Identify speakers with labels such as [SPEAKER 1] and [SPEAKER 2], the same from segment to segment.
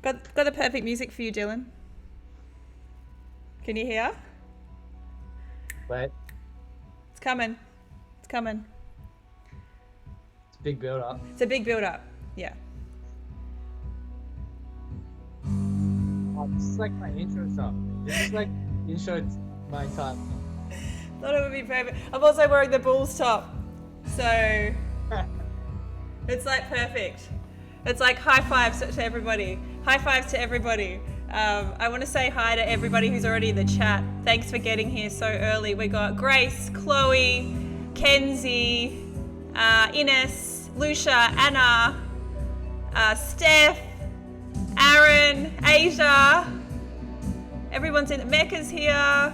[SPEAKER 1] Got the perfect music for you, Dylan. Can you hear?
[SPEAKER 2] Wait,
[SPEAKER 1] It's coming. It's coming.
[SPEAKER 2] it's a big build up.
[SPEAKER 1] It's a big build up. Yeah.
[SPEAKER 2] Oh, this is like my intro song. This is like intro to my entire.
[SPEAKER 1] Thought it would be perfect. I'm also wearing the Bulls top. So it's like perfect. It's like high fives to everybody. High fives to everybody. I want to say hi to everybody who's already in the chat. Thanks for getting here so early. We got Grace, Chloe, Kenzie, Ines, Lucia, Anna, Steph, Aaron, Asia. Everyone's in. Mecca's here.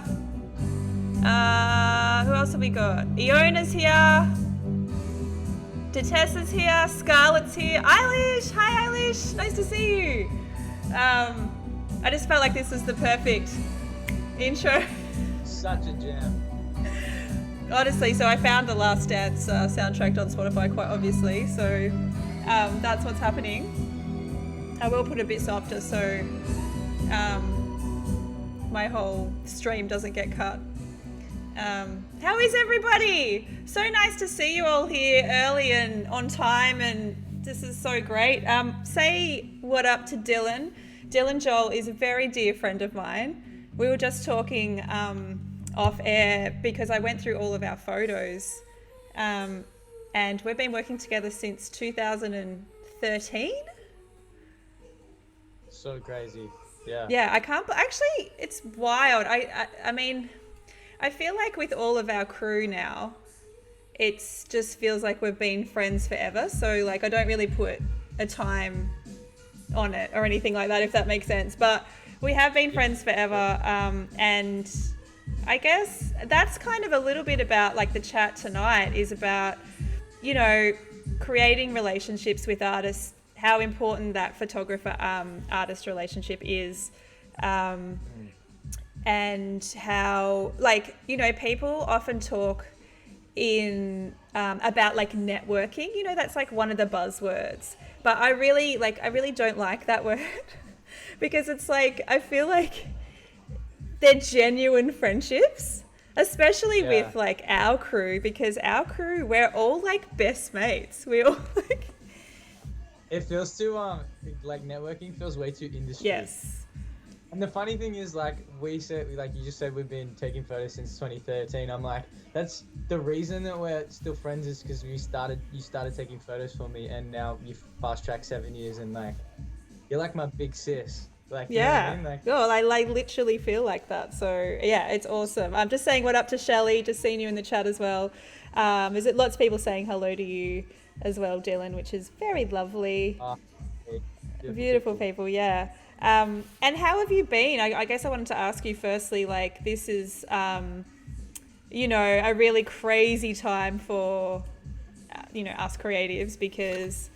[SPEAKER 1] Who else have we got? Iona's here. Detessa's here. Scarlett's here. Eilish! Hi Eilish! Nice to see you. I just felt like this was the perfect intro.
[SPEAKER 2] Such a jam.
[SPEAKER 1] Honestly, so I found the Last Dance soundtrack on Spotify quite obviously, so that's what's happening. I will put a bit softer so my whole stream doesn't get cut. How is everybody? So nice to see you all here early and on time, and this is so great. Say what up to Dylan. Dylan Joel is a very dear friend of mine. We were just talking off air because I went through all of our photos, and we've been working together since 2013.
[SPEAKER 2] So crazy. Yeah.
[SPEAKER 1] Yeah, I can't. Actually, it's wild. I mean, I feel like with all of our crew now, it's just feels like we've been friends forever. So like, I don't really put a time on it or anything like that, if that makes sense. But we have been friends forever, and I guess that's kind of a little bit about like the chat tonight is about, you know, creating relationships with artists, how important that photographer artist relationship is, and how, like, you know, people often talk in about like networking, you know, that's like one of the buzzwords, but I really don't like that word because it's like, I feel like they're genuine friendships, especially with like our crew, because our crew, we're all like best mates. We all like,
[SPEAKER 2] It feels too like networking feels way too industry.
[SPEAKER 1] yes.
[SPEAKER 2] And the funny thing is, like we said, like you just said, we've been taking photos since 2013. I'm like, that's the reason that we're still friends is because you started taking photos for me, and now you fast track 7 years, and like you're like my big sis. Like, you know what
[SPEAKER 1] Yeah.
[SPEAKER 2] I mean? Like,
[SPEAKER 1] Oh, I like literally feel like that. So yeah, it's awesome. I'm just saying what up to Shelley, just seeing you in the chat as well. Is it lots of people saying hello to you as well, Dylan, which is very lovely. Beautiful people, yeah. And how have you been? I guess I wanted to ask you firstly, like, this is, you know, a really crazy time for, you know, us creatives, because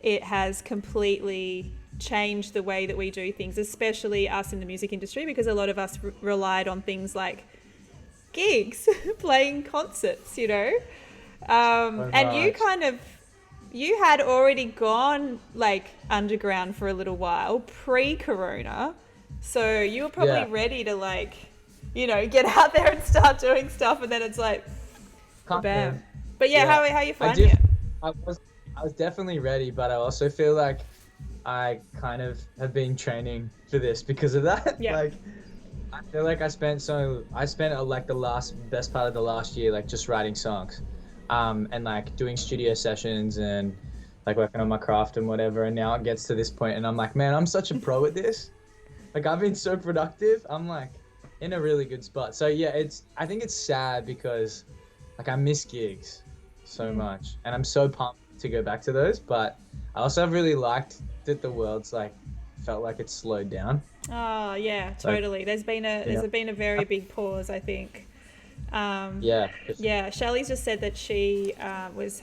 [SPEAKER 1] it has completely changed the way that we do things, especially us in the music industry, because a lot of us relied on things like gigs, playing concerts, you know. And you had already gone like underground for a little while pre-corona, so you were probably ready to, like, you know, get out there and start doing stuff, and then it's like bam. But yeah, how are you finding it?
[SPEAKER 2] I was definitely ready, but I also feel like I kind of have been training for this because of that.
[SPEAKER 1] Yeah.
[SPEAKER 2] Like, I feel like I spent like the best part of the last year like just writing songs, and like doing studio sessions and like working on my craft and whatever. And now it gets to this point, and I'm like, man, I'm such a pro at this. Like, I've been so productive. I'm like in a really good spot. So yeah, I think it's sad because like I miss gigs so much, and I'm so pumped to go back to those. But I also have really liked that the world's like felt like it's slowed down.
[SPEAKER 1] Oh yeah, totally. There's been a very big pause, I think. Yeah, Shelley's just said that she was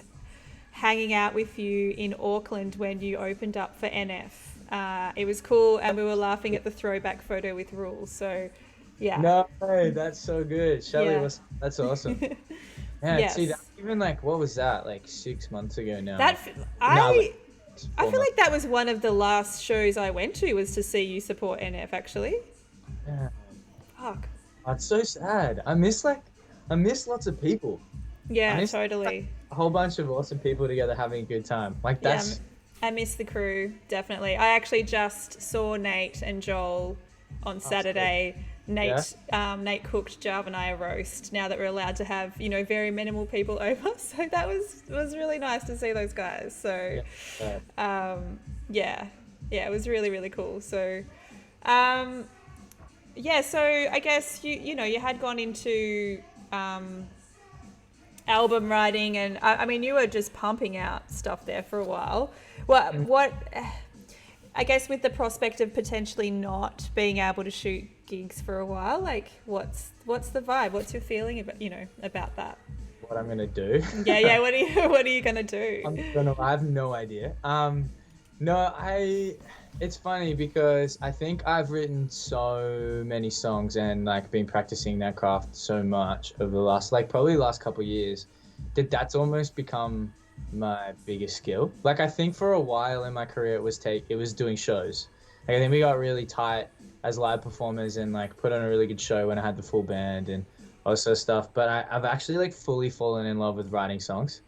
[SPEAKER 1] hanging out with you in Auckland when you opened up for NF. It was cool, and we were laughing at the throwback photo with Rules. So yeah.
[SPEAKER 2] No way, that's so good. Shelley that's awesome. Yeah,
[SPEAKER 1] Yes.
[SPEAKER 2] see, that, even like, what was that, like 6 months ago now?
[SPEAKER 1] I feel like that was one of the last shows I went to was to see you support NF actually.
[SPEAKER 2] Yeah.
[SPEAKER 1] Fuck.
[SPEAKER 2] It's so sad. I miss lots of people. I
[SPEAKER 1] Yeah,
[SPEAKER 2] miss
[SPEAKER 1] totally.
[SPEAKER 2] a whole bunch of awesome people together having a good time. Like
[SPEAKER 1] Yeah,
[SPEAKER 2] that's
[SPEAKER 1] I miss the crew, definitely. I actually just saw Nate and Joel on Saturday. Nate cooked Jarvanaya roast now that we're allowed to have, very minimal people over. So that was really nice to see those guys. So, yeah, it was really, really cool. So, so I guess you had gone into album writing, and I mean, you were just pumping out stuff there for a while. What I guess with the prospect of potentially not being able to shoot gigs for a while, like what's the vibe? What's your feeling about that?
[SPEAKER 2] what I'm gonna do.
[SPEAKER 1] Yeah. What are you gonna do?
[SPEAKER 2] I have no idea. No, it's funny because I think I've written so many songs and like been practicing that craft so much over the last couple of years that's almost become my biggest skill. Like I think for a while in my career it was doing shows. Like, I think we got really tight as live performers and like put on a really good show when I had the full band and all sort of stuff. But I've actually like fully fallen in love with writing songs.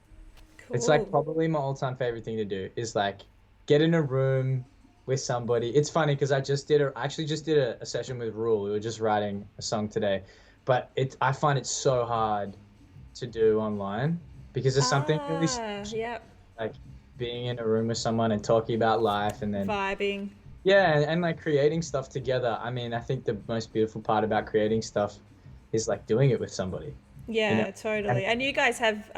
[SPEAKER 1] Cool.
[SPEAKER 2] It's like probably my all-time favorite thing to do is like get in a room with somebody. It's funny because I actually just did a session with Rule. We were just writing a song today, but I find it so hard to do online because there's something really special,
[SPEAKER 1] Yep.
[SPEAKER 2] like being in a room with someone and talking about life and then
[SPEAKER 1] Vibing.
[SPEAKER 2] yeah, and like creating stuff together. I mean, I think the most beautiful part about creating stuff is like doing it with somebody.
[SPEAKER 1] Yeah, totally. And you guys have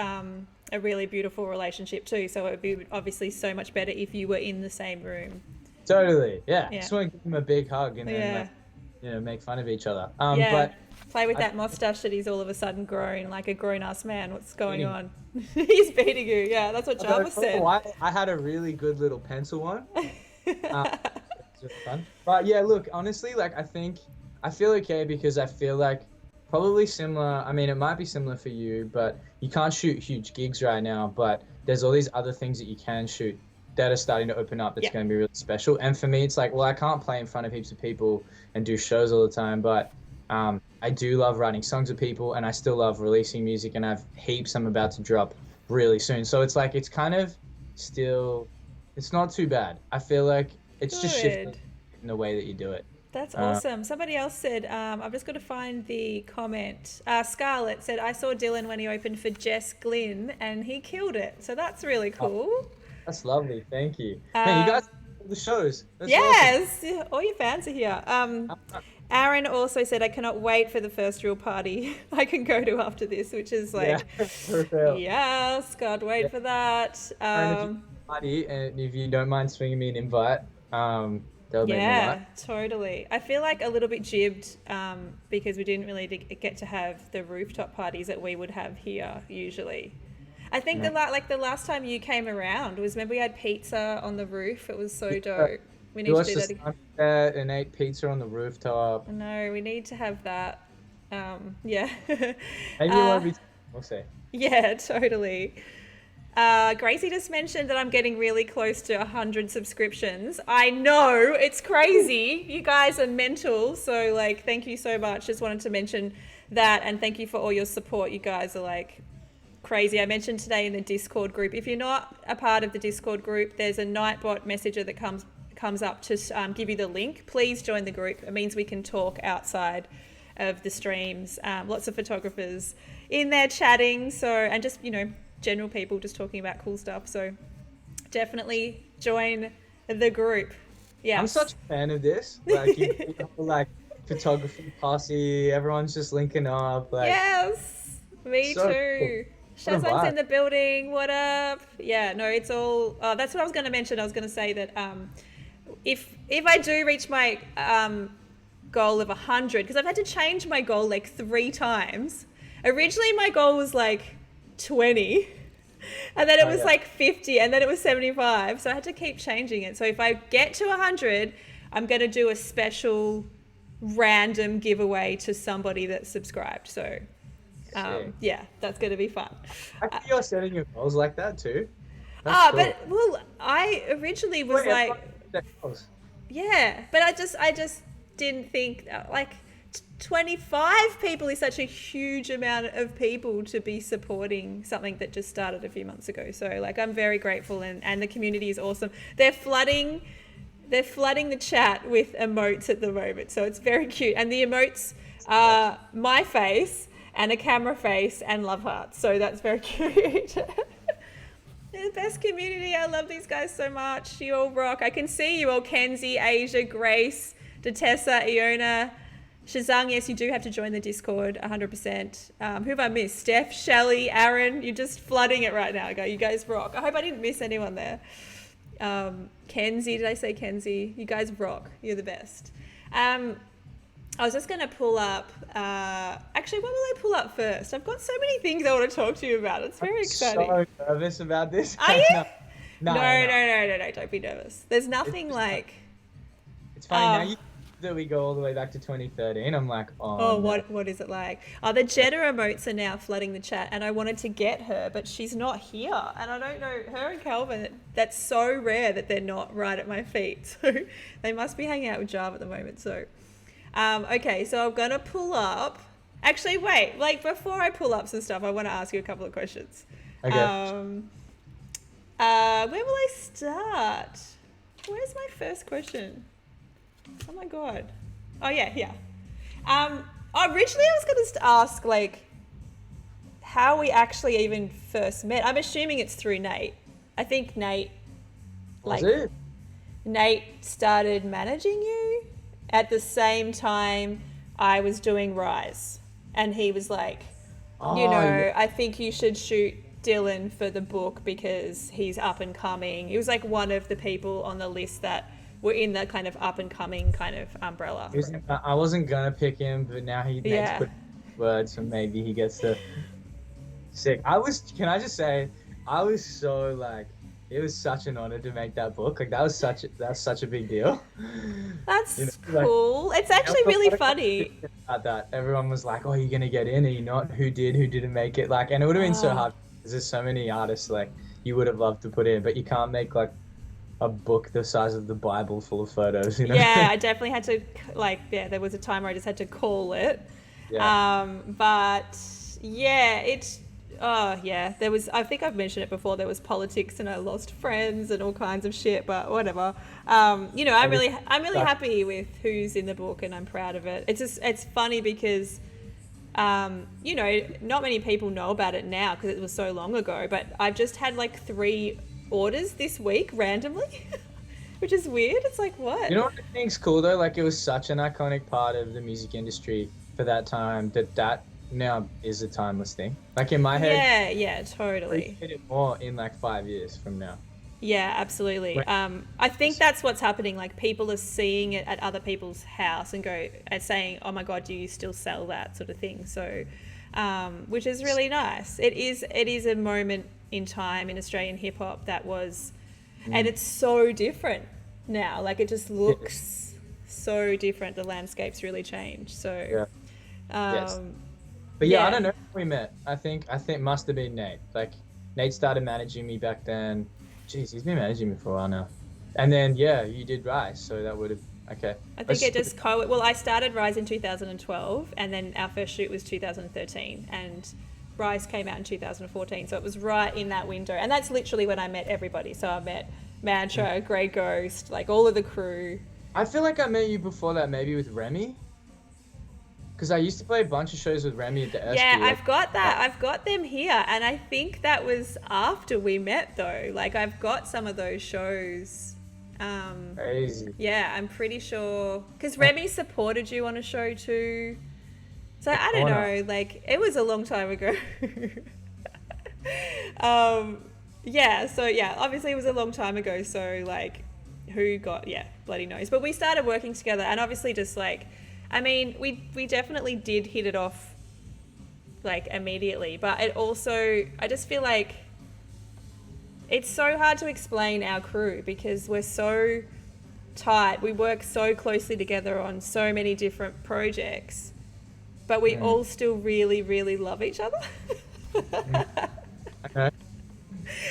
[SPEAKER 1] a really beautiful relationship too, so it would be obviously so much better if you were in the same room.
[SPEAKER 2] Totally, yeah. Just want to give him a big hug and
[SPEAKER 1] Yeah.
[SPEAKER 2] then like, make fun of each other.
[SPEAKER 1] Yeah.
[SPEAKER 2] But
[SPEAKER 1] Play with that mustache that he's all of a sudden grown like a grown-ass man. What's going on? He's beating you. Yeah, that's what Jarvis said.
[SPEAKER 2] I had a really good little pencil one. It was really fun. But yeah, look, honestly, like I feel okay because I feel like probably similar. I mean, it might be similar for you, but you can't shoot huge gigs right now. But there's all these other things that you can shoot that are starting to open up that's going to be really special. And for me, it's like, well, I can't play in front of heaps of people and do shows all the time, but I do love writing songs with people, and I still love releasing music, and I have heaps I'm about to drop really soon. So it's like, it's kind of still, it's not too bad. I feel like it's just shifting in the way that you do it.
[SPEAKER 1] That's awesome. Somebody else said, I've just got to find the comment. Scarlett said, I saw Dylan when he opened for Jess Glynn and he killed it. So that's really cool.
[SPEAKER 2] That's lovely. Thank you. Man, you guys the shows. That's
[SPEAKER 1] yes.
[SPEAKER 2] awesome.
[SPEAKER 1] All your fans are here. Aaron also said, I cannot wait for the first real party I can go to after this, which is like, yes, can't wait for that.
[SPEAKER 2] Party, and if you don't mind swinging me an invite, that'll make me laugh.
[SPEAKER 1] Totally. I feel like a little bit jibbed because we didn't really get to have the rooftop parties that we would have here usually. I think the last time you came around was, remember we had pizza on the roof? It was so dope. We need to do that again.
[SPEAKER 2] And ate pizza on the rooftop.
[SPEAKER 1] No, we need to have that. Yeah.
[SPEAKER 2] Maybe it won't be. We'll see.
[SPEAKER 1] Yeah, totally. Gracie just mentioned that I'm getting really close to 100 subscriptions. I know, it's crazy. You guys are mental. So like, thank you so much. Just wanted to mention that, and thank you for all your support. You guys are like crazy. I mentioned today in the Discord group, if you're not a part of the Discord group, there's a Nightbot messenger that comes up to give you the link. Please join the group. It means we can talk outside of the streams. Lots of photographers in there chatting. So, and just, general people just talking about cool stuff. So definitely join the group. Yeah.
[SPEAKER 2] I'm such a fan of this. Like, you like photography posse, everyone's just linking up. Like,
[SPEAKER 1] yes, me
[SPEAKER 2] so
[SPEAKER 1] too.
[SPEAKER 2] Cool.
[SPEAKER 1] Shazam's in the building. What up? Yeah, no, it's all. That's what I was going to mention. I was going to say that if I do reach my goal of 100, because I've had to change my goal like 3 times. Originally, my goal was like 20, and then it was like 50, and then it was 75. So I had to keep changing it. So if I get to 100, I'm going to do a special random giveaway to somebody that's subscribed. So. Yeah, that's going to be fun.
[SPEAKER 2] I think you're setting your goals like that too. That's cool.
[SPEAKER 1] But well, I originally was
[SPEAKER 2] Wait,
[SPEAKER 1] like,
[SPEAKER 2] that goes.
[SPEAKER 1] yeah, but I just didn't think like 25 people is such a huge amount of people to be supporting something that just started a few months ago. So like, I'm very grateful, and the community is awesome. They're flooding the chat with emotes at the moment, so it's very cute. And the emotes are my face and a camera face and love hearts, so that's very cute. They're the best community. I love these guys so much. You all rock. I can see you all. Kenzie, Asia, Grace, Detessa, Iona, Shazang. Yes, you do have to join the Discord 100%. Who have I missed? Steph, Shelly, Aaron. You're just flooding it right now. You guys rock. I hope I didn't miss anyone there. Kenzie, did I say Kenzie? You guys rock. You're the best. I was just going to pull up, actually, what will I pull up first? I've got so many things I want to talk to you about. It's very exciting.
[SPEAKER 2] I'm so nervous about this.
[SPEAKER 1] Are you?
[SPEAKER 2] No,
[SPEAKER 1] Don't be nervous. There's nothing like...
[SPEAKER 2] It's funny now that we go all the way back to 2013. I'm like,
[SPEAKER 1] oh, what is it like? Oh, the Jeddah emotes are now flooding the chat, and I wanted to get her, but she's not here. And I don't know, her and Calvin, that's so rare that they're not right at my feet. So they must be hanging out with Java at the moment. So, okay, so I'm going to pull up. Actually, wait, like before I pull up some stuff, I want to ask you a couple of questions.
[SPEAKER 2] Okay.
[SPEAKER 1] Where will I start? Where's my first question? Oh my god. Oh yeah, here. Originally I was going to ask like how we actually even first met. I'm assuming it's through Nate. I think Nate, like,
[SPEAKER 2] Was it?
[SPEAKER 1] Nate started managing you at the same time I was doing Rise, and he was like,
[SPEAKER 2] Yeah.
[SPEAKER 1] I think you should shoot Dylan for the book because he's up and coming. He was like one of the people on the list that were in the kind of up and coming kind of umbrella.
[SPEAKER 2] I wasn't gonna pick him, but now Nate's put words, so maybe he gets to. Sick. Can I just say, I was so like, it was such an honor to make that book. Like that's such a big deal.
[SPEAKER 1] That's cool. It's actually really funny.
[SPEAKER 2] About that, everyone was like, "Oh, you're gonna get in? Are you not? Who didn't make it?" Like, and it would have been so hard because there's so many artists like you would have loved to put in, but you can't make like a book the size of the Bible full of photos.
[SPEAKER 1] Yeah, I definitely had to there was a time where I just had to call it.
[SPEAKER 2] Yeah.
[SPEAKER 1] But yeah, there was, I think I've mentioned it before, there was politics and I lost friends and all kinds of shit, but whatever. I'm really happy with who's in the book and I'm proud of it. It's funny because, not many people know about it now because it was so long ago, but I've just had like 3 orders this week randomly, which is weird. It's like, what?
[SPEAKER 2] You know what I think's cool though? Like it was such an iconic part of the music industry for that time that now is a timeless thing. Like in my head,
[SPEAKER 1] yeah, totally.
[SPEAKER 2] We it more in like 5 years from now.
[SPEAKER 1] Yeah, absolutely. I think that's what's happening. Like people are seeing it at other people's house and saying, "Oh my god, do you still sell that?" sort of thing. So, which is really nice. It is a moment in time in Australian hip hop that was, and it's so different now. Like it just looks so different. The landscape's really changed. So,
[SPEAKER 2] yes. But yeah, I don't know how we met. I think must have been Nate. Like Nate started managing me back then. Jeez, he's been managing me for a while now. And then you did Rise, so that would have okay.
[SPEAKER 1] I think it just I started Rise in 2012, and then our first shoot was 2013, and Rise came out in 2014, so it was right in that window. And that's literally when I met everybody. So I met Mantra, Grey Ghost, like all of the crew.
[SPEAKER 2] I feel like I met you before that, maybe with Remy. Because I used to play a bunch of shows with Remy at the SB.
[SPEAKER 1] Yeah, I've got that. I've got them here. And I think that was after we met, though. Like, I've got some of those shows.
[SPEAKER 2] Crazy.
[SPEAKER 1] Yeah, I'm pretty sure. Because Remy supported you on a show, too. So, I don't know. Like, it was a long time ago. Obviously it was a long time ago. So, like, bloody knows. But we started working together. And obviously just, like... I mean, we definitely did hit it off, like, immediately. But it also, I just feel like it's so hard to explain our crew because we're so tight. We work so closely together on so many different projects. But we all still really, really love each other.
[SPEAKER 2] Okay.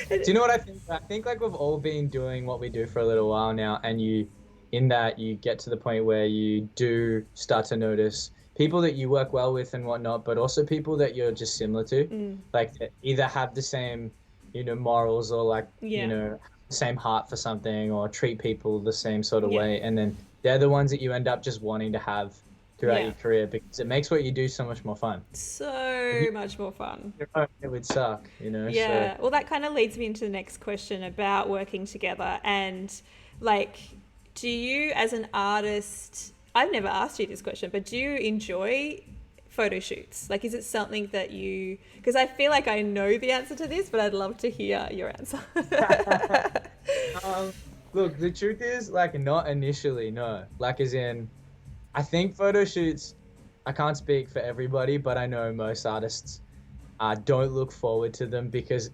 [SPEAKER 2] Do you know what I think? I think like we've all been doing what we do for a little while now, and in that, you get to the point where you do start to notice people that you work well with and whatnot, but also people that you're just similar to, like that either have the same, morals or like,
[SPEAKER 1] Yeah.
[SPEAKER 2] the same heart for something or treat people the same sort of
[SPEAKER 1] Yeah.
[SPEAKER 2] way. And then they're the ones that you end up just wanting to have throughout
[SPEAKER 1] Yeah.
[SPEAKER 2] your career because it makes what you do so much more fun.
[SPEAKER 1] So much more fun.
[SPEAKER 2] It would suck,
[SPEAKER 1] Yeah.
[SPEAKER 2] So
[SPEAKER 1] Well, that kind of leads me into the next question about working together. And like, do you, as an artist, I've never asked you this question, but do you enjoy photo shoots? Like, is it something that because I feel like I know the answer to this, but I'd love to hear your answer.
[SPEAKER 2] Look, the truth is, like, not initially, no. Like, as in, I think photo shoots, I can't speak for everybody, but I know most artists don't look forward to them because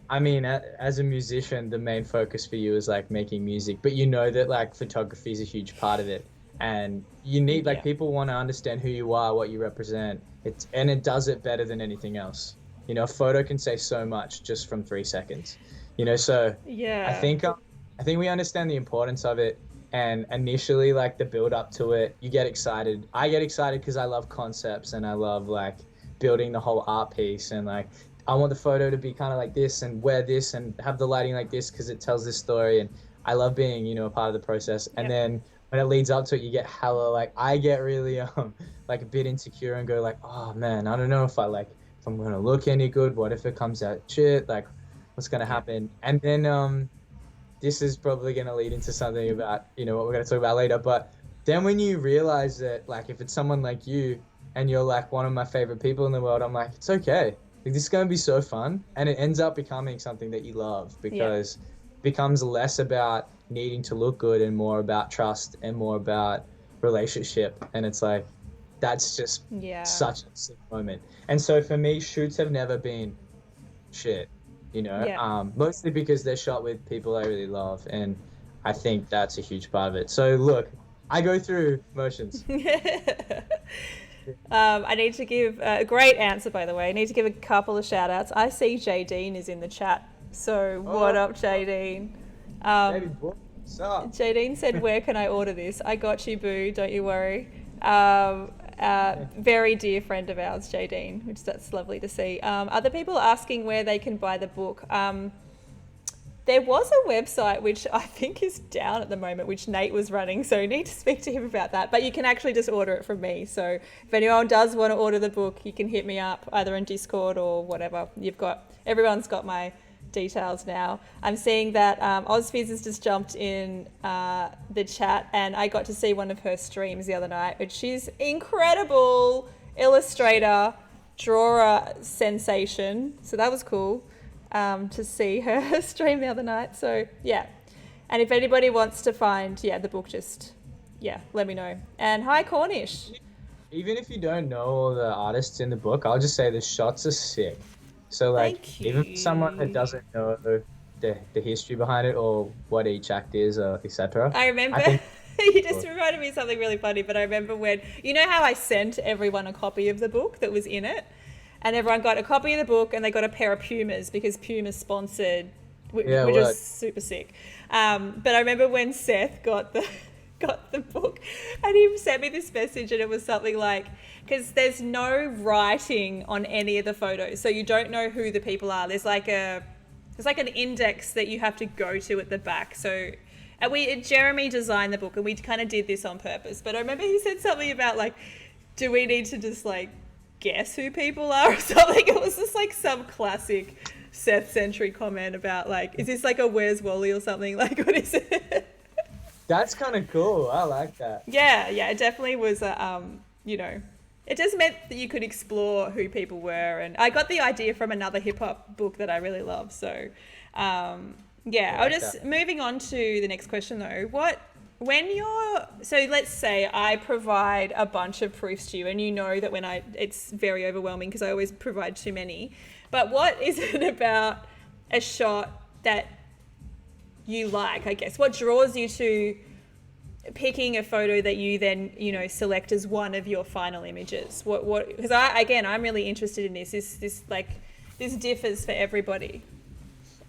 [SPEAKER 2] as a musician, the main focus for you is like making music, but that like photography is a huge part of it. And you need, like,
[SPEAKER 1] Yeah.
[SPEAKER 2] people want to understand who you are, what you represent. It does it better than anything else. A photo can say so much just from 3 seconds. So
[SPEAKER 1] Yeah.
[SPEAKER 2] I think we understand the importance of it. And initially, like the build up to it, you get excited. I get excited because I love concepts and I love like building the whole art piece. And like, I want the photo to be kind of like this and wear this and have the lighting like this because it tells this story. And I love being, a part of the process. And then when it leads up to it, you get hella, like, I get really, like a bit insecure and go like, oh man, I don't know if I'm going to look any good. What if it comes out shit? Like, what's going to happen? And then, this is probably going to lead into something about, what we're going to talk about later. But then when you realize that, like, if it's someone like you and you're like one of my favorite people in the world, I'm like, it's okay. Like, this is going to be so fun. And it ends up becoming something that you love because it becomes less about needing to look good and more about trust and more about relationship. And it's like, that's just such a sick moment. And so for me, shoots have never been shit. Mostly because they're shot with people I really love, and I think that's a huge part of it. So look, I go through motions.
[SPEAKER 1] I need to give a great answer, by the way. I need to give a couple of shout outs. I see Jadine is in the chat. So what up, Jadine?
[SPEAKER 2] Baby boy, what's up?
[SPEAKER 1] Jadine said, where can I order this? I got you, boo. Don't you worry. Very dear friend of ours, Jadine, which that's lovely to see. Other people asking where they can buy the book. There was a website which I think is down at the moment, which Nate was running, so you need to speak to him about that. But you can actually just order it from me. So if anyone does want to order the book, you can hit me up either in Discord or whatever. Everyone's got my details now. I'm seeing that Ozfizz has just jumped in the chat, and I got to see one of her streams the other night, which she's incredible illustrator, drawer sensation. So that was cool to see her stream the other night. So yeah, and if anybody wants to find the book, just let me know. And hi, Cornish.
[SPEAKER 2] Even if you don't know all the artists in the book, I'll just say the shots are sick. So like, even for someone that doesn't know the history behind it or what each act is, etc.
[SPEAKER 1] I remember you just reminded me of something really funny, but I remember when, you know how I sent everyone a copy of the book that was in it, and everyone got a copy of the book and they got a pair of Pumas because Puma sponsored, which was super sick. But I remember when Seth got the book and he sent me this message, and it was something like, because there's no writing on any of the photos, so you don't know who the people are. There's like an index that you have to go to at the back. So Jeremy designed the book, and we kind of did this on purpose. But I remember he said something about like, do we need to just like guess who people are or something? It was just like some classic Seth Century comment about like, is this like a Where's Wally or something? Like, what is it?
[SPEAKER 2] That's kind of cool. I like that.
[SPEAKER 1] Yeah, it definitely was it just meant that you could explore who people were. And I got the idea from another hip hop book that I really love. So, moving on to the next question though. So let's say I provide a bunch of proofs to you, and you know that it's very overwhelming because I always provide too many. But what is it about a shot that you like, I guess? What draws you to picking a photo that you then, select as one of your final images? Because I'm really interested in this. This differs for everybody.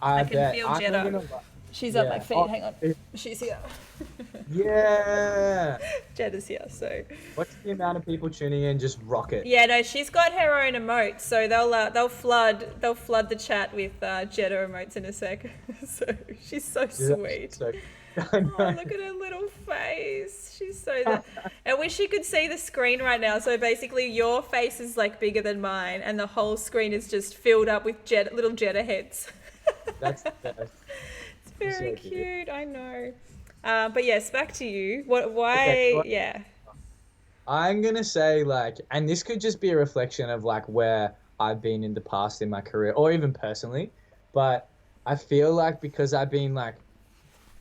[SPEAKER 1] I
[SPEAKER 2] I
[SPEAKER 1] can
[SPEAKER 2] bet.
[SPEAKER 1] feel
[SPEAKER 2] I'm not
[SPEAKER 1] Jeddah.
[SPEAKER 2] gonna lie.
[SPEAKER 1] She's up my
[SPEAKER 2] Yeah.
[SPEAKER 1] feet.
[SPEAKER 2] Oh,
[SPEAKER 1] Hang on. She's here.
[SPEAKER 2] yeah.
[SPEAKER 1] Jeddah's here. So
[SPEAKER 2] What's the amount of people tuning in? Just rocket.
[SPEAKER 1] yeah, no, she's got her own emotes. So they'll flood the chat with Jeddah emotes in a sec. So she's so
[SPEAKER 2] She's
[SPEAKER 1] sweet.
[SPEAKER 2] So,
[SPEAKER 1] Oh, look at her little face. She's so. I wish you could see the screen right now. So basically, your face is like bigger than mine, and the whole screen is just filled up with little Jeddah heads.
[SPEAKER 2] That's the best.
[SPEAKER 1] It's very
[SPEAKER 2] So
[SPEAKER 1] cute. I know. But yes, back to you. What? Why?
[SPEAKER 2] Okay, so
[SPEAKER 1] Yeah.
[SPEAKER 2] I'm gonna say like, and this could just be a reflection of like where I've been in the past in my career, or even personally, but I feel like because I've been like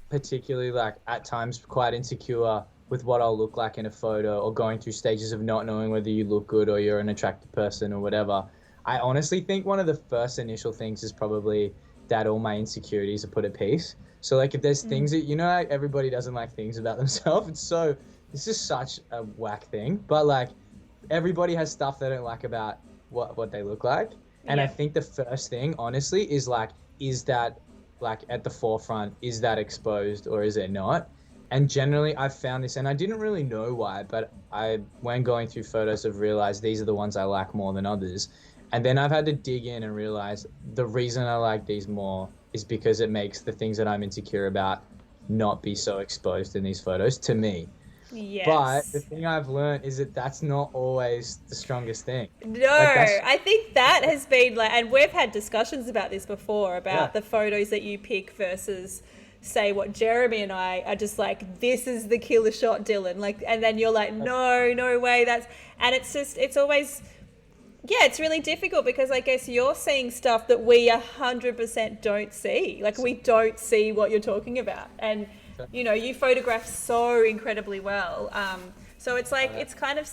[SPEAKER 2] particularly like at times quite insecure with what I'll look like in a photo or going through stages of not knowing whether you look good or you're an attractive person or whatever. I honestly think one of the first initial things is probably that all my insecurities are put at peace. So like if there's things that like everybody doesn't like things about themselves, this is such a whack thing. But like everybody has stuff they don't like about what they look like. And I
[SPEAKER 1] Yeah.
[SPEAKER 2] think the first thing, honestly, is like, is that like at the forefront? Is that exposed or is it not? And generally, I've found this, and I didn't really know why, but when going through photos, I've realized these are the ones I like more than others. And then I've had to dig in and realize the reason I like these more is because it makes the things that I'm insecure about not be so exposed in these photos to me. But the
[SPEAKER 1] Yes.
[SPEAKER 2] thing I've learned is that that's not always the strongest thing.
[SPEAKER 1] No,
[SPEAKER 2] Like that's
[SPEAKER 1] I think that has been like, and we've had discussions about this before
[SPEAKER 2] yeah,
[SPEAKER 1] about the photos that you pick versus, say, what Jeremy and I are just like, this is the killer shot, Dylan. Like, and then you're like, no, no way, and it's just, it's always, yeah, it's really difficult because I guess you're seeing stuff that we 100% don't see. Like, we don't see what you're talking about. And, you photograph so incredibly well. So it's like, it's kind of,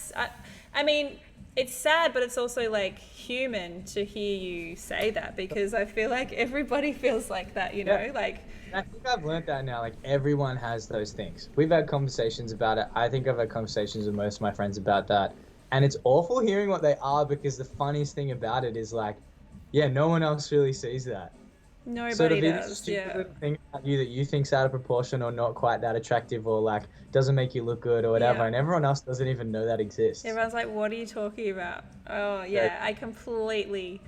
[SPEAKER 1] I mean, it's sad, but it's also like human to hear you say that because I feel like everybody feels like that,
[SPEAKER 2] yeah.
[SPEAKER 1] like,
[SPEAKER 2] I think I've learned that now. Like everyone has those things. We've had conversations about it. I think I've had conversations with most of my friends about that. And it's awful hearing what they are because the funniest thing about it is like, yeah, no one else really sees that. Sort
[SPEAKER 1] nobody
[SPEAKER 2] of either
[SPEAKER 1] does.
[SPEAKER 2] stupid
[SPEAKER 1] Yeah.
[SPEAKER 2] little thing about you that you think's out of proportion or not quite that attractive or like doesn't make you look good or whatever,
[SPEAKER 1] Yeah.
[SPEAKER 2] and everyone else doesn't even know that exists.
[SPEAKER 1] Everyone's like, what are you talking about? Oh,
[SPEAKER 2] Yeah.
[SPEAKER 1] yeah, I completely,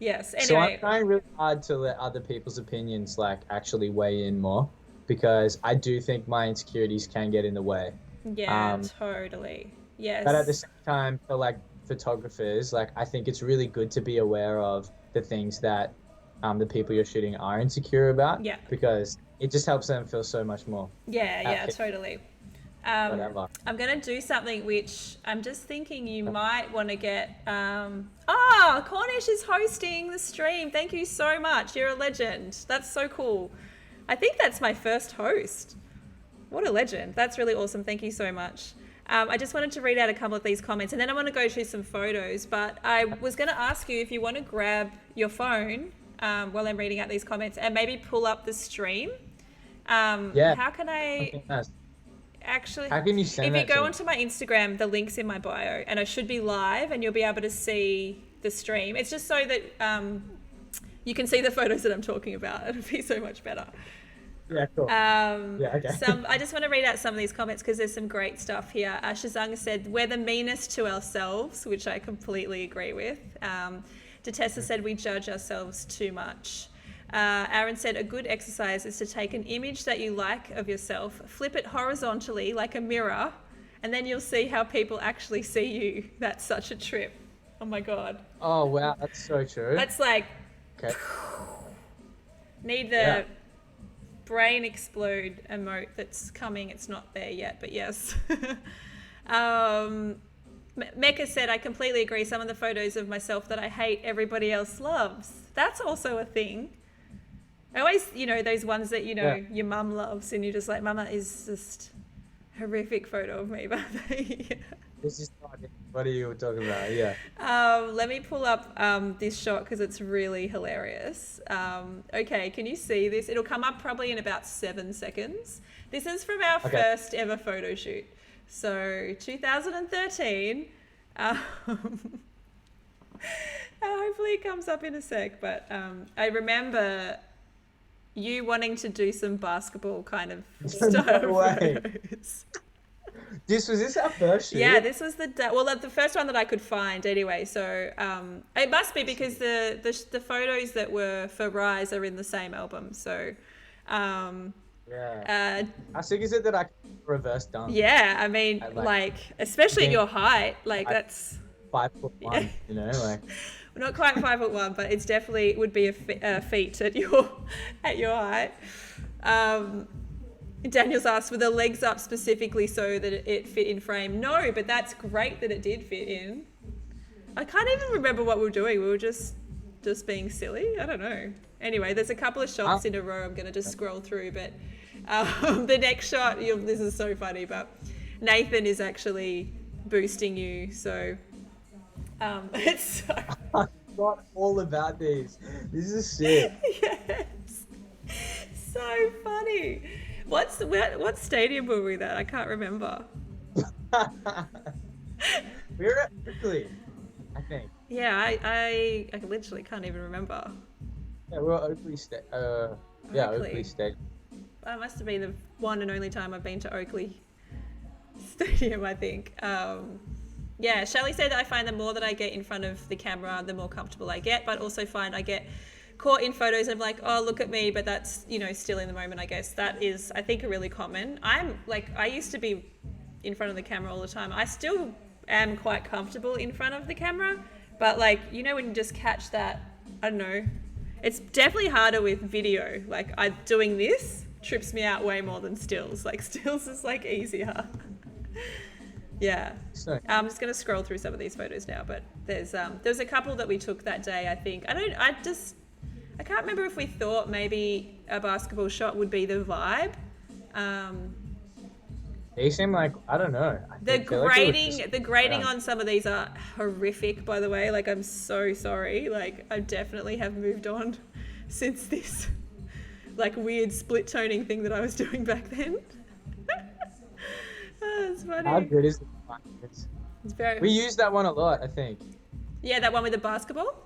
[SPEAKER 1] yes.
[SPEAKER 2] So I'm
[SPEAKER 1] Anyway,
[SPEAKER 2] trying really hard to let other people's opinions like actually weigh in more because I do think my insecurities can get in the way.
[SPEAKER 1] yeah,
[SPEAKER 2] Um,
[SPEAKER 1] totally.
[SPEAKER 2] but at the
[SPEAKER 1] Yes.
[SPEAKER 2] same time, for like photographers, like I think it's really good to be aware of the things that the people you're shooting are insecure about
[SPEAKER 1] Yeah.
[SPEAKER 2] because it just helps them feel so much more
[SPEAKER 1] Yeah,
[SPEAKER 2] at
[SPEAKER 1] yeah,
[SPEAKER 2] peace,
[SPEAKER 1] totally.
[SPEAKER 2] whatever.
[SPEAKER 1] I'm going to do something which I'm just thinking you might want to get. Cornish is hosting the stream. Thank you so much. You're a legend. That's so cool. I think that's my first host. What a legend. That's really awesome. Thank you so much. I just wanted to read out a couple of these comments and then I want to go through some photos. But I was going to ask you if you want to grab your phone while I'm reading out these comments and maybe pull up the stream.
[SPEAKER 2] Yeah.
[SPEAKER 1] How can I
[SPEAKER 2] Okay, nice.
[SPEAKER 1] actually?
[SPEAKER 2] How can you send
[SPEAKER 1] If you
[SPEAKER 2] that to
[SPEAKER 1] go
[SPEAKER 2] me?
[SPEAKER 1] onto my Instagram, the link's in my bio and I should be live and you'll be able to see the stream. It's just so that you can see the photos that I'm talking about. It'll be so much better.
[SPEAKER 2] Yeah, cool. Yeah, okay.
[SPEAKER 1] I just want to read out some of these comments because there's some great stuff here. Shazanga said, we're the meanest to ourselves, which I completely agree with. Detessa said, we judge ourselves too much. Aaron said, a good exercise is to take an image that you like of yourself, flip it horizontally like a mirror, and then you'll see how people actually see you. That's such a trip. Oh my God.
[SPEAKER 2] Oh wow, that's so true.
[SPEAKER 1] That's like,
[SPEAKER 2] Okay.
[SPEAKER 1] need the
[SPEAKER 2] Yeah.
[SPEAKER 1] brain explode emote that's coming. It's not there yet, but yes. Mecca said, I completely agree. Some of the photos of myself that I hate, everybody else loves. That's also a thing. I always, those ones that,
[SPEAKER 2] Yeah.
[SPEAKER 1] your mum loves and you're just like, Mama is just horrific photo of me. But
[SPEAKER 2] This is not it. What are you talking about? Yeah.
[SPEAKER 1] let me pull up this shot because it's really hilarious. Okay, can you see this? It'll come up probably in about 7 seconds. This is from our
[SPEAKER 2] Okay.
[SPEAKER 1] first ever photo shoot. So 2013. Hopefully it comes up in a sec. But I remember you wanting to do some basketball kind of
[SPEAKER 2] No
[SPEAKER 1] style
[SPEAKER 2] way.
[SPEAKER 1] photos.
[SPEAKER 2] Was this our first shoot?
[SPEAKER 1] Yeah, this was the first one that I could find anyway. So it must be because the photos that were for Rise are in the same album. So
[SPEAKER 2] Yeah. How sick is it that I can reverse dunk
[SPEAKER 1] yeah, I mean,
[SPEAKER 2] at
[SPEAKER 1] like especially at
[SPEAKER 2] being
[SPEAKER 1] your height, like
[SPEAKER 2] I-
[SPEAKER 1] that's
[SPEAKER 2] 5'1",
[SPEAKER 1] Yeah.
[SPEAKER 2] you know, like
[SPEAKER 1] not quite 5'1", but it's definitely would be a feat at your height. Daniel's asked, were the legs up specifically so that it fit in frame? No, but that's great that it did fit in. I can't even remember what we were doing. We were just being silly. I don't know. Anyway, there's a couple of shots in a row. I'm going to just scroll through, but the next shot, this is so funny, but Nathan is actually boosting you. So it's so...
[SPEAKER 2] I forgot all about these. This is sick.
[SPEAKER 1] Yes. So funny. What stadium were we at? I can't remember.
[SPEAKER 2] We were at Oakley, I think.
[SPEAKER 1] Yeah, I literally can't even remember.
[SPEAKER 2] Yeah, we were at Oakley State. Yeah,
[SPEAKER 1] Oakley.
[SPEAKER 2] Oakley State.
[SPEAKER 1] That must have been the one and only time I've been to Oakley Stadium, I think. Yeah, Shelley said that I find the more that I get in front of the camera, the more comfortable I get, but also find I get caught in photos of like, oh, look at me, but that's, still in the moment, I guess. That is, I think, a really common. I used to be in front of the camera all the time. I still am quite comfortable in front of the camera, but when you just catch that, I don't know, it's definitely harder with video. Doing this trips me out way more than stills. Stills is easier. Yeah.
[SPEAKER 2] So,
[SPEAKER 1] I'm just going to scroll through some of these photos now, but there's a couple that we took that day, I think. I can't remember if we thought maybe a basketball shot would be the vibe.
[SPEAKER 2] they seem like, I don't know.
[SPEAKER 1] The
[SPEAKER 2] feel like it was
[SPEAKER 1] grading,
[SPEAKER 2] just-
[SPEAKER 1] the grading
[SPEAKER 2] yeah.
[SPEAKER 1] on some of these are horrific, by the way. I'm so sorry. I definitely have moved on since this, weird split toning thing that I was doing back then. Oh, it's funny.
[SPEAKER 2] How good is it?
[SPEAKER 1] It's very.
[SPEAKER 2] We use that one a lot, I think.
[SPEAKER 1] Yeah, that one with the basketball.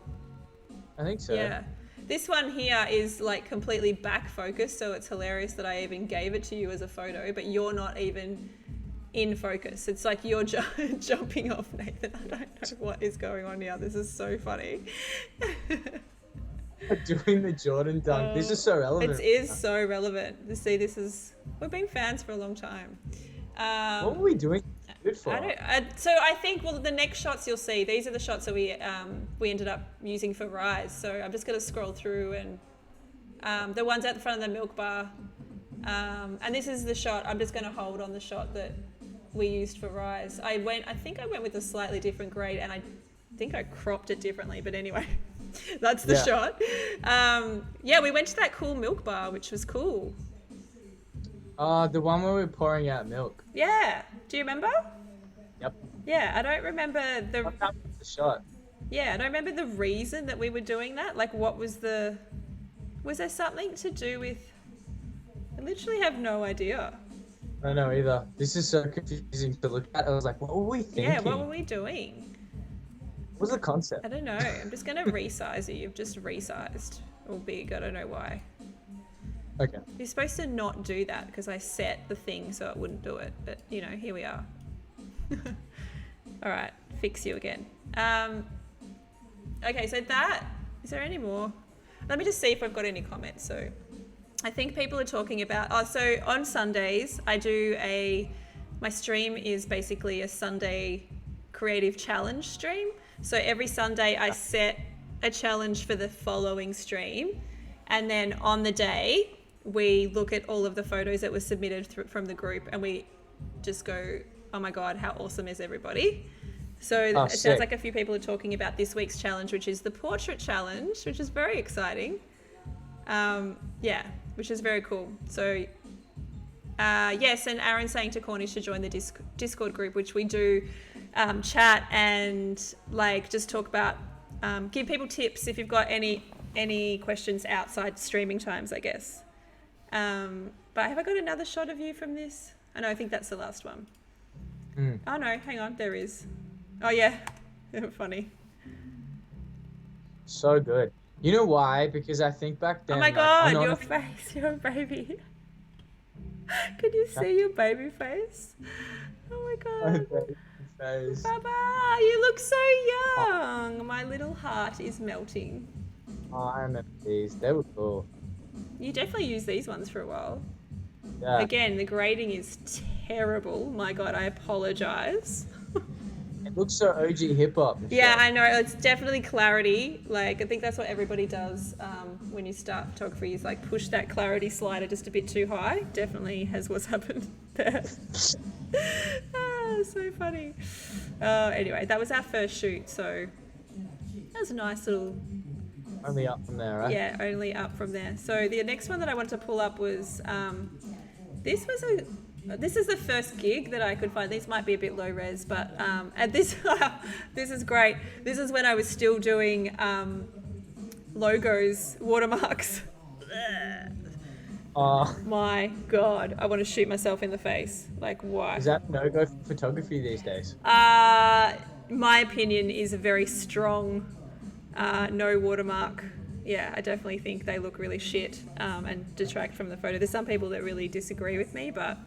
[SPEAKER 2] I think so.
[SPEAKER 1] Yeah. This one here is completely back focused, so it's hilarious that I even gave it to you as a photo, but you're not even in focus. It's like you're jumping off, Nathan. I don't know what is going on here. This is so funny.
[SPEAKER 2] Doing the Jordan dunk. This is so relevant.
[SPEAKER 1] It is so relevant. See, we've been fans for a long time.
[SPEAKER 2] What were we doing good for?
[SPEAKER 1] So I think, the next shots you'll see, these are the shots that we ended up using for Rise. So I'm just going to scroll through and the ones at the front of the milk bar. And this is the shot. I'm just going to hold on the shot that we used for Rise. I think I went with a slightly different grade, and I think I cropped it differently. But anyway, that's the shot. Yeah, we went to that cool milk bar, which was cool.
[SPEAKER 2] The one where we were pouring out milk.
[SPEAKER 1] Yeah. Do you remember?
[SPEAKER 2] Yep.
[SPEAKER 1] Yeah, I don't remember
[SPEAKER 2] What happened to the shot?
[SPEAKER 1] Yeah, I don't remember the reason that we were doing that. What was there something to do with... I literally have no idea.
[SPEAKER 2] I don't know either. This is so confusing to look at. I was like, what were we thinking?
[SPEAKER 1] Yeah, what were we doing?
[SPEAKER 2] What was the concept?
[SPEAKER 1] I don't know. I'm just going to resize it. You've just resized. Or big, I don't know why.
[SPEAKER 2] Okay.
[SPEAKER 1] You're supposed to not do that because I set the thing so it wouldn't do it. But, here we are. All right, fix you again. Okay, so is there any more? Let me just see if I've got any comments. So I think people are talking about, so on Sundays, my stream is basically a Sunday creative challenge stream. So every Sunday I set a challenge for the following stream. And then on the day, we look at all of the photos that were submitted from the group and we just go, oh my God, how awesome is everybody? So it sounds
[SPEAKER 2] sick.
[SPEAKER 1] like a few people are talking about this week's challenge, which is the portrait challenge, which is very exciting. Yeah, which is very cool. So yes, and Aaron's saying to Cornish to join the Discord group, which we do chat and just talk about, give people tips if you've got any questions outside streaming times, I guess. But have I got another shot of you from this? Oh, no, I think that's the last one. Oh no, hang on, there is. Oh yeah, funny.
[SPEAKER 2] So good. You know why? Because I think back
[SPEAKER 1] Oh
[SPEAKER 2] then,
[SPEAKER 1] my
[SPEAKER 2] like,
[SPEAKER 1] god, your face, your baby. Can you see your baby face? Oh my god.
[SPEAKER 2] face.
[SPEAKER 1] Baba, you look so young. My little heart is melting.
[SPEAKER 2] Oh, I remember these. They were cool.
[SPEAKER 1] You definitely used these ones for a while.
[SPEAKER 2] Yeah.
[SPEAKER 1] Again, the grading is terrible. My god, I apologize.
[SPEAKER 2] It looks so OG hip hop,
[SPEAKER 1] Yeah,
[SPEAKER 2] Michelle.
[SPEAKER 1] I know. It's definitely clarity. Like, I think that's what everybody does when you start photography is like push that clarity slider just a bit too high. Definitely has what's happened there. So funny. Anyway, that was our first shoot. So that was a nice little,
[SPEAKER 2] Only up from there, right?
[SPEAKER 1] yeah, only up from there. So the next one that I wanted to pull up was this was a this is the first gig that I could find. These might be a bit low res, but and this this is great. This is when I was still doing logos, watermarks.
[SPEAKER 2] Oh,
[SPEAKER 1] My God, I want to shoot myself in the face. Like, why?
[SPEAKER 2] is that no go for photography these days?
[SPEAKER 1] My opinion is a very strong no watermark. Yeah, I definitely think they look really shit and detract from the photo. There's some people that really disagree with me, but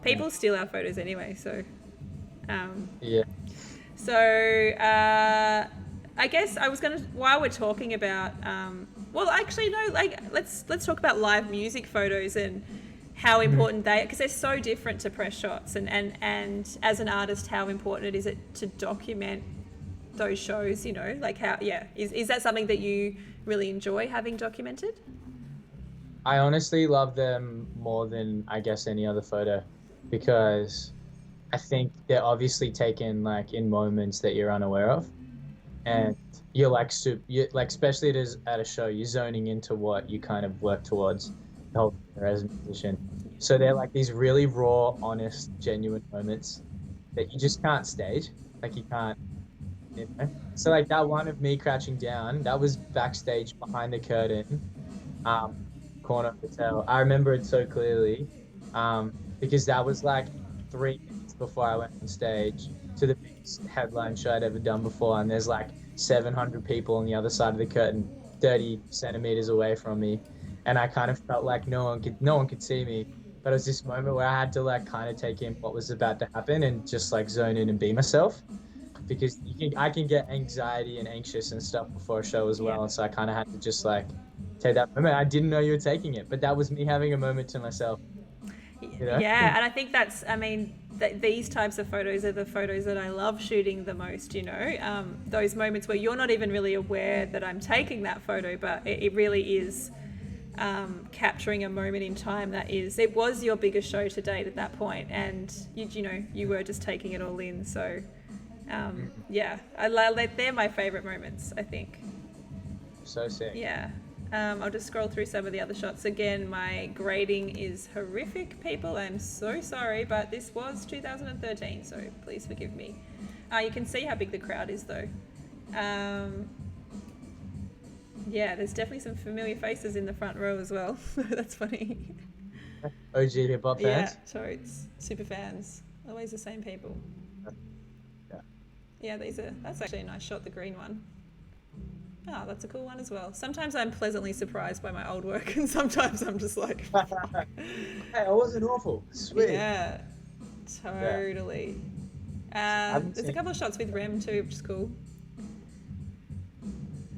[SPEAKER 1] people steal our photos anyway. So,
[SPEAKER 2] Yeah.
[SPEAKER 1] I guess I was gonna while we're talking about well, actually no, like let's talk about live music photos and how important they, because they're so different to press shots, and as an artist, how important it is to document those shows, you know, like how, yeah, is that something that you really enjoy having documented?
[SPEAKER 2] I honestly love them more than I guess any other photo because I think they're obviously taken like in moments that you're unaware of, and you're like you like especially at a show you're zoning into what you kind of work towards the whole career as a musician. So they're like these really raw, honest, genuine moments that you just can't stage. Like you can't, you know? So like that one of me crouching down, that was backstage behind the curtain, um, corner hotel. I remember it so clearly, because that was like 3 minutes before I went on stage to the biggest headline show I'd ever done before, and there's like 700 people on the other side of the curtain, 30 centimeters away from me, and I kind of felt like no one could see me. But it was this moment where I had to like kind of take in what was about to happen and just like zone in and be myself, because I can get anxiety and anxious and stuff before a show as well.
[SPEAKER 1] Yeah.
[SPEAKER 2] And so I kind of had to just like take that moment. I didn't know you were taking it, but that was me having a moment to myself. You know?
[SPEAKER 1] Yeah, and I think that's, I mean, these types of photos are the photos that I love shooting the most, you know, those moments where you're not even really aware that I'm taking that photo, but it really is capturing a moment in time that is, it was your biggest show to date at that point, and you know, you were just taking it all in. So yeah, they're my favorite moments, I think.
[SPEAKER 2] So sick.
[SPEAKER 1] Yeah. I'll just scroll through some of the other shots. Again, my grading is horrific, people. I'm so sorry, but this was 2013, so please forgive me. You can see how big the crowd is, though. Yeah, there's definitely some familiar faces in the front row as well. That's funny.
[SPEAKER 2] OG hip hop
[SPEAKER 1] Yeah,
[SPEAKER 2] fans.
[SPEAKER 1] totes. Super fans. Always the same people.
[SPEAKER 2] Yeah.
[SPEAKER 1] Yeah, that's actually a nice shot, the green one. Oh, that's a cool one as well. Sometimes I'm pleasantly surprised by my old work, and sometimes I'm just like,
[SPEAKER 2] Hey, I wasn't awful. Sweet.
[SPEAKER 1] yeah, totally. There's a couple of shots with Rem too, which is cool.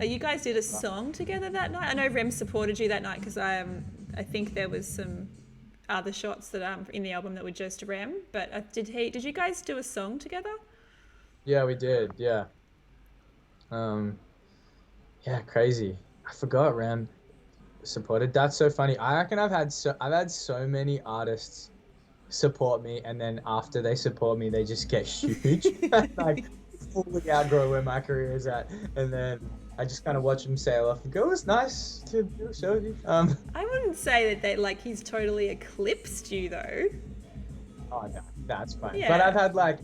[SPEAKER 1] You guys did a song together that night. I know Rem supported you that night because I think there was some other shots that in the album that were just Rem. But did you guys do a song together?
[SPEAKER 2] Yeah, we did. Yeah. Yeah, crazy. I forgot Ram supported. That's so funny. I reckon I've had so many artists support me, and then after they support me, they just get huge, like fully outgrow where my career is at, and then I just kind of watch them sail off and go, "It's nice to do a show with you."
[SPEAKER 1] I wouldn't say that he's totally eclipsed you though.
[SPEAKER 2] Oh no, that's fine.
[SPEAKER 1] Yeah.
[SPEAKER 2] But I've had like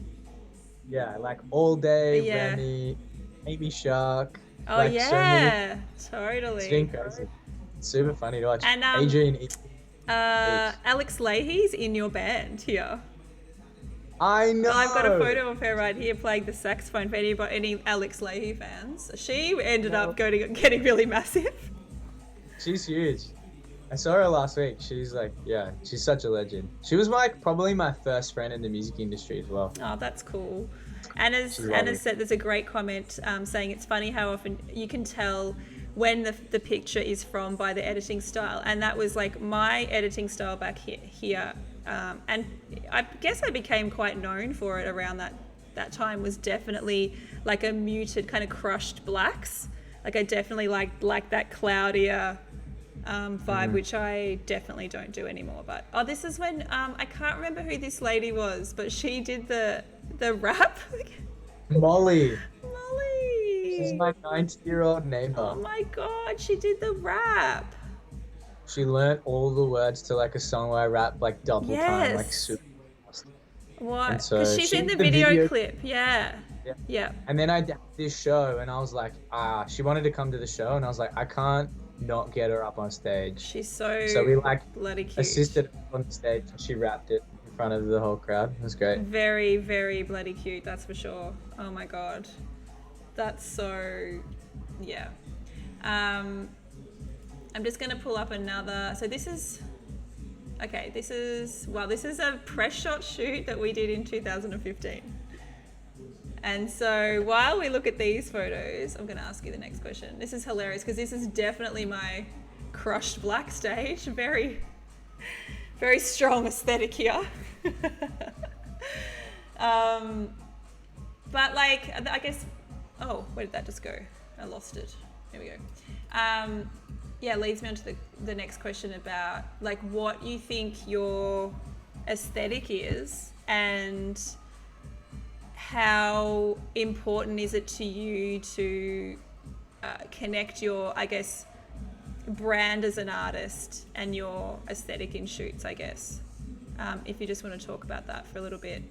[SPEAKER 2] All Day,
[SPEAKER 1] Yeah.
[SPEAKER 2] Remy, Amy Shark.
[SPEAKER 1] Oh
[SPEAKER 2] like,
[SPEAKER 1] yeah,
[SPEAKER 2] so many,
[SPEAKER 1] totally.
[SPEAKER 2] it's been crazy. It's super funny to watch.
[SPEAKER 1] And
[SPEAKER 2] Adrian.
[SPEAKER 1] Alex Leahy's in your band here.
[SPEAKER 2] I know.
[SPEAKER 1] I've got a photo of her right here playing the saxophone for any Alex Leahy fans. She ended up getting really massive.
[SPEAKER 2] She's huge. I saw her last week. She's like, yeah, she's such a legend. She was like probably my first friend in the music industry as well.
[SPEAKER 1] Oh, that's cool. Anna said there's a great comment saying it's funny how often you can tell when the picture is from by the editing style, and that was like my editing style back here. And I guess I became quite known for it around that time, was definitely like a muted kind of crushed blacks. Like I definitely like that cloudier vibe, which I definitely don't do anymore. But this is when I can't remember who this lady was, but she did the rap.
[SPEAKER 2] Molly.
[SPEAKER 1] Molly.
[SPEAKER 2] She's my 90-year-old neighbor.
[SPEAKER 1] Oh my god, she did the rap.
[SPEAKER 2] She learnt all the words to like a song where I rap like double time, like
[SPEAKER 1] Yes.
[SPEAKER 2] super fast.
[SPEAKER 1] What?
[SPEAKER 2] And so
[SPEAKER 1] Because she's
[SPEAKER 2] she
[SPEAKER 1] in the
[SPEAKER 2] did the
[SPEAKER 1] video
[SPEAKER 2] video-
[SPEAKER 1] clip. Yeah.
[SPEAKER 2] Yeah.
[SPEAKER 1] Yeah.
[SPEAKER 2] And then I did this show, and I was like, she wanted to come to the show, and I was like, I can't not get her up on stage.
[SPEAKER 1] She's so
[SPEAKER 2] we like
[SPEAKER 1] bloody cute.
[SPEAKER 2] assisted her on the stage, and she rapped it in front of the whole crowd. It was great.
[SPEAKER 1] Very, very bloody cute, that's for sure. Oh my god. That's so, yeah. I'm just going to pull up another. So this is a press shot shoot that we did in 2015. And so while we look at these photos, I'm going to ask you the next question. This is hilarious because this is definitely my crushed black stage. Very, very strong aesthetic here. But like, I guess, oh, where did that just go? I lost it. Here we go. Yeah, leads me on to the next question about like what you think your aesthetic is and how important is it to you to connect your, I guess, brand as an artist and your aesthetic in shoots, I guess. If you just want to talk about that for a little bit.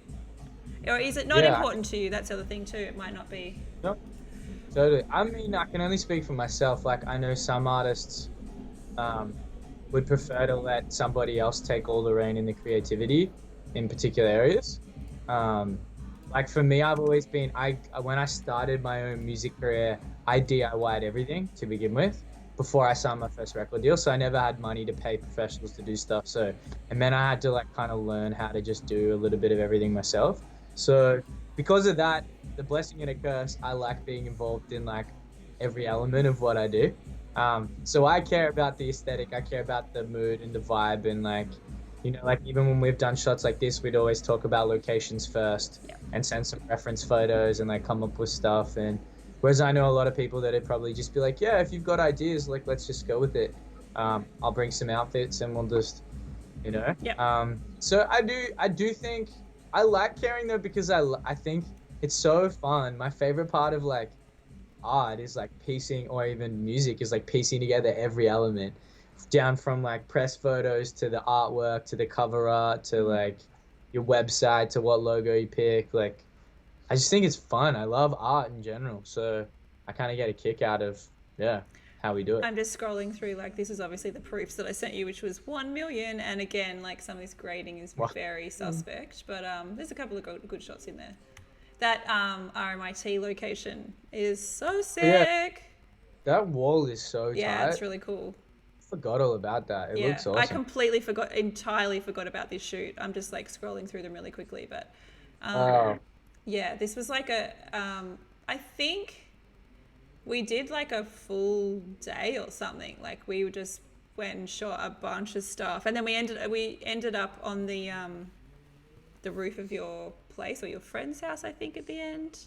[SPEAKER 1] Or is it not important to you? That's the other thing too. It might not be.
[SPEAKER 2] Nope. Totally. I mean, I can only speak for myself. Like, I know some artists would prefer to let somebody else take all the reign in the creativity in particular areas. Like for me, I've always been, when I started my own music career, I DIY'd everything to begin with before I signed my first record deal. So I never had money to pay professionals to do stuff. And then I had to like kind of learn how to just do a little bit of everything myself. So because of that, the blessing and a curse, I like being involved in like every element of what I do. So I care about the aesthetic, I care about the mood and the vibe, and like, you know, like even when we've done shots like this, we'd always talk about locations first and send some reference photos and like come up with stuff. And whereas I know a lot of people that would probably just be like, yeah, if you've got ideas, like let's just go with it. I'll bring some outfits and we'll just, you know. So I do think I like caring though, because I think it's so fun. My favorite part of like art is like piecing, or even music is like piecing together every element, down from like press photos to the artwork to the cover art to like your website to what logo you pick. Like I just think it's fun. I love art in general, so I kind of get a kick out of how we do it.
[SPEAKER 1] I'm just scrolling through, like, this is obviously the proofs that I sent you, which was 1 million, and again, like, some of this grading is very suspect, but there's a couple of good shots in there. That RMIT location is so sick.
[SPEAKER 2] Yeah. That wall is so tight.
[SPEAKER 1] Yeah, it's really cool.
[SPEAKER 2] Forgot all about that. It looks awesome.
[SPEAKER 1] I entirely forgot about this shoot. I'm just like scrolling through them really quickly, but yeah, this was like I think we did like a full day or something. Like we just went and shot a bunch of stuff, and then we ended up on the roof of your place or your friend's house, I think, at the end.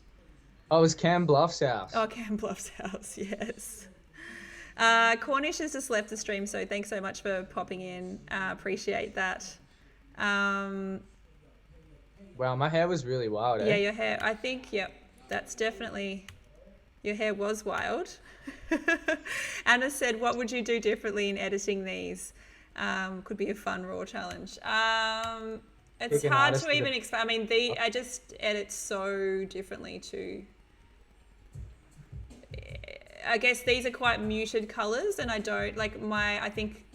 [SPEAKER 2] Oh, it was Cam Bluff's house.
[SPEAKER 1] Oh, Cam Bluff's house, yes. Cornish has just left the stream, so thanks so much for popping in. Appreciate that.
[SPEAKER 2] Wow, my hair was really wild.
[SPEAKER 1] Yeah, your hair. I think, that's definitely. Your hair was wild. Anna said, "What would you do differently in editing these? Could be a fun raw challenge." It's hard to even explain. I mean, I just edit so differently to. I guess these are quite muted colors, and I don't like I think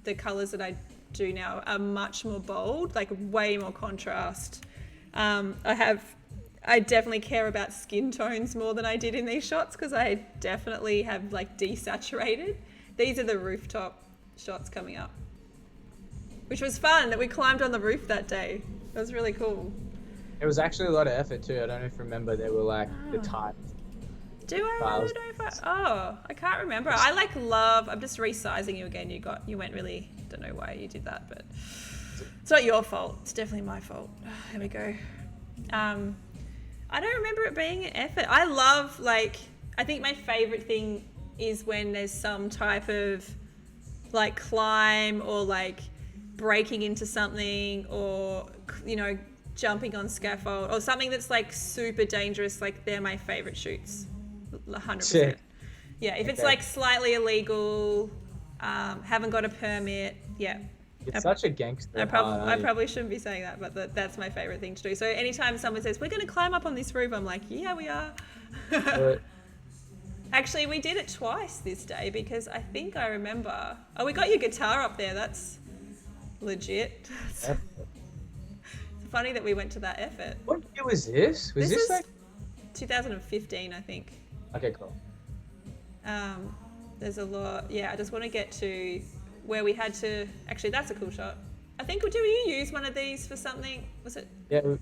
[SPEAKER 1] the colors that I do now are much more bold, like way more contrast. I definitely care about skin tones more than I did in these shots because I definitely have like desaturated. These are the rooftop shots coming up, which was fun. We climbed on the roof that day. It was really cool.
[SPEAKER 2] It was actually a lot of effort too. I don't know if you remember, they were like the type.
[SPEAKER 1] Do I? I don't know if I can't remember. I like love. I'm just resizing you again. You went really. Don't know why you did that, but it's not your fault. It's definitely my fault. Here we go. I don't remember it being an effort. I love I think my favorite thing is when there's some type of like climb or like breaking into something or jumping on scaffold or something that's like super dangerous. Like they're my favorite shoots. 100%.
[SPEAKER 2] Sick.
[SPEAKER 1] Yeah, if it's like slightly illegal, haven't got a permit, yeah.
[SPEAKER 2] It's such a gangster.
[SPEAKER 1] I probably shouldn't be saying that, but that's my favorite thing to do. So anytime someone says, we're going to climb up on this roof, I'm like, yeah, we are. Actually, we did it twice this day because I think I remember. Oh, we got your guitar up there. That's legit. It's funny that we went to that effort.
[SPEAKER 2] What year was this? Was this like
[SPEAKER 1] 2015, I think.
[SPEAKER 2] Okay, cool.
[SPEAKER 1] There's a lot. Yeah, I just want to get to where we had to. Actually, that's a cool shot. I think. Did you use one of these for something? Was it?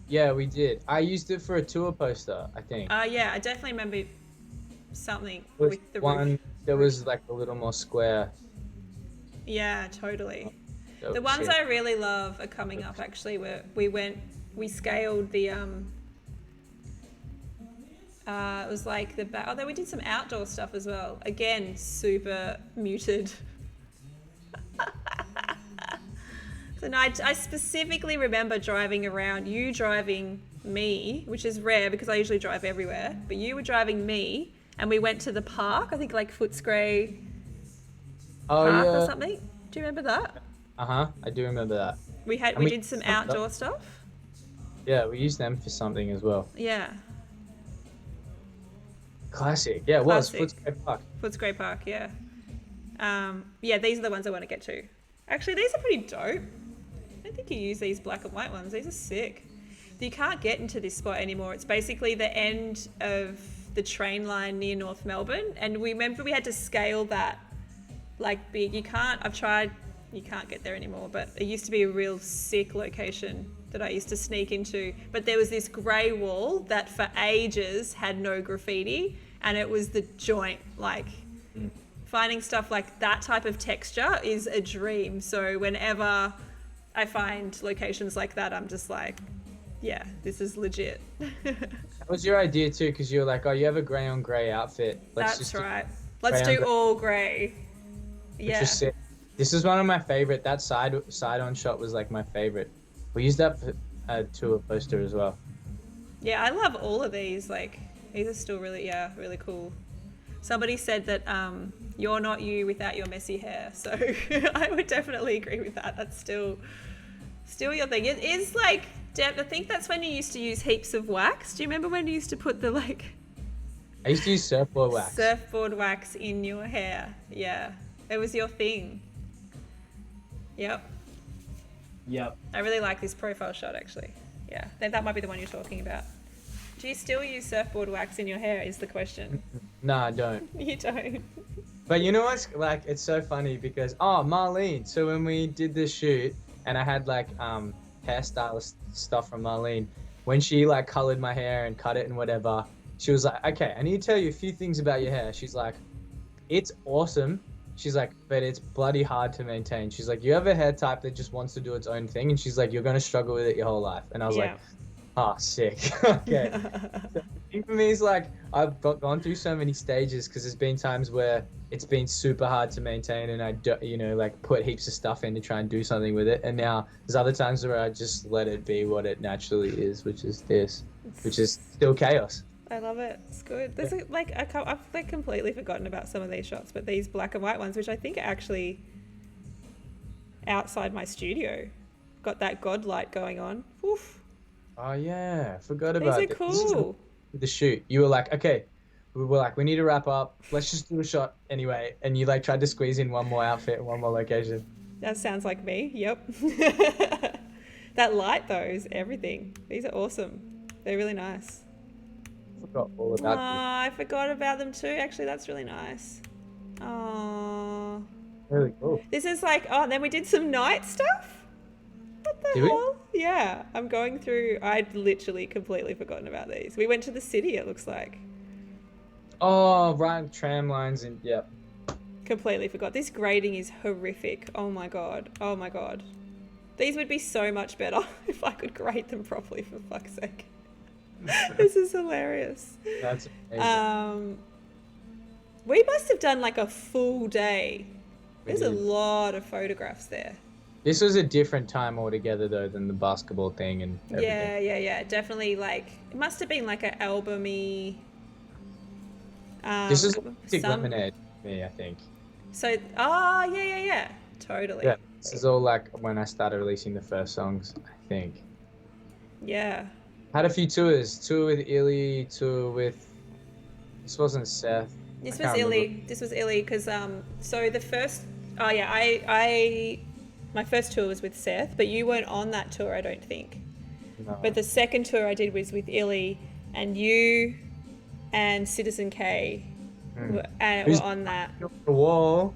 [SPEAKER 2] Yeah, we did. I used it for a tour poster, I think.
[SPEAKER 1] Yeah, I definitely remember something with the
[SPEAKER 2] one
[SPEAKER 1] roof.
[SPEAKER 2] that was like a little more square.
[SPEAKER 1] Yeah, totally.
[SPEAKER 2] Oh,
[SPEAKER 1] The ones
[SPEAKER 2] shit.
[SPEAKER 1] I really love are coming up. Actually, where we scaled the it was like the back. Although we did some outdoor stuff as well. Again, super muted. So no, I specifically remember driving around. You driving me, which is rare because I usually drive everywhere. But you were driving me, and we went to the park. I think like Footscray Park or something. Do you remember that?
[SPEAKER 2] I do remember that.
[SPEAKER 1] We did some outdoor stuff.
[SPEAKER 2] Yeah, we used them for something as well.
[SPEAKER 1] Yeah.
[SPEAKER 2] Classic. Yeah, it was
[SPEAKER 1] Classic.
[SPEAKER 2] Footscray Park.
[SPEAKER 1] Footscray Park, yeah. Yeah, these are the ones I want to get to. Actually, these are pretty dope. I don't think you use these black and white ones. These are sick. You can't get into this spot anymore. It's basically the end of the train line near North Melbourne. And we remember we had to scale that like big. You can't get there anymore. But it used to be a real sick location that I used to sneak into. But there was this grey wall that for ages had no graffiti. And it was the joint, like... Finding stuff like that type of texture is a dream. So whenever I find locations like that, I'm just like, yeah, this is legit.
[SPEAKER 2] That was your idea too, because you were like, oh, you have a grey on grey outfit.
[SPEAKER 1] That's right. Let's do all grey. Yeah.
[SPEAKER 2] This is one of my favorite. That side on shot was like my favorite. We used that for a tour poster as well.
[SPEAKER 1] Yeah, I love all of these. Like, these are still really cool. Somebody said that you're not you without your messy hair. So I would definitely agree with that. That's still your thing. It is like, I think that's when you used to use heaps of wax. Do you remember when you used to put the like...
[SPEAKER 2] I used to use surfboard wax.
[SPEAKER 1] Surfboard wax in your hair. Yeah. It was your thing. Yep. I really like this profile shot actually. Yeah. That might be the one you're talking about. Do you still use surfboard wax in your hair is the question.
[SPEAKER 2] No, I don't.
[SPEAKER 1] You don't.
[SPEAKER 2] But you know what's like, it's so funny because, Marlene. So when we did this shoot and I had like hairstylist stuff from Marlene, when she like colored my hair and cut it and whatever, she was like, okay, I need to tell you a few things about your hair. She's like, it's awesome. She's like, but it's bloody hard to maintain. She's like, you have a hair type that just wants to do its own thing. And she's like, you're going to struggle with it your whole life. And I was like, sick. Okay. So, for me, it's like I've gone through so many stages because there's been times where it's been super hard to maintain and I like put heaps of stuff in to try and do something with it. And now there's other times where I just let it be what it naturally is, which is still chaos.
[SPEAKER 1] I love it. It's good. There's I've like completely forgotten about some of these shots, but these black and white ones, which I think are actually outside my studio, got that god light going on. Oof.
[SPEAKER 2] Oh yeah, forgot about
[SPEAKER 1] it. These are cool.
[SPEAKER 2] The shoot, you were like, okay, we need to wrap up. Let's just do a shot anyway. And you like tried to squeeze in one more outfit, one more location.
[SPEAKER 1] That sounds like me. Yep. That light though is everything. These are awesome. They're really nice.
[SPEAKER 2] Forgot all
[SPEAKER 1] Oh,
[SPEAKER 2] about
[SPEAKER 1] I forgot about them too. Actually, that's really nice. Oh,
[SPEAKER 2] this. Really cool.
[SPEAKER 1] this is like, oh, and then we did some night stuff. What the
[SPEAKER 2] Did we?
[SPEAKER 1] hell? Yeah, I'm going through. I'd literally completely forgotten about these. We went to the city, it looks like.
[SPEAKER 2] Oh, right, tram lines and yep.
[SPEAKER 1] Completely forgot. This grading is horrific. Oh my god. Oh my god. These would be so much better if I could grade them properly, for fuck's sake. This is hilarious.
[SPEAKER 2] That's amazing.
[SPEAKER 1] We must have done like a full day. There's a lot of photographs there.
[SPEAKER 2] This was a different time altogether though than the basketball thing and everything.
[SPEAKER 1] Yeah. Definitely like, it must have been like an album-y.
[SPEAKER 2] This is Big
[SPEAKER 1] some-
[SPEAKER 2] Lemonade for me, I think.
[SPEAKER 1] So, yeah. Totally.
[SPEAKER 2] Yeah, this is all like when I started releasing the first songs, I think.
[SPEAKER 1] Yeah.
[SPEAKER 2] Had a few tours. Tour with Illy, tour with... This wasn't Seth.
[SPEAKER 1] This
[SPEAKER 2] I
[SPEAKER 1] was
[SPEAKER 2] can't
[SPEAKER 1] Illy.
[SPEAKER 2] remember.
[SPEAKER 1] This was Illy because so the first my first tour was with Seth, but you weren't on that tour, I don't think.
[SPEAKER 2] No.
[SPEAKER 1] But the second tour I did was with Illy, and you and Citizen K were on that.
[SPEAKER 2] The wall.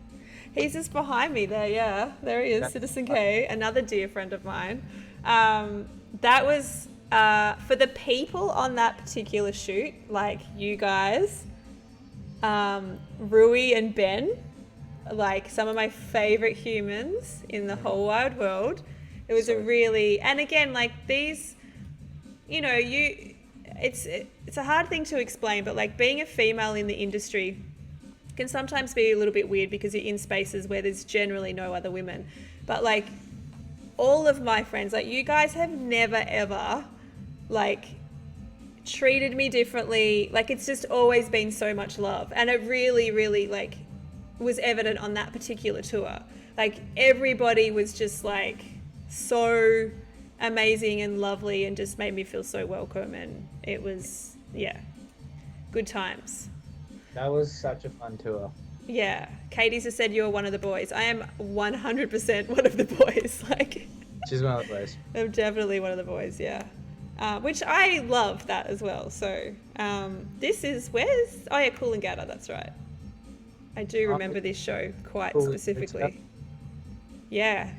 [SPEAKER 1] He's just behind me there, yeah. There he is,
[SPEAKER 2] That's
[SPEAKER 1] Citizen K, another dear friend of mine. That was for the people on that particular shoot, like you guys, Rui and Ben, like some of my favorite humans in the whole wide world. It was a really, and again, like these, you know, it's a hard thing to explain, but like being a female in the industry can sometimes be a little bit weird because you're in spaces where there's generally no other women. But like all of my friends, like you guys have never ever like treated me differently. Like it's just always been so much love. And it really, really like was evident on that particular tour. Like everybody was just like so amazing and lovely and just made me feel so welcome. And it was, yeah, good times.
[SPEAKER 2] That was such a fun tour.
[SPEAKER 1] Yeah. Katie's just said you're one of the boys. I am 100% one of the boys. Like,
[SPEAKER 2] She's one of the boys.
[SPEAKER 1] I'm definitely one of the boys, yeah. Which I love that as well. So this is, oh yeah, Coolangatta, that's right. I do remember this show quite
[SPEAKER 2] Cool.
[SPEAKER 1] specifically. Yeah.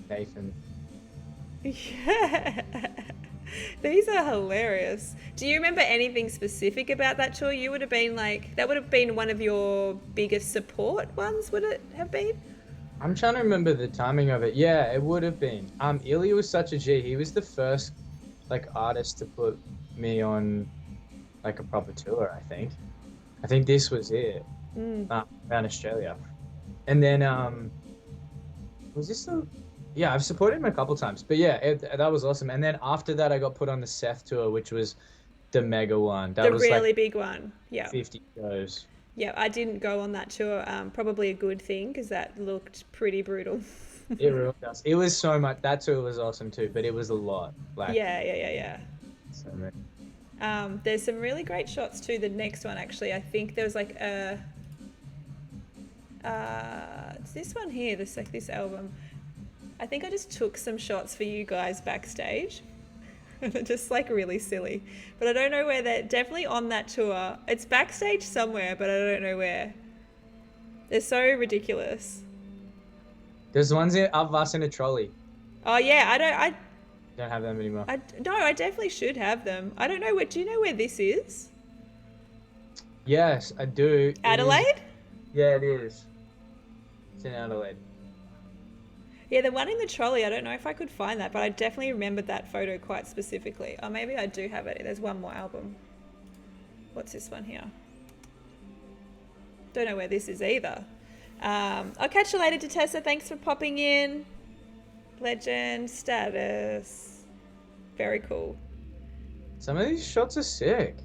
[SPEAKER 2] Nathan.
[SPEAKER 1] Yeah. These are hilarious. Do you remember anything specific about that tour? You would have been like, that would have been one of your biggest support ones, would it have been?
[SPEAKER 2] I'm trying to remember the timing of it. Yeah, it would have been. Ilya was such a G. He was the first like artist to put me on like a proper tour, I think. I think this was it. Around Australia. And then was this the... Yeah, I've supported him a couple times. But yeah, that was awesome. And then after that I got put on the Seth tour, which was the mega one. That
[SPEAKER 1] the
[SPEAKER 2] was
[SPEAKER 1] really
[SPEAKER 2] like
[SPEAKER 1] big one. Yeah.
[SPEAKER 2] 50 shows.
[SPEAKER 1] Yeah, I didn't go on that tour. Probably a good thing because that looked pretty brutal.
[SPEAKER 2] It really does. It was so much. That tour was awesome too, but it was a lot. Like,
[SPEAKER 1] Yeah.
[SPEAKER 2] so many.
[SPEAKER 1] There's some really great shots too. The next one, actually, I think there was like a. It's this one here. This album. I think I just took some shots for you guys backstage. And they're just like really silly. But I don't know where they're definitely on that tour. It's backstage somewhere, but I don't know where. They're so ridiculous.
[SPEAKER 2] There's ones of us in a trolley.
[SPEAKER 1] Oh yeah, I
[SPEAKER 2] Don't have them anymore.
[SPEAKER 1] no, I definitely should have them. I don't know do you know where this is?
[SPEAKER 2] Yes, I do. It is-
[SPEAKER 1] Adelaide?
[SPEAKER 2] Yeah, it is. It's in Adelaide.
[SPEAKER 1] Yeah, the one in the trolley, I don't know if I could find that, but I definitely remembered that photo quite specifically. Or maybe I do have it. There's one more album. What's this one here? Don't know where this is either. I'll catch you later, Detessa. Thanks for popping in. Legend status. Very cool.
[SPEAKER 2] Some of these shots are sick.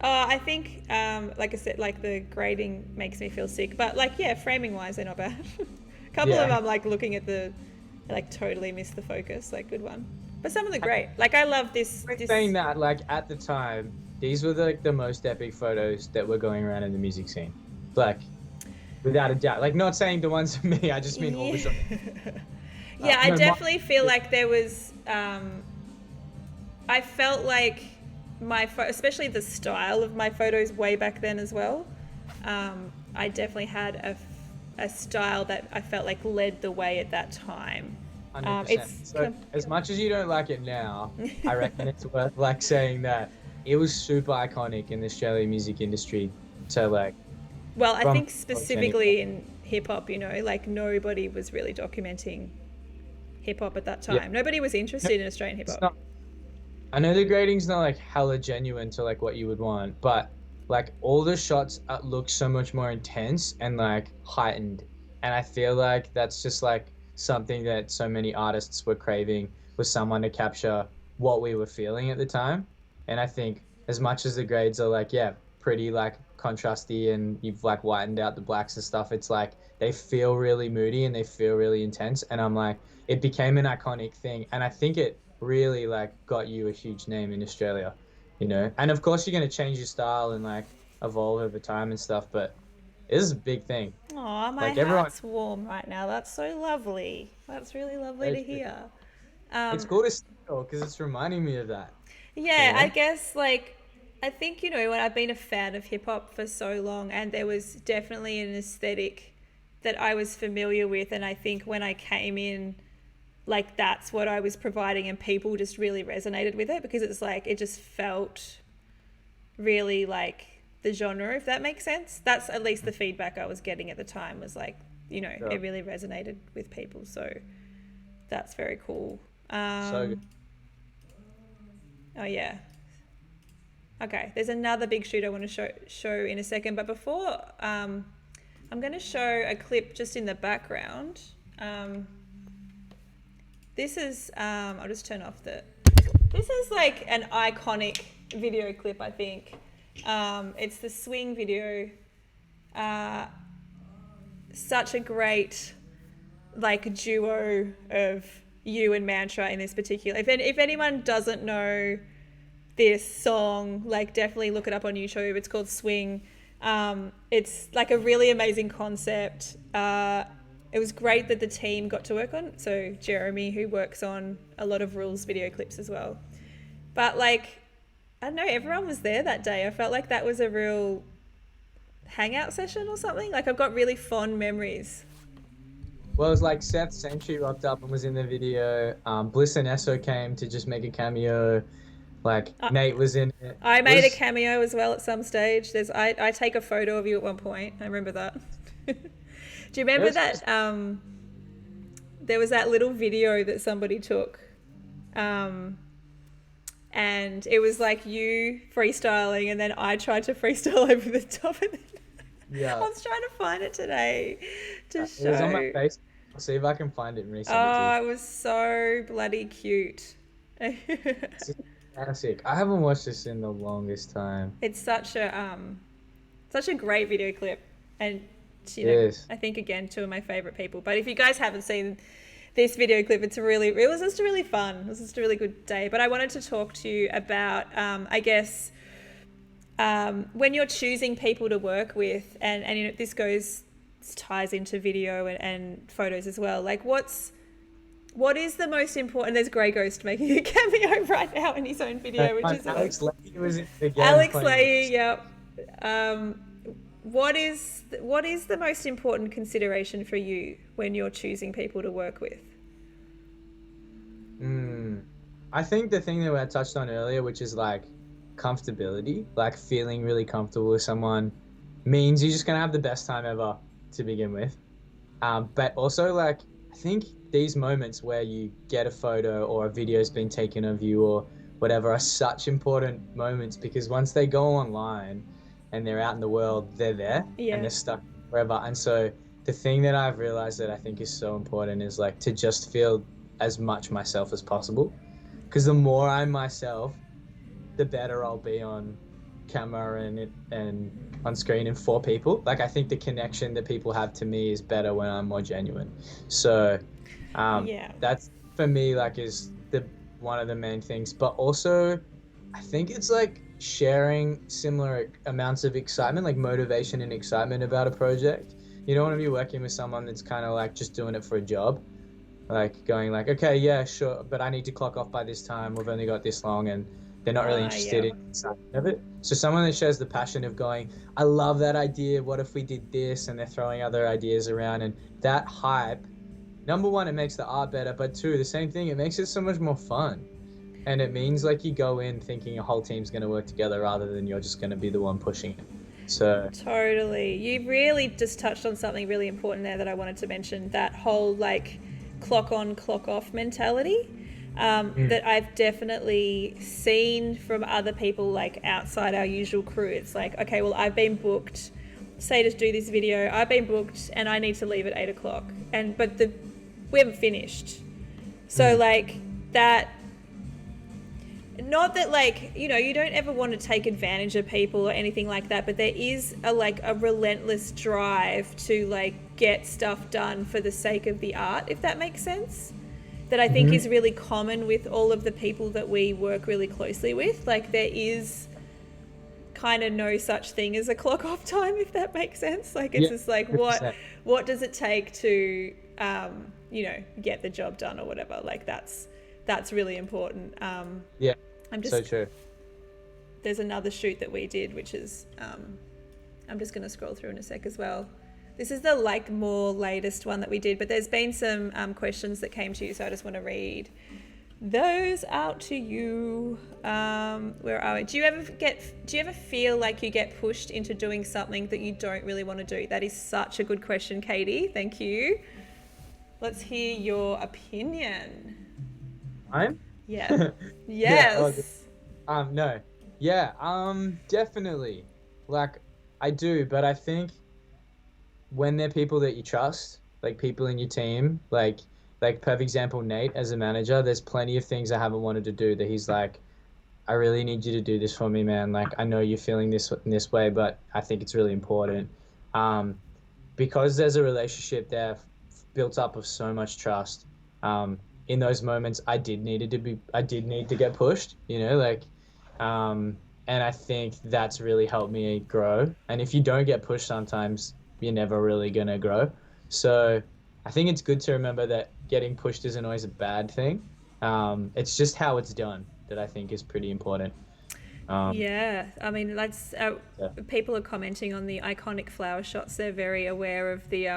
[SPEAKER 1] I think, like I said, like the grading makes me feel sick. But like, yeah, framing wise, they're not bad. A couple of them I'm like looking at I like totally miss the focus. Like, good one. But some of them are great. Like, I love this.
[SPEAKER 2] Saying that, like, at the time, these were like the most epic photos that were going around in the music scene. Like, without a doubt. Like, not saying the ones for me, I just mean all the
[SPEAKER 1] Yeah.
[SPEAKER 2] shots.
[SPEAKER 1] Yeah, I
[SPEAKER 2] No,
[SPEAKER 1] definitely feel like there was. I felt like especially the style of my photos way back then as well. I definitely had a style that I felt like led the way at that time.
[SPEAKER 2] 100%.
[SPEAKER 1] It's
[SPEAKER 2] So as much as you don't like it now, I reckon it's worth like saying that it was super iconic in the Australian music industry. So like
[SPEAKER 1] well, I
[SPEAKER 2] from
[SPEAKER 1] think
[SPEAKER 2] anyway.
[SPEAKER 1] specifically in hip hop, like nobody was really documenting hip hop at that
[SPEAKER 2] Yeah.
[SPEAKER 1] time. Nobody was
[SPEAKER 2] No,
[SPEAKER 1] interested in Australian hip
[SPEAKER 2] it's
[SPEAKER 1] hop.
[SPEAKER 2] not. I know the grading's not like hella genuine to like what you would want, but like all the shots look so much more intense and like heightened. And I feel like that's just like something that so many artists were craving, was someone to capture what we were feeling at the time. And I think as much as the grades are like, yeah, pretty like contrasty and you've like whitened out the blacks and stuff, it's like they feel really moody and they feel really intense. And I'm like, it became an iconic thing. And I think it really like got you a huge name in Australia, you know. And of course, you're gonna change your style and like evolve over time and stuff, but it is a big thing.
[SPEAKER 1] Oh, my
[SPEAKER 2] Like everyone,
[SPEAKER 1] heart's warm right now. That's so lovely. That's really lovely to hear.
[SPEAKER 2] it's
[SPEAKER 1] Um,
[SPEAKER 2] cool to see because it's reminding me of that, you
[SPEAKER 1] yeah, I
[SPEAKER 2] know.
[SPEAKER 1] guess like I think when I've been a fan of hip hop for so long, and there was definitely an aesthetic that I was familiar with, and I think when I came in, like that's what I was providing, and people just really resonated with it because it's like it just felt really like the genre, if that makes sense. That's at least the feedback I was getting at the time was like,
[SPEAKER 2] Yeah,
[SPEAKER 1] it really resonated with people. So that's very cool.
[SPEAKER 2] so good.
[SPEAKER 1] Oh yeah. Okay, there's another big shoot I want to show in a second, but before I'm going to show a clip just in the background. This is I'll just turn off the. This is like an iconic video clip, I think. It's the Swing video. Such a great like duo of you and Mantra in this particular. If anyone doesn't know this song, like definitely look it up on YouTube. It's called Swing. It's like a really amazing concept. It was great that the team got to work on. So Jeremy, who works on a lot of Rules video clips as well. But like, I don't know, everyone was there that day. I felt like that was a real hangout session or something. Like I've got really fond memories.
[SPEAKER 2] Well, it was like Seth Century rocked up and was in the video. Bliss and Esso came to just make a cameo. Like
[SPEAKER 1] I,
[SPEAKER 2] Nate was in it.
[SPEAKER 1] I
[SPEAKER 2] It
[SPEAKER 1] made a
[SPEAKER 2] was
[SPEAKER 1] cameo as well at some stage. I take a photo of you at one point. I remember that. Do you
[SPEAKER 2] it
[SPEAKER 1] remember
[SPEAKER 2] was
[SPEAKER 1] that? There was that little video that somebody took, and it was like you freestyling, and then I tried to freestyle over the top of it. I
[SPEAKER 2] yeah.
[SPEAKER 1] was trying to find it today to
[SPEAKER 2] It was on my
[SPEAKER 1] show.
[SPEAKER 2] face. I'll see if I can find it and resend it to you.
[SPEAKER 1] Oh, it was so bloody cute.
[SPEAKER 2] It's just classic. I haven't watched this in the longest time.
[SPEAKER 1] It's such a great video clip, and
[SPEAKER 2] Yes.
[SPEAKER 1] I think again two of my favorite people. But if you guys haven't seen this video clip, it was just really fun. It was just a really good day. But I wanted to talk to you about I guess when you're choosing people to work with, and this ties into video and photos as well. Like what is the most important? There's Grey Ghost making a cameo right now in his own video, which is
[SPEAKER 2] Alex Leahy was in it again
[SPEAKER 1] Alex
[SPEAKER 2] playing
[SPEAKER 1] Leahy. Yep. What is the most important consideration for you when you're choosing people to work with?
[SPEAKER 2] I think the thing that I touched on earlier, which is like comfortability, like feeling really comfortable with someone, means you're just gonna have the best time ever to begin with. But also, like, I think these moments where you get a photo or a video's been taken of you or whatever are such important moments because once they go online and they're out in the world, they're there and
[SPEAKER 1] Yeah.
[SPEAKER 2] they're stuck forever. And so the thing that I've realized that I think is so important is like to just feel as much myself as possible. Because the more I'm myself, the better I'll be on camera and on screen and for people. Like I think the connection that people have to me is better when I'm more genuine. So
[SPEAKER 1] Yeah.
[SPEAKER 2] that's for me like is the one of the main things. But also I think it's like sharing similar amounts of excitement, like motivation and excitement about a project. you don't want to be working with someone that's kind of like just doing it for a job, like going like, okay, yeah, sure, but I need to clock off by this time. We've only got this long, and they're not really interested
[SPEAKER 1] Yeah.
[SPEAKER 2] in the side of it. So someone that shares the passion of going, I love that idea. What if we did this? And they're throwing other ideas around, and that hype. Number one, it makes the art better, but two, the same thing, it makes it so much more fun. And it means like you go in thinking a whole team's going to work together rather than you're just going to be the one pushing it. So
[SPEAKER 1] Totally. You really just touched on something really important there that I wanted to mention, that whole like clock on, clock off mentality. That I've definitely seen from other people like outside our usual crew. It's like, okay, well, I've been booked, say to do this video, I've been booked and I need to leave at 8 o'clock. But we haven't finished. So like that, not that like, you know, you don't ever want to take advantage of people or anything like that, but there is a relentless drive to like get stuff done for the sake of the art, if that makes sense. That I think is really common with all of the people that we work really closely with. Like there is kind of no such thing as a clock off time, if that makes sense. Like it's just like
[SPEAKER 2] 100%.
[SPEAKER 1] what does it take to you know, get the job done or whatever. Like that's really important.
[SPEAKER 2] Yeah,
[SPEAKER 1] I'm just
[SPEAKER 2] so true.
[SPEAKER 1] There's another shoot that we did, which is I'm just going to scroll through in a sec as well. This is the like more latest one that we did, but there's been some questions that came to you, so I just want to read those out to you. Where are we? Do you ever feel like you get pushed into doing something that you don't really want to do? That is such a good question, Katie. Thank you. Let's hear your opinion.
[SPEAKER 2] I'm?
[SPEAKER 1] Yeah. Yes.
[SPEAKER 2] No. Yeah, definitely. Like, I do, but I think when they're people that you trust, like people in your team, like perfect example, Nate as a manager, there's plenty of things I haven't wanted to do that he's like, I really need you to do this for me, man. Like, I know you're feeling this in this way, but I think it's really important. Because there's a relationship there built up of so much trust. In those moments, I did need to get pushed, you know, like, and I think that's really helped me grow. And if you don't get pushed sometimes, you're never really gonna grow. So I think it's good to remember that getting pushed isn't always a bad thing. It's just how it's done that I think is pretty important.
[SPEAKER 1] Yeah, I mean, that's
[SPEAKER 2] Yeah.
[SPEAKER 1] people are commenting on the iconic flower shots. They're very aware of the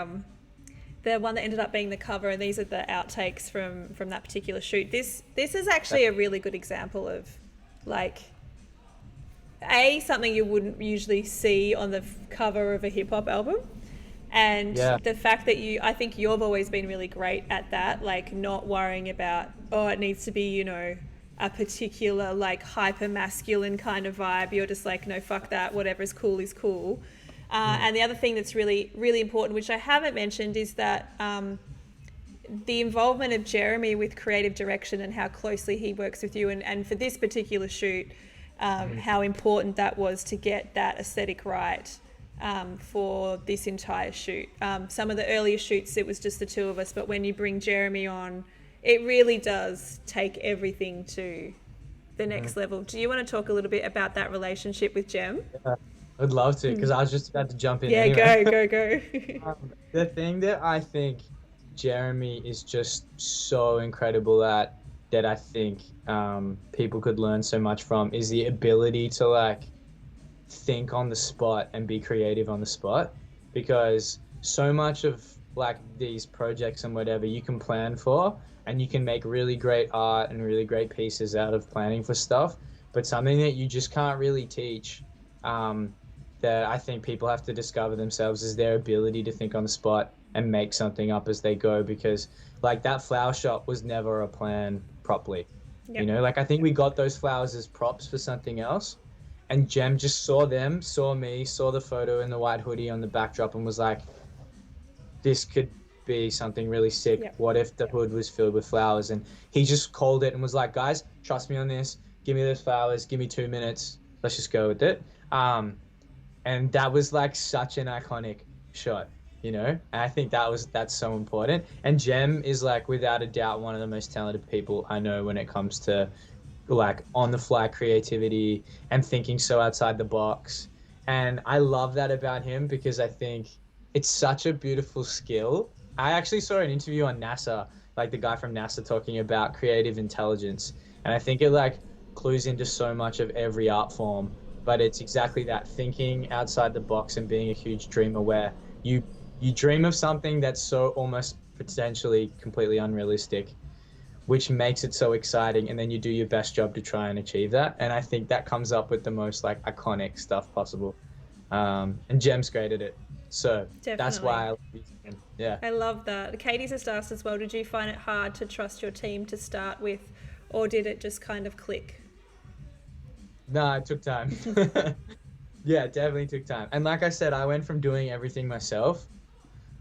[SPEAKER 1] one that ended up being the cover, and these are the outtakes from that particular shoot. This is actually a really good example of like something you wouldn't usually see on the cover of a hip hop album. And the fact that I think you've always been really great at that, like not worrying about, oh, it needs to be, you know, a particular like hyper masculine kind of vibe. You're just like, no, fuck that, whatever is cool is cool. And the other thing that's really, really important, which I haven't mentioned, is that the involvement of Jeremy with creative direction and how closely he works with you. And for this particular shoot, how important that was to get that aesthetic right for this entire shoot. Some of the earlier shoots, it was just the two of us, but when you bring Jeremy on, it really does take everything to the next level. Do you want to talk a little bit about that relationship with Jem?
[SPEAKER 2] I'd love to, because I was just about to jump in.
[SPEAKER 1] Yeah,
[SPEAKER 2] anyway.
[SPEAKER 1] go.
[SPEAKER 2] The thing that I think Jeremy is just so incredible at, that I think people could learn so much from, is the ability to like think on the spot and be creative on the spot. Because so much of like these projects and whatever you can plan for, and you can make really great art and really great pieces out of planning for stuff, but something that you just can't really teach, that I think people have to discover themselves, is their ability to think on the spot and make something up as they go. Because like that flower shop was never a plan properly.
[SPEAKER 1] Yep.
[SPEAKER 2] You know, like I think we got those flowers as props for something else, and Jem just saw them, saw me, saw the photo in the white hoodie on the backdrop, and was like, this could be something really sick.
[SPEAKER 1] Yep.
[SPEAKER 2] What if the hood was filled with flowers? And he just called it and was like, guys, trust me on this, give me those flowers, give me 2 minutes, let's just go with it. And that was like such an iconic shot, you know? And I think that's so important. And Jem is like, without a doubt, one of the most talented people I know when it comes to like on the fly creativity and thinking so outside the box. And I love that about him, because I think it's such a beautiful skill. I actually saw an interview on NASA, like the guy from NASA talking about creative intelligence, and I think it like clues into so much of every art form. But it's exactly that thinking outside the box and being a huge dreamer, where you you dream of something that's so almost potentially completely unrealistic, which makes it so exciting, and then you do your best job to try and achieve that. And I think that comes up with the most like iconic stuff possible. And Jem's great at it, so that's why
[SPEAKER 1] Definitely.
[SPEAKER 2] I love using him. Yeah.
[SPEAKER 1] I love that. Katie's just asked as well, did you find it hard to trust your team to start with, or did it just kind of click?
[SPEAKER 2] No, it took time. Yeah, it definitely took time. And like I said, I went from doing everything myself,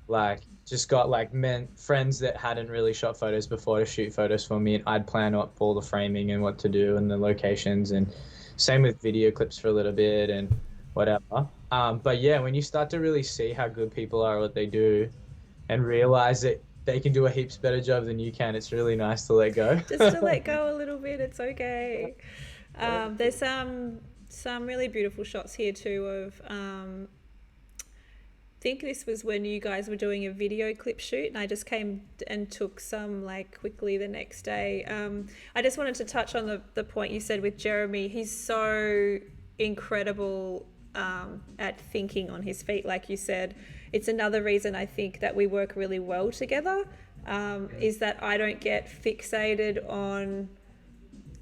[SPEAKER 2] like just got like men friends that hadn't really shot photos before to shoot photos for me, and I'd plan up all the framing and what to do and the locations, and same with video clips for a little bit and whatever. But yeah, when you start to really see how good people are at what they do and realize that they can do a heaps better job than you can, it's really nice to let go.
[SPEAKER 1] Just to let go a little bit, it's okay. There's some really beautiful shots here too of think this was when you guys were doing a video clip shoot, and I just came and took some like quickly the next day. I just wanted to touch on the point you said with Jeremy. He's so incredible at thinking on his feet, like you said. It's another reason I think that we work really well together, is that I don't get fixated on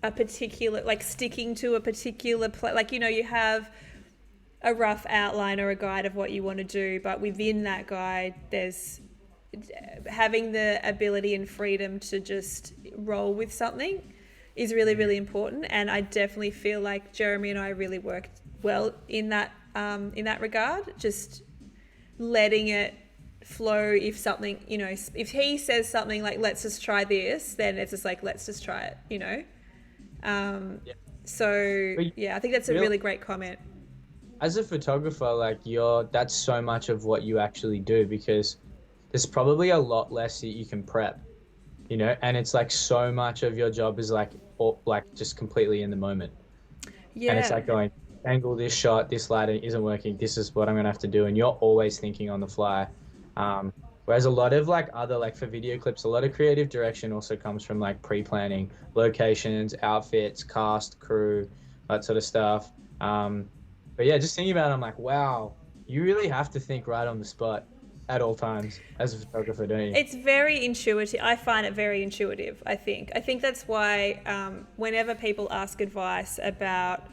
[SPEAKER 1] a particular, like sticking to a particular like, you know, you have a rough outline or a guide of what you want to do, but within that guide there's having the ability and freedom to just roll with something is really, really important. And I definitely feel like Jeremy and I really worked well in that regard, just letting it flow. If something, you know, if he says something like let's just try this, then it's just like let's just try it, you know.
[SPEAKER 2] Yeah.
[SPEAKER 1] So
[SPEAKER 2] But
[SPEAKER 1] yeah, I think that's a
[SPEAKER 2] real
[SPEAKER 1] really great comment.
[SPEAKER 2] as a photographer, like you're that's so much of what you actually do, because there's probably a lot less that you can prep, you know, and it's like so much of your job is like like just completely in the moment. And it's
[SPEAKER 1] Yeah.
[SPEAKER 2] like going, angle this shot, this lighting isn't working, this is what I'm gonna have to do, and you're always thinking on the fly. Whereas a lot of like other, like for video clips, a lot of creative direction also comes from like pre-planning locations, outfits, cast, crew, that sort of stuff. But yeah, just thinking about it, I'm like, wow, you really have to think right on the spot at all times as a photographer, don't you?
[SPEAKER 1] It's very intuitive. I find it very intuitive, I think. I think that's why whenever people ask advice about,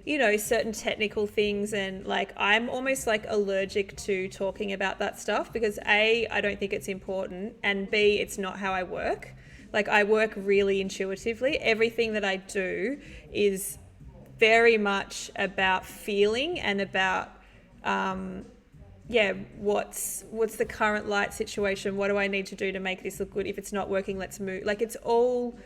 [SPEAKER 1] you know, certain technical things, and like I'm almost like allergic to talking about that stuff because A, I don't think it's important, and B, it's not how I work. Like I work really intuitively. Everything that I do is very much about feeling and about yeah, what's the current light situation? What do I need to do to make this look good? If it's not working, let's move. Like it's all,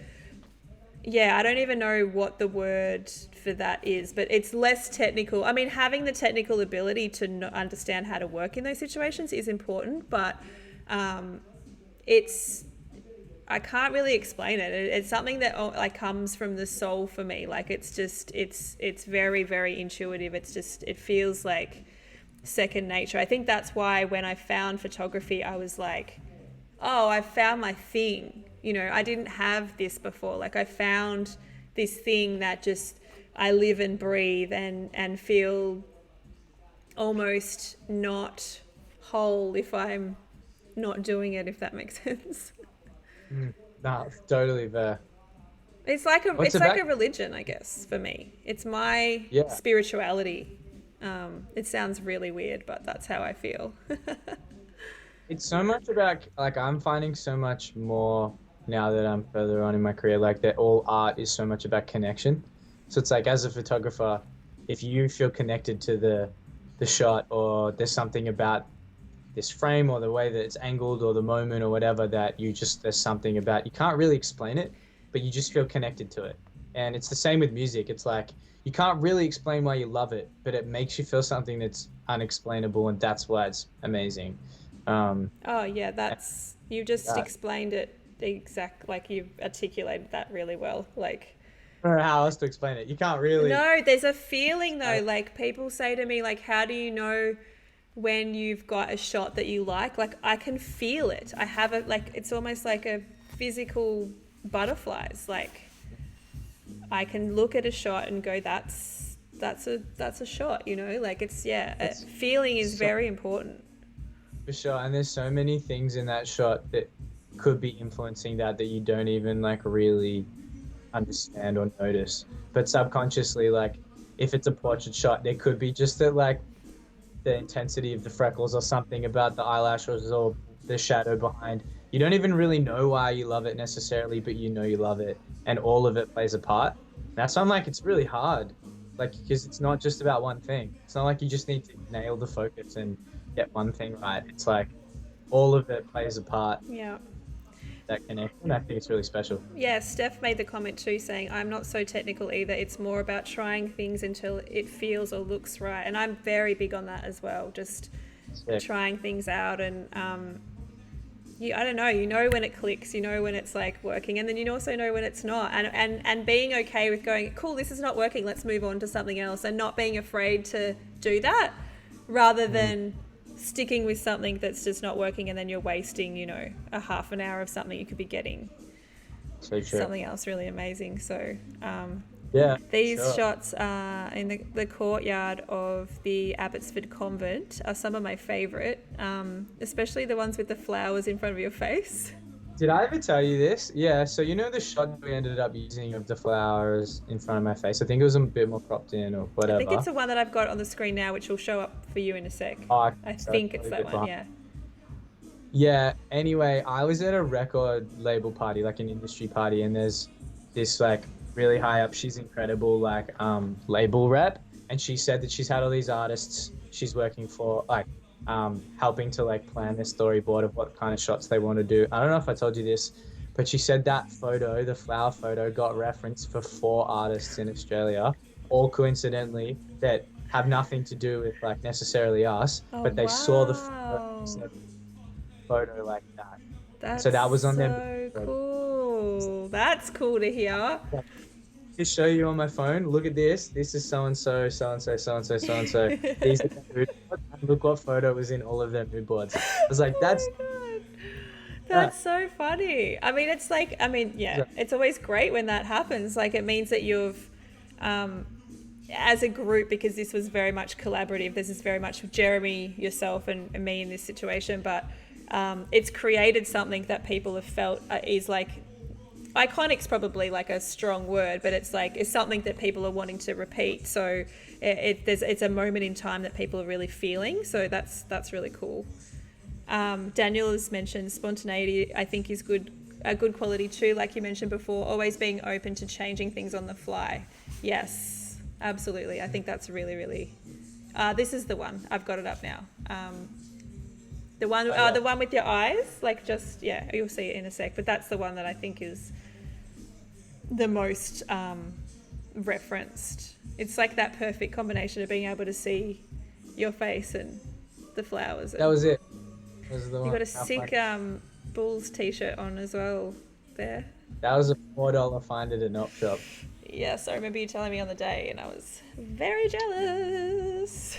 [SPEAKER 1] yeah, I don't even know what the word for that is, but it's less technical. I mean, having the technical ability to understand how to work in those situations is important, but it's, I can't really explain it. It's something that like comes from the soul for me. Like it's just, it's very, very intuitive. It's just, it feels like second nature. I think that's why when I found photography, I was like, oh, I found my thing. You know, I didn't have this before. Like I found this thing that just I live and breathe and feel almost not whole if I'm not doing it, if that makes sense.
[SPEAKER 2] Nah, totally there. What's
[SPEAKER 1] It's like
[SPEAKER 2] about
[SPEAKER 1] a religion, I guess, for me. It's my
[SPEAKER 2] yeah.
[SPEAKER 1] spirituality. It sounds really weird, but that's how I feel.
[SPEAKER 2] It's so much about like I'm finding so much more now that I'm further on in my career, like that all art is so much about connection. So it's like as a photographer, if you feel connected to the shot, or there's something about this frame or the way that it's angled or the moment or whatever that you just there's something about, you can't really explain it, but you just feel connected to it. And it's the same with music. It's like you can't really explain why you love it, but it makes you feel something that's unexplainable, and that's why it's amazing. Um,
[SPEAKER 1] Oh yeah, that's, you just
[SPEAKER 2] that.
[SPEAKER 1] explained it the exact, like you've articulated that really well. Like
[SPEAKER 2] I don't know how else to explain it. You can't really.
[SPEAKER 1] no, there's a feeling
[SPEAKER 2] Uh,
[SPEAKER 1] though. Like people say to me, like, how do you know when you've got a shot that you like I can feel it. I have it, like, it's almost like a physical butterflies. Like, I can look at a shot and go, that's a shot, you know? Like, feeling is very important.
[SPEAKER 2] For sure. And there's so many things in that shot that could be influencing that you don't even like really understand or notice. But subconsciously, like, if it's a portrait shot, there could be just that, like, the intensity of the freckles or something about the eyelashes or the shadow behind. You don't even really know why you love it necessarily, but you know you love it, and all of it plays a part. That's why I'm like, it's really hard, like, because it's not just about one thing. It's not like you just need to nail the focus and get one thing right. It's like all of it plays a part.
[SPEAKER 1] Yeah.
[SPEAKER 2] That connection, I think it's really special.
[SPEAKER 1] Yeah, Steph made the comment too, saying, I'm not so technical either. It's more about trying things until it feels or looks right. And I'm very big on that as well, just trying things out. And I don't know, you know when it clicks, you know when it's like working, and then you also know when it's not. And being okay with going, cool, this is not working, let's move on to something else, and not being afraid to do that, rather than sticking with something that's just not working, and then you're wasting, you know, a half an hour of something you could be getting something else really amazing. So these shots in the courtyard of the Abbotsford Convent are some of my favorite, especially the ones with the flowers in front of your face.
[SPEAKER 2] Did I ever tell you this? Yeah, so you know the shot we ended up using of the flowers in front of my face? I think it was a bit more cropped in or whatever.
[SPEAKER 1] I think it's the one that I've got on the screen now, which will show up for you in a sec.
[SPEAKER 2] Oh,
[SPEAKER 1] I think it's that one, yeah.
[SPEAKER 2] Yeah, anyway, I was at a record label party, like an industry party, and there's this, like, really high up, she's incredible, like, label rep, and she said that she's had all these artists she's working for, like, helping to, like, plan their storyboard of what kind of shots they want to do. I don't know if I told you this, but she said that photo, the flower photo, got referenced for 4 artists in Australia, all coincidentally, that have nothing to do with, like, necessarily us, but they saw the photo like that. So that was on them.
[SPEAKER 1] So cool. That's cool to hear.
[SPEAKER 2] Just show you on my phone. Look at this. This is so and so, so and so, so and so, so and so. These are the mood boards. Look what photo was in all of their mood boards. I was like, that's
[SPEAKER 1] so funny. I mean, it's like, it's always great when that happens. Like, it means that you've, as a group, because this was very much collaborative. This is very much Jeremy, yourself, and me in this situation. But it's created something that people have felt is like, iconic's probably like a strong word, but it's like, it's something that people are wanting to repeat. So it's a moment in time that people are really feeling. So that's really cool. Daniel has mentioned spontaneity, I think, is a good quality too. Like you mentioned before, always being open to changing things on the fly. Yes, absolutely. I think that's really, really, this is the one. I've got it up now. The one with your eyes, like, just, yeah, you'll see it in a sec, but that's the one that I think is the most referenced. It's like that perfect combination of being able to see your face and the flowers.
[SPEAKER 2] That was it. That was the
[SPEAKER 1] you
[SPEAKER 2] one.
[SPEAKER 1] got a sick Bulls t-shirt on as well there.
[SPEAKER 2] That was a $4 find at an op shop.
[SPEAKER 1] Yes, I remember you telling me on the day, and I was very jealous.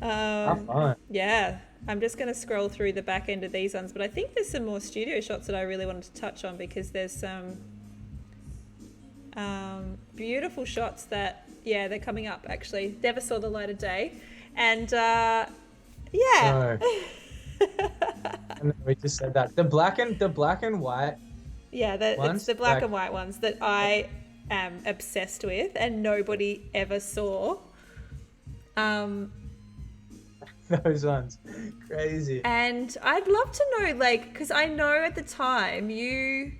[SPEAKER 2] How fun.
[SPEAKER 1] Yeah, I'm just going to scroll through the back end of these ones, but I think there's some more studio shots that I really wanted to touch on, because there's some beautiful shots that, yeah, they're coming up actually. Never saw the light of day. And yeah.
[SPEAKER 2] No. We just said that. The black and white.
[SPEAKER 1] Yeah, it's the black and white ones that I am obsessed with and nobody ever saw.
[SPEAKER 2] Those ones, crazy.
[SPEAKER 1] And I'd love to know, like, because I know at the time you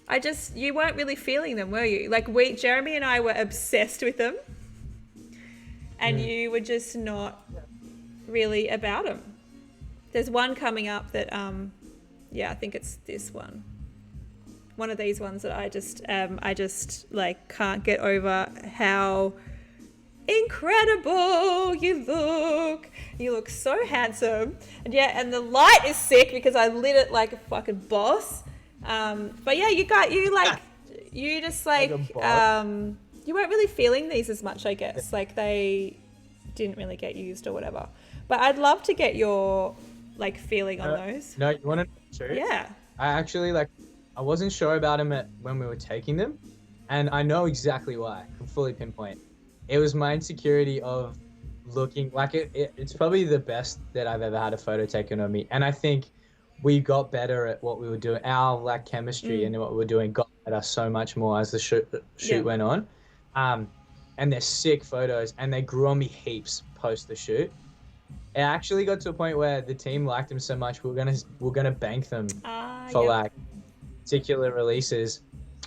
[SPEAKER 1] weren't really feeling them, were you? Like, Jeremy and I were obsessed with them, and you were just not really about them. There's one coming up that, I think it's this one. One of these ones that I just like can't get over how incredible you look. You look so handsome, and the light is sick because I lit it like a fucking boss. But yeah, you weren't really feeling these as much, I guess. Like, they didn't really get used or whatever. But I'd love to get your like feeling on those.
[SPEAKER 2] No, you want to know the truth?
[SPEAKER 1] Yeah.
[SPEAKER 2] I actually like, I wasn't sure about him when we were taking them, and I know exactly why. I can fully pinpoint. It was my insecurity of looking like it's probably the best that I've ever had a photo taken of me, and I think we got better at what we were doing. Our like chemistry and what we were doing got better so much more as the shoot went on. And they're sick photos, and they grew on me heaps post the shoot. It actually got to a point where the team liked them so much we're gonna bank them for like particular releases,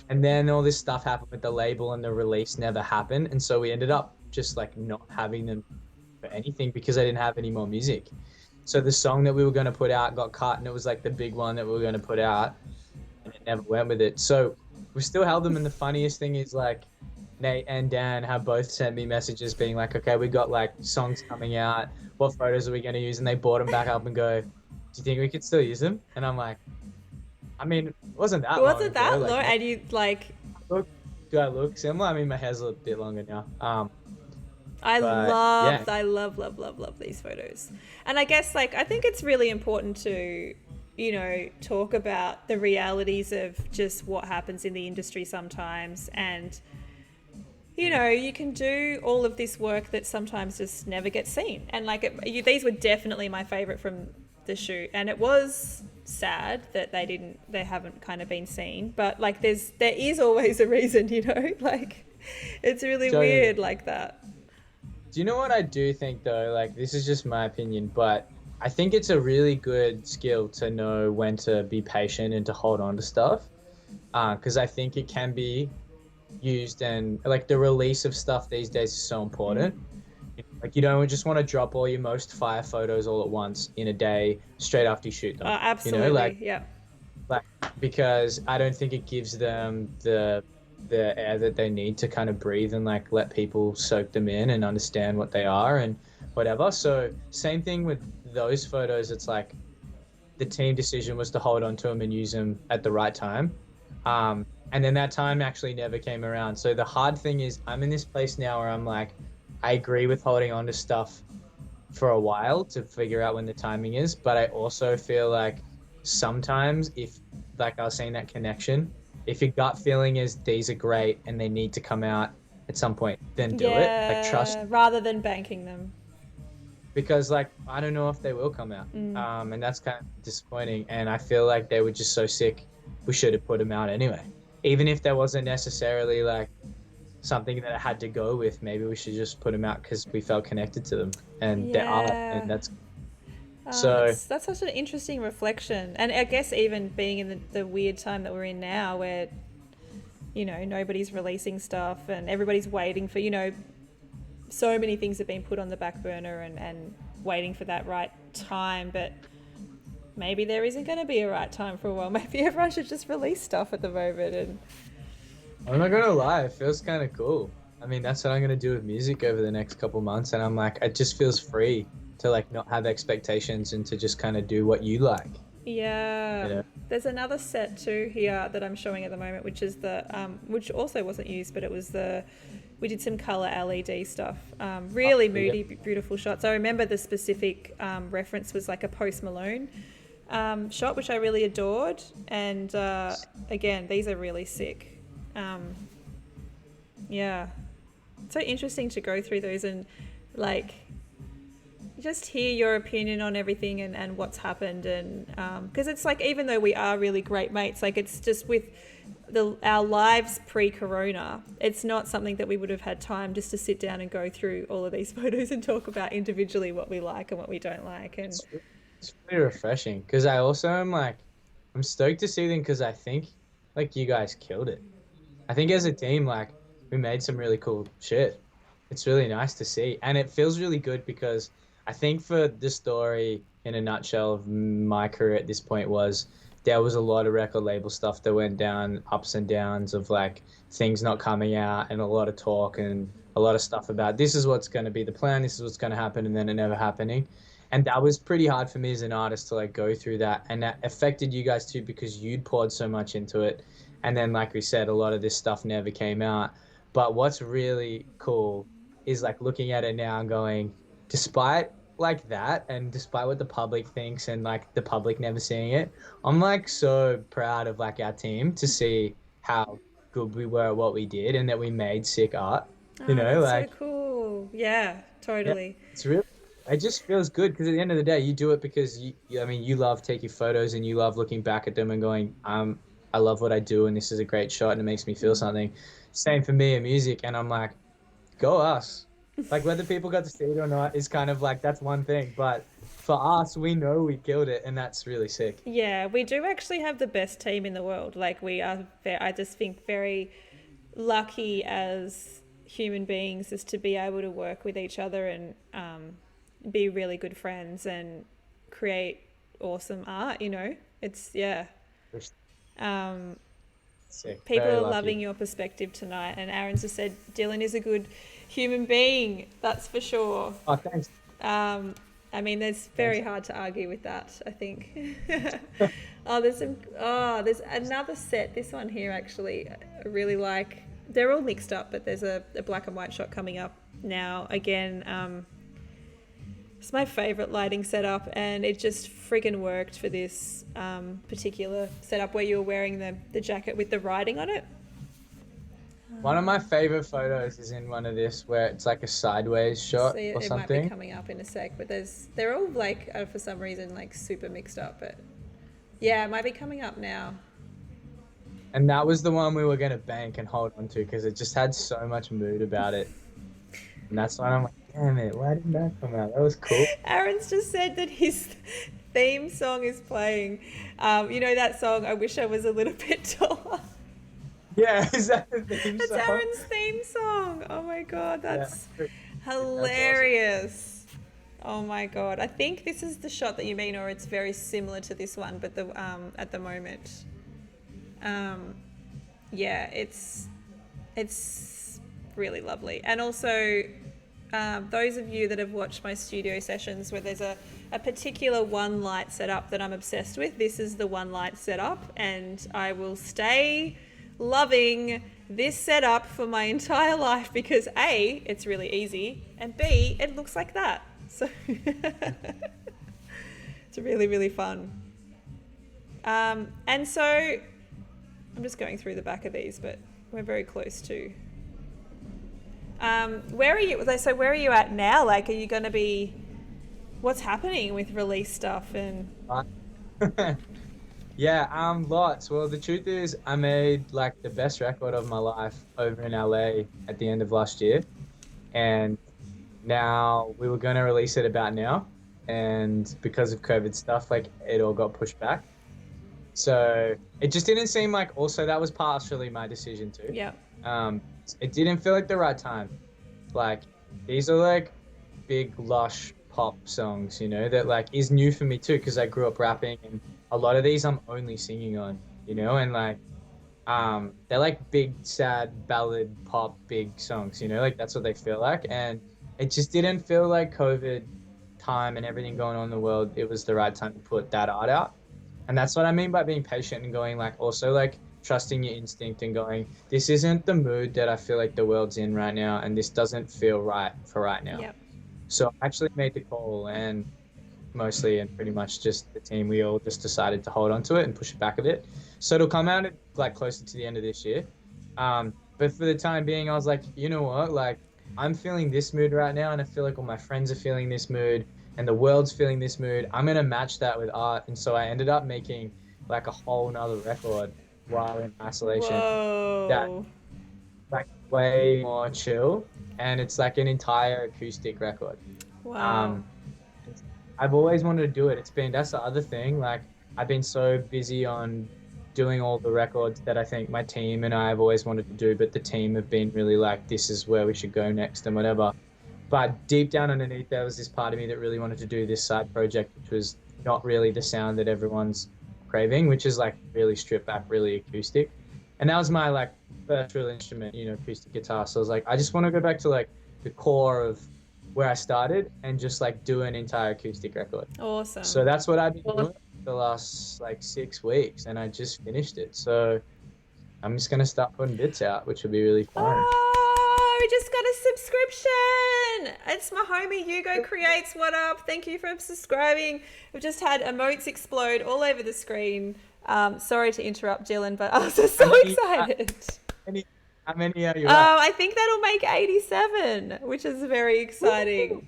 [SPEAKER 2] and then all this stuff happened with the label and the release never happened, and so we ended up just like not having them for anything because I didn't have any more music. So the song that we were going to put out got cut, and it was like the big one that we were going to put out, and it never went with it. So we still held them, and the funniest thing is like Nate and Dan have both sent me messages being like, okay, we got like songs coming out, what photos are we going to use? And they brought them back up and go, do you think we could still use them? And I'm like, I mean, it wasn't that long ago.
[SPEAKER 1] Like, and you like...
[SPEAKER 2] Do I look similar? I mean, my hair's a bit longer now.
[SPEAKER 1] I love these photos. And I guess like I think it's really important to, you know, talk about the realities of just what happens in the industry sometimes. And, you know, you can do all of this work that sometimes just never gets seen. And like these were definitely my favorite from the shoot, and it was sad that they haven't kind of been seen, but like there is always a reason, you know, like it's really weird like that.
[SPEAKER 2] Do you know what I do think though? Like, this is just my opinion, but I think it's a really good skill to know when to be patient and to hold on to stuff. Because I think it can be used, and like the release of stuff these days is so important. Like, you don't just want to drop all your most fire photos all at once in a day straight after you shoot them.
[SPEAKER 1] Absolutely,
[SPEAKER 2] you know? Like,
[SPEAKER 1] yeah.
[SPEAKER 2] Like, because I don't think it gives them the air that they need to kind of breathe and like let people soak them in and understand what they are and whatever. So same thing with those photos. It's like the team decision was to hold on to them and use them at the right time. And then that time actually never came around. So the hard thing is I'm in this place now where I'm like, I agree with holding on to stuff for a while to figure out when the timing is. But I also feel like sometimes if, like I was saying, that connection, if your gut feeling is these are great and they need to come out at some point, then do it. Like, trust.
[SPEAKER 1] Rather than banking them.
[SPEAKER 2] Because like, I don't know if they will come out. And that's kind of disappointing. And I feel like they were just so sick. We should have put them out anyway. Even if there wasn't necessarily like something that I had to go with, maybe we should just put them out because we felt connected to them and their art, and that's
[SPEAKER 1] that's such an interesting reflection. And I guess even being in the weird time that we're in now where, you know, nobody's releasing stuff and everybody's waiting for, you know, so many things have been put on the back burner and waiting for that right time, but maybe there isn't going to be a right time for a while. Maybe everyone should just release stuff at the moment. And
[SPEAKER 2] I'm not gonna lie, it feels kind of cool. I mean, that's what I'm gonna do with music over the next couple months, and I'm like, it just feels free to like not have expectations and to just kind of do what you like.
[SPEAKER 1] Yeah.
[SPEAKER 2] You know?
[SPEAKER 1] There's another set too here that I'm showing at the moment, which is the which also wasn't used, but it was we did some color LED stuff. Really moody, beautiful shots. I remember the specific reference was like a Post Malone shot, which I really adored. And again, these are really sick. Yeah, it's so interesting to go through those and like just hear your opinion on everything and what's happened. And because it's like, even though we are really great mates, like it's just with our lives pre-corona, it's not something that we would have had time just to sit down and go through all of these photos and talk about individually what we like and what we don't like. And
[SPEAKER 2] it's really refreshing because I also am like, I'm stoked to see them because I think like you guys killed it. I think as a team, like, we made some really cool shit. It's really nice to see. And it feels really good because I think for the story in a nutshell of my career at this point was there was a lot of record label stuff that went down, ups and downs of like things not coming out and a lot of talk and a lot of stuff about this is what's going to be the plan, this is what's going to happen, and then it never happening. And that was pretty hard for me as an artist to like go through that. And that affected you guys too because you'd poured so much into it. And then, like we said, a lot of this stuff never came out. But what's really cool is like looking at it now and going, despite like that, and despite what the public thinks, and like the public never seeing it, I'm like so proud of like our team to see how good we were at what we did and that we made sick art. You
[SPEAKER 1] Oh,
[SPEAKER 2] know,
[SPEAKER 1] that's so
[SPEAKER 2] like
[SPEAKER 1] cool. Yeah,
[SPEAKER 2] yeah,
[SPEAKER 1] totally.
[SPEAKER 2] it's really. It just feels good because at the end of the day, you do it because I mean, you love taking photos and you love looking back at them and going, I love what I do and this is a great shot and it makes me feel something. Same for me in music, and I'm like, go us. Like whether people got to see it or not is kind of like that's one thing, but for us, we know we killed it, and that's really sick.
[SPEAKER 1] Yeah, we do actually have the best team in the world. Like we are, I just think very lucky as human beings just to be able to work with each other and be really good friends and create awesome art. You know, it's yeah. Um,
[SPEAKER 2] Sick.
[SPEAKER 1] People
[SPEAKER 2] Very
[SPEAKER 1] are
[SPEAKER 2] lucky.
[SPEAKER 1] loving your perspective tonight, and Aaron's just said Dylan is a good human being. That's for sure.
[SPEAKER 2] Oh, thanks.
[SPEAKER 1] Um, I mean, there's
[SPEAKER 2] Thanks.
[SPEAKER 1] very hard to argue with that, I think. There's another set. This one here, actually, I really like. They're all mixed up, but there's a black and white shot coming up now. Again, it's my favorite lighting setup, and it just friggin' worked for this particular setup where you were wearing the jacket with the writing on it.
[SPEAKER 2] One of my favorite photos is in one of this where it's like a sideways shot
[SPEAKER 1] So
[SPEAKER 2] or
[SPEAKER 1] it might be
[SPEAKER 2] something.
[SPEAKER 1] coming up in a sec, but they're all like for some reason like super mixed up, but yeah, it might be coming up now.
[SPEAKER 2] And that was the one we were going to bank and hold on to because it just had so much mood about it. And that's why I'm like, damn it, why didn't that come out? That was cool.
[SPEAKER 1] Aaron's just said that his theme song is playing. You know that song, I Wish I Was a Little Bit Taller?
[SPEAKER 2] Yeah, is that the theme
[SPEAKER 1] That's
[SPEAKER 2] song?
[SPEAKER 1] Aaron's theme song. Oh my God, that's
[SPEAKER 2] Yeah.
[SPEAKER 1] hilarious. Oh my God. I think this is the shot that you mean, or it's very similar to this one, but the at the moment. Yeah, it's really lovely. And also, those of you that have watched my studio sessions where there's a particular one light setup that I'm obsessed with, this is the one light setup, and I will stay loving this setup for my entire life because A, it's really easy, and B, it looks like that. So it's really, really fun. And so I'm just going through the back of these, but we're very close to. Where are you? So where are you at now? Like, are you going to be? What's happening with release stuff and?
[SPEAKER 2] Yeah, lots. Well, the truth is, I made like the best record of my life over in LA at the end of last year, and now we were going to release it about now, and because of COVID stuff, like it all got pushed back. So it just didn't seem like. Also, that was partially my decision too.
[SPEAKER 1] Yeah.
[SPEAKER 2] It didn't feel like the right time. Like these are like big lush pop songs, you know, that like is new for me too because I grew up rapping, and a lot of these I'm only singing on, you know, and like they're like big sad ballad pop big songs, you know, like that's what they feel like, and it just didn't feel like COVID time and everything going on in the world, it was the right time to put that art out. And that's what I mean by being patient and going like also like trusting your instinct and going, this isn't the mood that I feel like the world's in right now, and this doesn't feel right for right now.
[SPEAKER 1] Yep.
[SPEAKER 2] So I actually made the call, and mostly and pretty much just the team, we all just decided to hold on to it and push it back a bit. So it'll come out at, like closer to the end of this year. But for the time being, I was like, you know what, like I'm feeling this mood right now, and I feel like all my friends are feeling this mood, and the world's feeling this mood. I'm gonna match that with art, and so I ended up making like a whole nother record while in isolation.
[SPEAKER 1] Whoa.
[SPEAKER 2] That like way more chill, and it's like an entire acoustic record.
[SPEAKER 1] Wow.
[SPEAKER 2] I've always wanted to do it. That's the other thing. Like I've been so busy on doing all the records that I think my team and I have always wanted to do, but the team have been really like, this is where we should go next and whatever. But deep down underneath, there was this part of me that really wanted to do this side project, which was not really the sound that everyone's craving, which is like really stripped back, really acoustic. And that was my like first real instrument, you know, acoustic guitar. So I was like, I just want to go back to like the core of where I started and just like do an entire acoustic record.
[SPEAKER 1] Awesome.
[SPEAKER 2] So that's what I've been doing the last like 6 weeks, and I just finished it. So I'm just gonna start putting bits out, which will be really fun.
[SPEAKER 1] Oh, just got a subscription. It's my homie Hugo Creates. What up? Thank you for subscribing. We've just had emotes explode all over the screen. Sorry to interrupt, Dylan, but I was just so excited.
[SPEAKER 2] How many are you
[SPEAKER 1] Oh,
[SPEAKER 2] at?
[SPEAKER 1] I think that'll make 87, which is very exciting.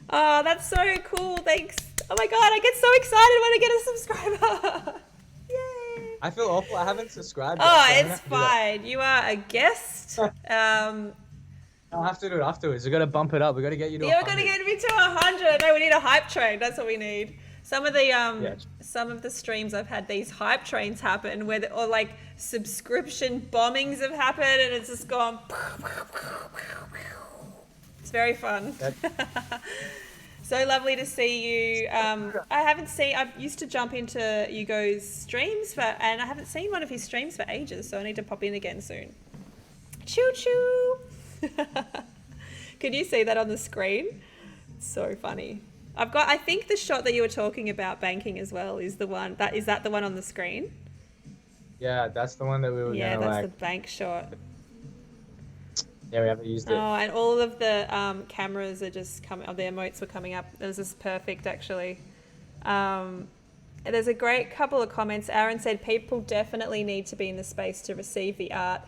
[SPEAKER 1] Oh, that's so cool. Thanks. Oh my God, I get so excited when I get a subscriber. Yay.
[SPEAKER 2] I feel awful. I haven't subscribed yet,
[SPEAKER 1] Oh,
[SPEAKER 2] so I'm gonna
[SPEAKER 1] it's
[SPEAKER 2] have to do that.
[SPEAKER 1] fine. You are a guest.
[SPEAKER 2] I'll have to do it afterwards. We got to bump it up. We got to get you to
[SPEAKER 1] You're
[SPEAKER 2] 100.
[SPEAKER 1] gonna get me to 100. No, we need a hype train. That's what we need. Some of the some of the streams I've had these hype trains happen where or like subscription bombings have happened and it's just gone. It's very fun. So lovely to see you. I used to jump into Hugo's streams, and I haven't seen one of his streams for ages, so I need to pop in again soon. Choo choo. Can you see that on the screen? So funny. I think the shot that you were talking about banking as well is the one is that the one on the screen?
[SPEAKER 2] Yeah, that's the one that we were
[SPEAKER 1] Yeah,
[SPEAKER 2] gonna
[SPEAKER 1] that's
[SPEAKER 2] like.
[SPEAKER 1] the bank shot.
[SPEAKER 2] Yeah, we haven't used it.
[SPEAKER 1] Oh, and all of the cameras are just coming. Oh, the emotes were coming up. It was just perfect, actually. There's a great couple of comments. Aaron said people definitely need to be in the space to receive the art.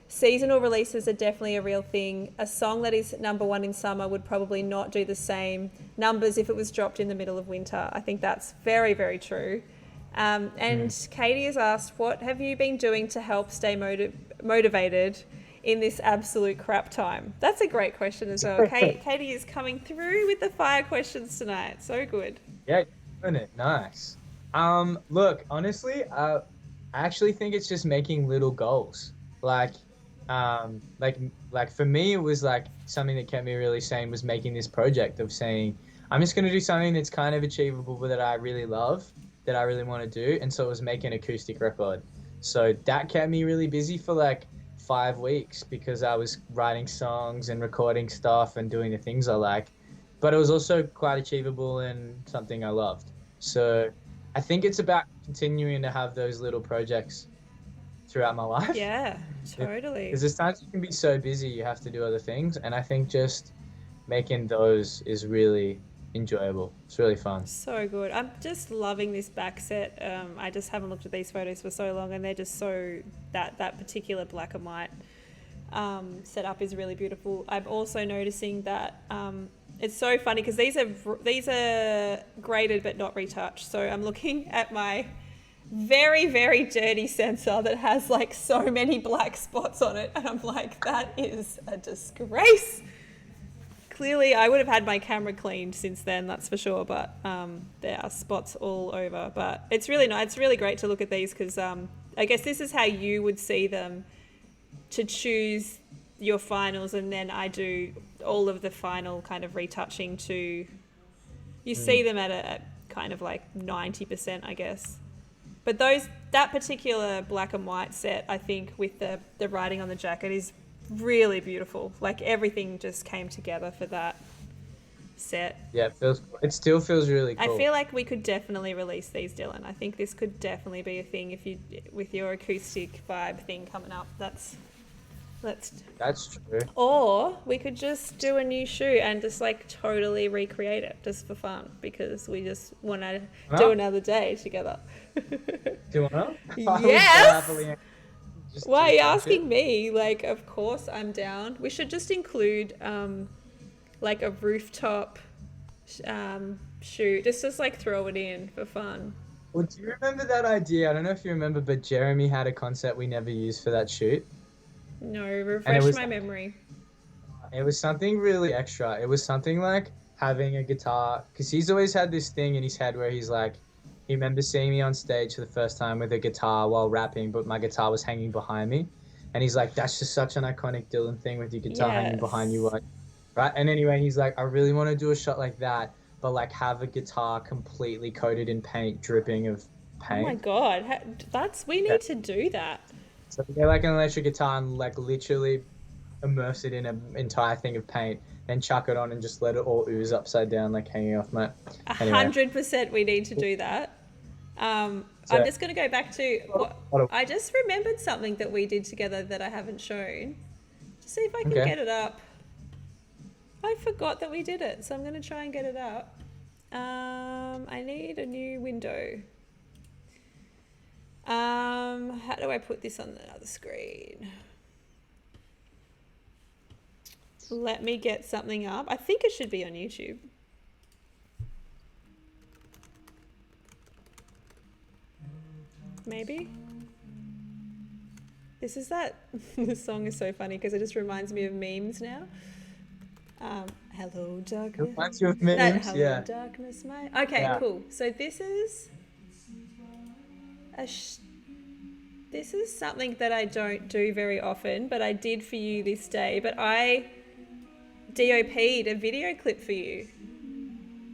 [SPEAKER 1] Seasonal releases are definitely a real thing. A song that is #1 in summer would probably not do the same numbers if it was dropped in the middle of winter. I think that's very, very true. And Katie has asked, what have you been doing to help stay motivated in this absolute crap time? That's a great question as well. Katie is coming through with the fire questions tonight. So good.
[SPEAKER 2] Yeah, doing it. Nice. Look, honestly, I actually think it's just making little goals. Like for me, it was like something that kept me really sane was making this project of saying, I'm just going to do something that's kind of achievable, but that I really love, that I really want to do. And so it was make an acoustic record. So that kept me really busy for like 5 weeks because I was writing songs and recording stuff and doing the things I like. But it was also quite achievable and something I loved. So I think it's about continuing to have those little projects throughout my life.
[SPEAKER 1] Yeah, totally.
[SPEAKER 2] Because there's times you can be so busy, you have to do other things. And I think just making those is really enjoyable. It's really fun.
[SPEAKER 1] So good. I'm just loving this back set. I just haven't looked at these photos for so long and they're just so, that particular black and white setup is really beautiful. I'm also noticing that it's so funny because these are graded but not retouched. So I'm looking at my very, very dirty sensor that has like so many black spots on it and I'm like, that is a disgrace. Clearly I would have had my camera cleaned since then, that's for sure, but there are spots all over. But it's really nice. It's really great to look at these because I guess this is how you would see them to choose your finals, and then I do all of the final kind of retouching to, you see them at a kind of like 90%, I guess. But that particular black and white set, I think with the writing on the jacket is really beautiful. Like everything just came together for that set.
[SPEAKER 2] Yeah, it still feels really cool.
[SPEAKER 1] I feel like we could definitely release these, Dylan. I think this could definitely be a thing if you, with your acoustic vibe thing coming up. That's
[SPEAKER 2] true.
[SPEAKER 1] Or we could just do a new shoot and just like totally recreate it just for fun because we just want to do another day together.
[SPEAKER 2] Do you want to?
[SPEAKER 1] Yes! Why are you
[SPEAKER 2] do
[SPEAKER 1] asking
[SPEAKER 2] it.
[SPEAKER 1] me? Like, of course I'm down. We should just include like a rooftop shoot. Just like throw it in for fun.
[SPEAKER 2] Well, do you remember that idea? I don't know if you remember, but Jeremy had a concept we never used for that shoot.
[SPEAKER 1] No, refresh my memory.
[SPEAKER 2] It was something really extra. It was something like having a guitar, because he's always had this thing in his head where he's like, he remembers seeing me on stage for the first time with a guitar while rapping, but my guitar was hanging behind me. And he's like, that's just such an iconic Dylan thing with your guitar hanging behind you. Right? And anyway, he's like, I really want to do a shot like that, but like have a guitar completely coated in paint, dripping of paint.
[SPEAKER 1] Oh my God, we need to do that.
[SPEAKER 2] So get like an electric guitar and like literally immerse it in an entire thing of paint, then chuck it on and just let it all ooze upside down, like hanging off my...
[SPEAKER 1] 100% we need to do that. I'm just going to go back to... I just remembered something that we did together that I haven't shown. see if I can
[SPEAKER 2] Okay.
[SPEAKER 1] get it up. I forgot that we did it, so I'm going to try and get it up. I need a new window. How do I put this on the other screen? Let me get something up. I think it should be on YouTube. Maybe. This is that. This song is so funny because it just reminds me of memes now. Hello,
[SPEAKER 2] It
[SPEAKER 1] darkness.
[SPEAKER 2] reminds you of
[SPEAKER 1] No,
[SPEAKER 2] memes.
[SPEAKER 1] hello,
[SPEAKER 2] Yeah.
[SPEAKER 1] darkness, mate. Okay,
[SPEAKER 2] Yeah.
[SPEAKER 1] cool. So this is this is something that I don't do very often, but I did for you this day. But I DOP'd a video clip for you.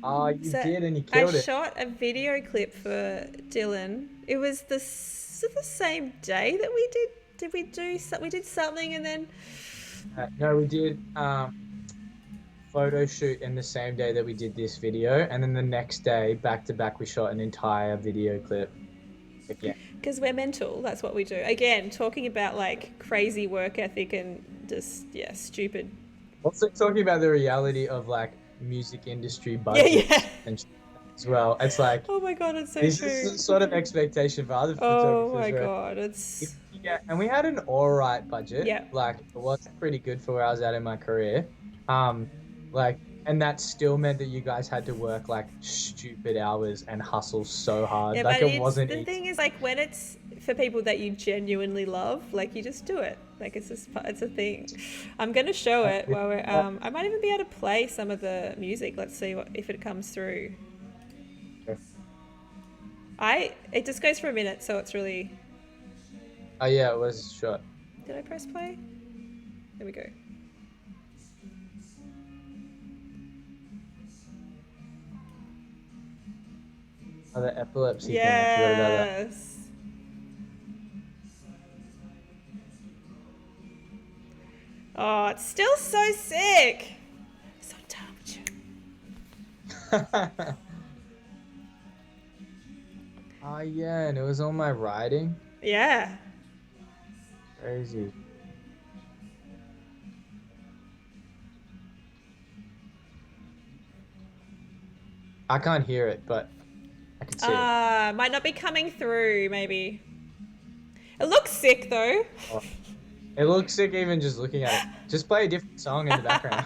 [SPEAKER 2] Oh, you
[SPEAKER 1] So
[SPEAKER 2] did, and you
[SPEAKER 1] I
[SPEAKER 2] killed it.
[SPEAKER 1] shot a video clip for Dylan. It was the same day that we did. Did we do? We did something, and then
[SPEAKER 2] No, we did photo shoot in the same day that we did this video, and then the next day, back to back, we shot an entire video clip. Again.
[SPEAKER 1] because we're mental, that's what we do. Again, talking about like crazy work ethic and just stupid.
[SPEAKER 2] Also talking about the reality of like music industry budgets
[SPEAKER 1] Yeah.
[SPEAKER 2] and shit as well. It's like
[SPEAKER 1] Oh my god, it's so
[SPEAKER 2] this
[SPEAKER 1] true.
[SPEAKER 2] is the sort of expectation for other
[SPEAKER 1] Oh
[SPEAKER 2] photographers.
[SPEAKER 1] my
[SPEAKER 2] where-
[SPEAKER 1] god, it's
[SPEAKER 2] Yeah, and we had an alright budget.
[SPEAKER 1] Yeah.
[SPEAKER 2] Like it was pretty good for where I was at in my career. And that still meant that you guys had to work like stupid hours and hustle so hard.
[SPEAKER 1] yeah,
[SPEAKER 2] Like
[SPEAKER 1] but
[SPEAKER 2] it wasn't
[SPEAKER 1] the
[SPEAKER 2] easy.
[SPEAKER 1] thing is like when it's for people that you genuinely love, like you just do it. Like it's a thing. I'm gonna show it while we're I might even be able to play some of the music. Let's see if it comes through.
[SPEAKER 2] Okay.
[SPEAKER 1] It just goes for a minute, so it's really.
[SPEAKER 2] Oh yeah, it was short.
[SPEAKER 1] Did I press play? There we go.
[SPEAKER 2] Oh, the epilepsy thing. I forgot about that.
[SPEAKER 1] Yes. Oh, it's still so sick. So dumb.
[SPEAKER 2] Oh yeah, and it was on my writing.
[SPEAKER 1] Yeah.
[SPEAKER 2] Crazy. I can't hear it, but I can see it.
[SPEAKER 1] Might not be coming through, maybe. It looks sick though.
[SPEAKER 2] Oh. It looks sick even just looking at it. Just play a different song in the background.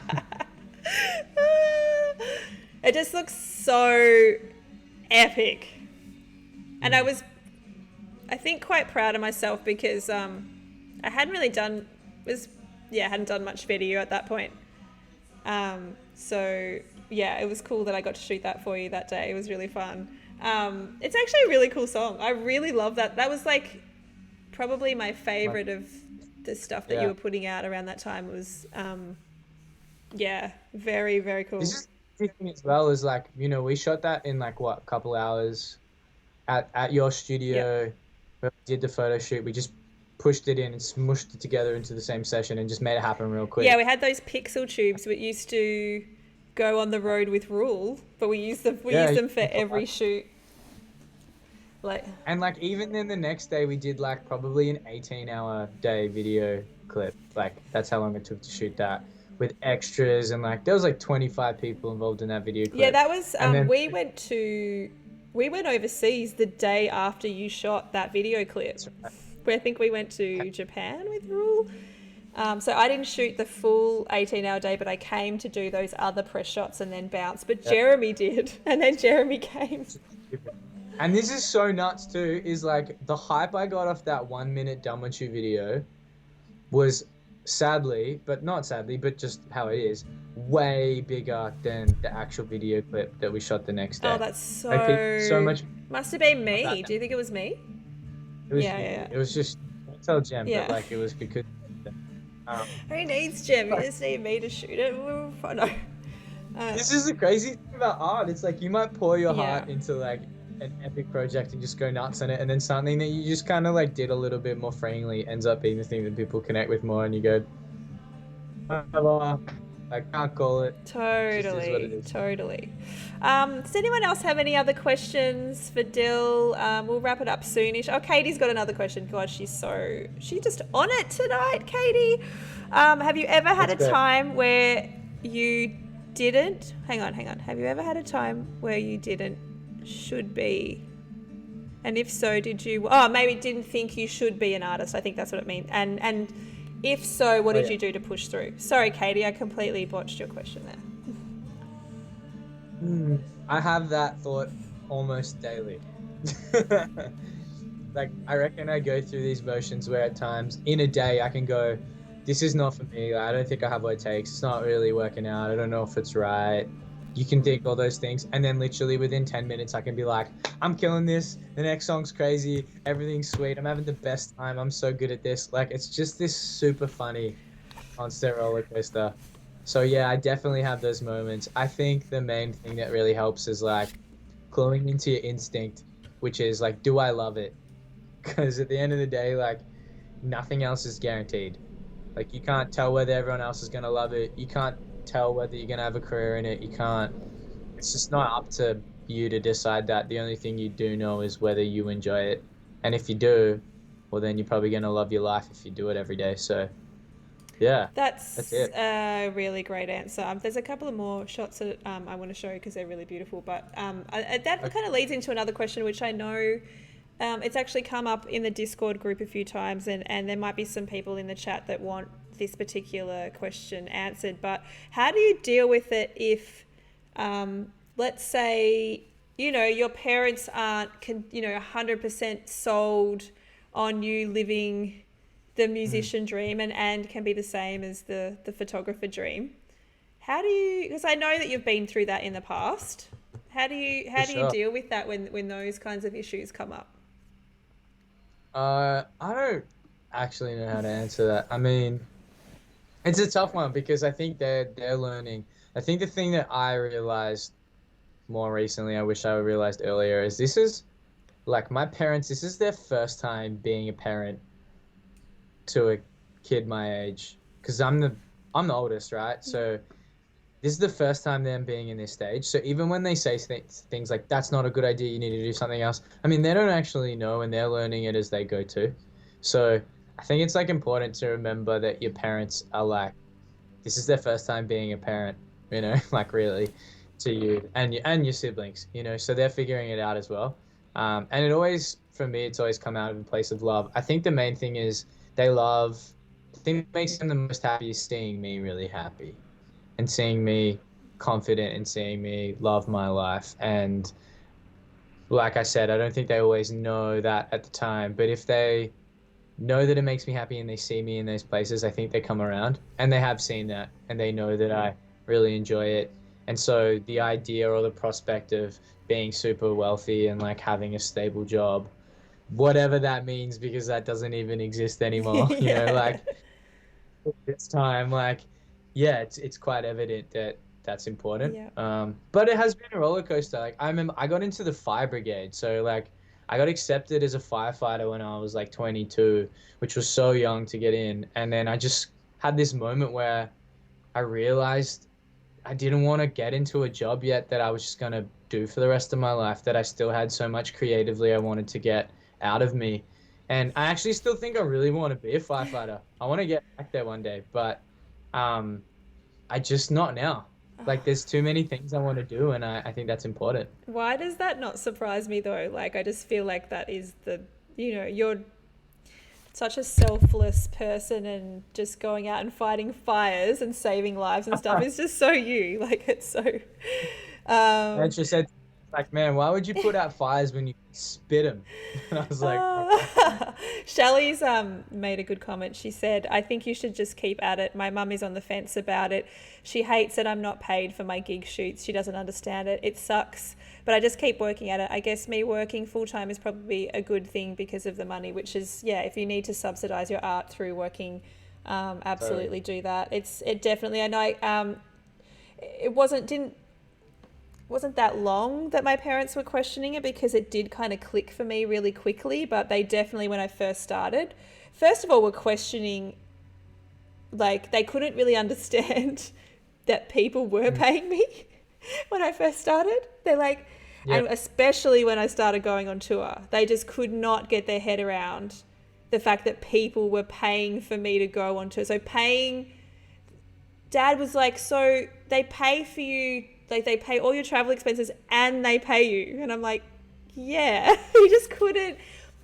[SPEAKER 1] It just looks so epic. And I was, I think, quite proud of myself because I hadn't really done, hadn't done much video at that point. So yeah, it was cool that I got to shoot that for you that day. It was really fun. It's actually a really cool song. I really love that. That was like probably my favorite of the stuff that you were putting out around that time. It was, very, very cool.
[SPEAKER 2] This is the thing as well is like, you know, we shot that in like what, a couple hours at your studio. Where we did the photo shoot. We just pushed it in and smushed it together into the same session and just made it happen real quick.
[SPEAKER 1] Yeah, we had those pixel tubes that used to go on the road with Rule, but we used them for every shoot.
[SPEAKER 2] And like even then the next day we did like probably an 18-hour day video clip. Like that's how long it took to shoot that with extras, and like there was like 25 people involved in that video clip.
[SPEAKER 1] Yeah, that was
[SPEAKER 2] then,
[SPEAKER 1] we went overseas the day after you shot that video clip.
[SPEAKER 2] right.
[SPEAKER 1] Where I think we went to Japan with Rule. So I didn't shoot the full 18-hour day, but I came to do those other press shots and then bounce. But Jeremy did, and then Jeremy came.
[SPEAKER 2] And this is so nuts too, is like the hype I got off that 1 minute Done With You video was sadly, but not sadly, but just how it is, way bigger than the actual video clip that we shot the next day.
[SPEAKER 1] Oh, that's so...
[SPEAKER 2] I think so much.
[SPEAKER 1] Must have been me.
[SPEAKER 2] That.
[SPEAKER 1] Do you think it was me?
[SPEAKER 2] It was,
[SPEAKER 1] Yeah.
[SPEAKER 2] It was just, don't tell Jem,
[SPEAKER 1] Yeah.
[SPEAKER 2] but like it was because.
[SPEAKER 1] Who needs Jem? You just need me to shoot it. No.
[SPEAKER 2] This is the crazy thing about art. It's like you might pour your
[SPEAKER 1] Yeah.
[SPEAKER 2] heart into like an epic project and just go nuts on it, and then something that you just kind of like did a little bit more freely ends up being the thing that people connect with more, and you go, I can't call it. It just is what it
[SPEAKER 1] Totally,
[SPEAKER 2] is.
[SPEAKER 1] totally. Does anyone else have any other questions for Dill? We'll wrap it up soonish. Oh, Katie's got another question. God, she's just on it tonight, Katie. Have you ever had
[SPEAKER 2] That's
[SPEAKER 1] a
[SPEAKER 2] great.
[SPEAKER 1] time where you didn't? Hang on. Have you ever had a time where you didn't should be? And if so, did you? Oh, maybe didn't think you should be an artist. I think that's what it means. And if so, what
[SPEAKER 2] Oh,
[SPEAKER 1] did
[SPEAKER 2] yeah.
[SPEAKER 1] you do to push through? Sorry, Katie, I completely botched your question there.
[SPEAKER 2] I have that thought almost daily. Like, I reckon I go through these motions where at times in a day I can go, this is not for me. Like, I don't think I have what it takes. It's not really working out. I don't know if it's right. You can think all those things. And then literally within 10 minutes, I can be like, I'm killing this. The next song's crazy. Everything's sweet. I'm having the best time. I'm so good at this. Like, it's just this super funny constant roller coaster. So yeah, I definitely have those moments. I think the main thing that really helps is like cluing into your instinct, which is like, do I love it? Because at the end of the day, like nothing else is guaranteed. Like you can't tell whether everyone else is gonna love it. You can't tell whether you're gonna have a career in it. You can't. It's just not up to you to decide that. The only thing you do know is whether you enjoy it. And if you do, well then you're probably gonna love your life if you do it every day. So yeah, that's
[SPEAKER 1] That's
[SPEAKER 2] it.
[SPEAKER 1] a really great answer. There's a couple of more shots that I want to show because they're really beautiful. But that kind of leads into another question, which I know it's actually come up in the Discord group a few times, and there might be some people in the chat that want this particular question answered. But how do you deal with it if, let's say, your parents aren't, 100% sold on you living the
[SPEAKER 2] Mm,
[SPEAKER 1] musician dream and can be the same as the photographer dream? How do you, because I know that you've been through that in the past,
[SPEAKER 2] for
[SPEAKER 1] how do you
[SPEAKER 2] sure.
[SPEAKER 1] deal with that when those kinds of issues come up?
[SPEAKER 2] I don't actually know how to answer that. I mean, it's a tough one because I think they're learning. I think the thing that I realized more recently, I wish I realized earlier, is this is like my parents, this is their first time being a parent to a kid my age. Because I'm the oldest, right?
[SPEAKER 1] Yeah.
[SPEAKER 2] So this is the first time them being in this stage. So even when they say things like that's not a good idea, you need to do something else. I mean, they don't actually know, and they're learning it as they go too. So I think it's like important to remember that your parents are like this is their first time being a parent, like really to you and your siblings, so they're figuring it out as well. And it always, for me, it's always come out of a place of love. I think the main thing is they love, the thing that makes them the most happy is seeing me really happy and seeing me confident and seeing me love my life. And like I said, I don't think they always know that at the time, but if they know that it makes me happy and they see me in those places, I think they come around and they have seen that and they know that I really enjoy it. And so the idea or the prospect of being super wealthy and like having a stable job, whatever that means, because that doesn't even exist anymore,
[SPEAKER 1] Yeah.
[SPEAKER 2] like this time, like, yeah, it's quite evident that that's important.
[SPEAKER 1] Yeah.
[SPEAKER 2] But it has been a roller coaster. Like I remember I got into the fire brigade, so like I got accepted as a firefighter when I was like 22, which was so young to get in. And then I just had this moment where I realized I didn't want to get into a job yet that I was just gonna do for the rest of my life, that I still had so much creatively I wanted to get out of me. And I actually still think I really want to be a firefighter. I want to get back there one day, but um, I just not now. Like there's too many things I want to do, and I think that's important.
[SPEAKER 1] Why does that not surprise me though? Like, I just feel like that is you're such a selfless person, and just going out and fighting fires and saving lives and stuff is just so you. Like, it's so.
[SPEAKER 2] And
[SPEAKER 1] Um,
[SPEAKER 2] she said, like, man, why would you put out fires when you spit them? And I was like, okay.
[SPEAKER 1] Shelley's made a good comment. She said, I think you should just keep at it. My mum is on the fence about it. She hates that I'm not paid for my gig shoots. She doesn't understand it. It sucks, but I just keep working at it. I guess me working full time is probably a good thing because of the money, which is, yeah, if you need to subsidize your art through working,
[SPEAKER 2] Totally.
[SPEAKER 1] absolutely do that. It definitely, I know, it wasn't that long that my parents were questioning it, because it did kind of click for me really quickly. But they definitely, when I first started, first of all, were questioning, like, they couldn't really understand that people were paying me when I first started. They're like,
[SPEAKER 2] Yeah.
[SPEAKER 1] and especially when I started going on tour, they just could not get their head around the fact that people were paying for me to go on tour. So Dad was like, so they pay for you, like they pay all your travel expenses and they pay you. And I'm like, yeah. He just couldn't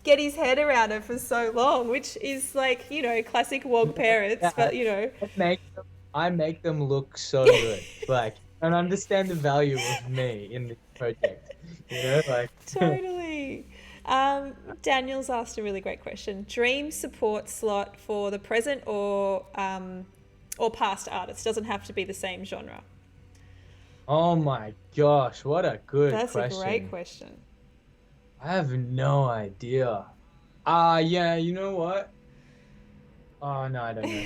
[SPEAKER 1] get his head around it for so long, which is like, classic WOG parents,
[SPEAKER 2] Yeah.
[SPEAKER 1] but
[SPEAKER 2] I make them look so good, like, and understand the value of me in this project. Like.
[SPEAKER 1] Totally. Daniel's asked a really great question. Dream support slot for the present or past artists. Doesn't have to be the same genre.
[SPEAKER 2] Oh my gosh, what a good
[SPEAKER 1] That's
[SPEAKER 2] question.
[SPEAKER 1] a great question.
[SPEAKER 2] I have no idea. Yeah, you know what? Oh no, I don't know.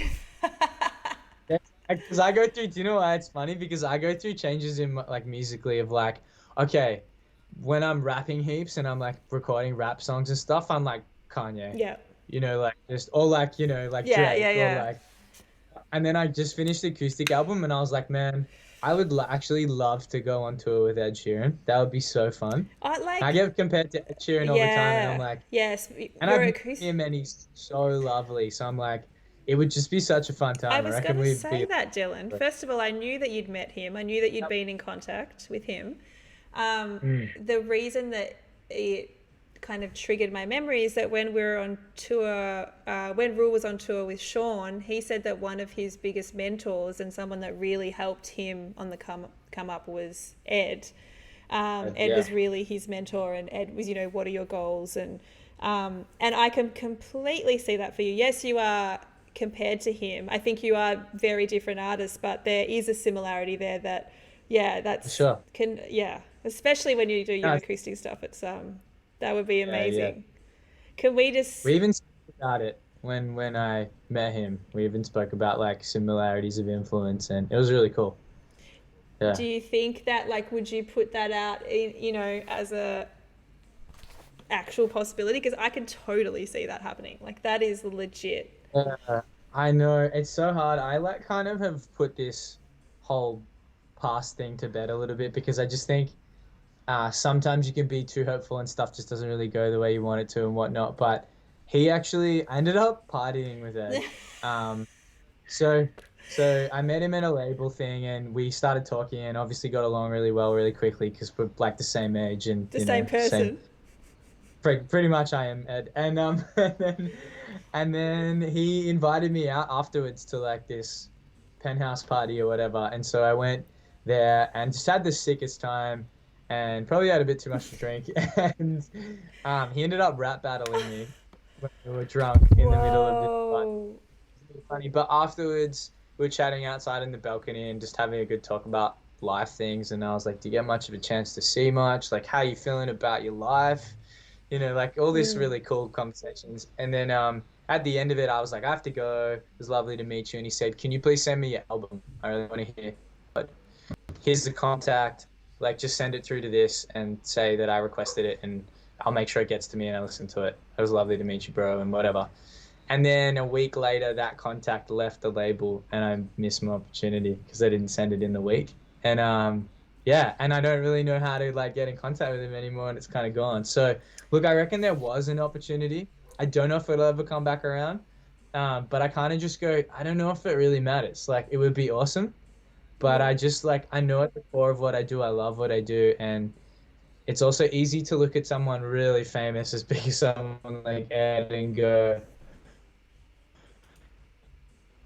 [SPEAKER 2] Because I go through, do you know why it's funny? Because I go through changes in like musically of like, okay, when I'm rapping heaps and I'm like recording rap songs and stuff, I'm like Kanye.
[SPEAKER 1] Yeah.
[SPEAKER 2] Like just or like, like
[SPEAKER 1] Yeah,
[SPEAKER 2] Drake
[SPEAKER 1] yeah.
[SPEAKER 2] or like, and then I just finished the acoustic album and I was like, man, I would actually love to go on tour with Ed Sheeran. That would be so fun. I get compared to Ed Sheeran all the time and I'm like,
[SPEAKER 1] yes,
[SPEAKER 2] and I've met him and he's so lovely. So I'm like, it would just be such a fun time.
[SPEAKER 1] I was
[SPEAKER 2] reckon
[SPEAKER 1] going to
[SPEAKER 2] we'd
[SPEAKER 1] say
[SPEAKER 2] be.
[SPEAKER 1] that, Dylan. First of all, I knew that you'd met him. I knew that you'd been in contact with him. The reason that it kind of triggered my memory is that when we were on tour, when Rule was on tour with Sean, he said that one of his biggest mentors and someone that really helped him on the come up was Ed. Ed was really his mentor, and Ed was, what are your goals? And I can completely see that for you. Yes, you are compared to him. I think you are very different artists, but there is a similarity there that, that's
[SPEAKER 2] Sure.
[SPEAKER 1] Especially when you do your acoustic stuff. It's that would be amazing. Can we
[SPEAKER 2] even spoke about it when I met him. We even spoke about like similarities of influence, and it was really cool. Yeah.
[SPEAKER 1] Do you think that, like, would you put that out in, as a actual possibility? Because I can totally see that happening. Like, that is legit.
[SPEAKER 2] I know it's so hard. I like kind of have put this whole past thing to bed a little bit because I just think sometimes you can be too hopeful and stuff just doesn't really go the way you want it to and whatnot. But he actually ended up partying with Ed. So I met him at a label thing and we started talking and obviously got along really well really quickly because we're like the same age and
[SPEAKER 1] the same person.
[SPEAKER 2] Pretty much I am Ed. And and then he invited me out afterwards to like this penthouse party or whatever. And so I went there and just had the sickest time and probably had a bit too much to drink. And he ended up rap battling me when we were drunk in the middle of this party. It was funny. But afterwards, we were chatting outside in the balcony and just having a good talk about life things. And I was like, do you get much of a chance to see much? Like, how are you feeling about your life? Like all this really cool conversations. And then at the end of it, I was like, I have to go. It was lovely to meet you. And he said, can you please send me your album? I really want to hear. But here's the contact. Like, just send it through to this and say that I requested it, and I'll make sure it gets to me and I listen to it. It was lovely to meet you, bro, and whatever. And then a week later, that contact left the label, and I missed my opportunity because I didn't send it in the week. And and I don't really know how to like get in contact with him anymore, and it's kind of gone. So, look, I reckon there was an opportunity. I don't know if it'll ever come back around, but I kind of just go, I don't know if it really matters. Like, it would be awesome, but I just like, I know at the core of what I do, I love what I do, and it's also easy to look at someone really famous as big as someone like Ed and go,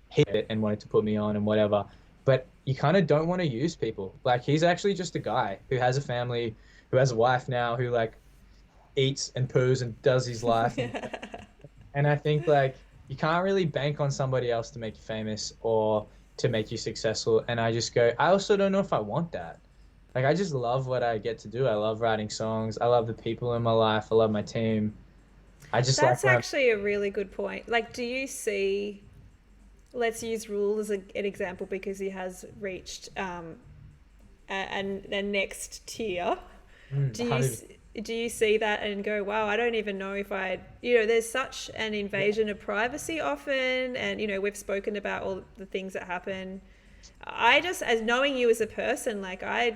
[SPEAKER 2] hate it and wanted to put me on and whatever. But you kind of don't want to use people. Like, he's actually just a guy who has a family, who has a wife now, who like eats and poos and does his life. And I think like you can't really bank on somebody else to make you famous or to make you successful. And I just go, I also don't know if I want that. Like, I just love what I get to do. I love writing songs. I love the people in my life. I love my team. That's
[SPEAKER 1] actually a really good point. Like, do you see, let's use Rule as an example because he has reached a next tier. Do you see that and go, wow, I don't even know if there's such an invasion of privacy often, and we've spoken about all the things that happen I just, as knowing you as a person, like I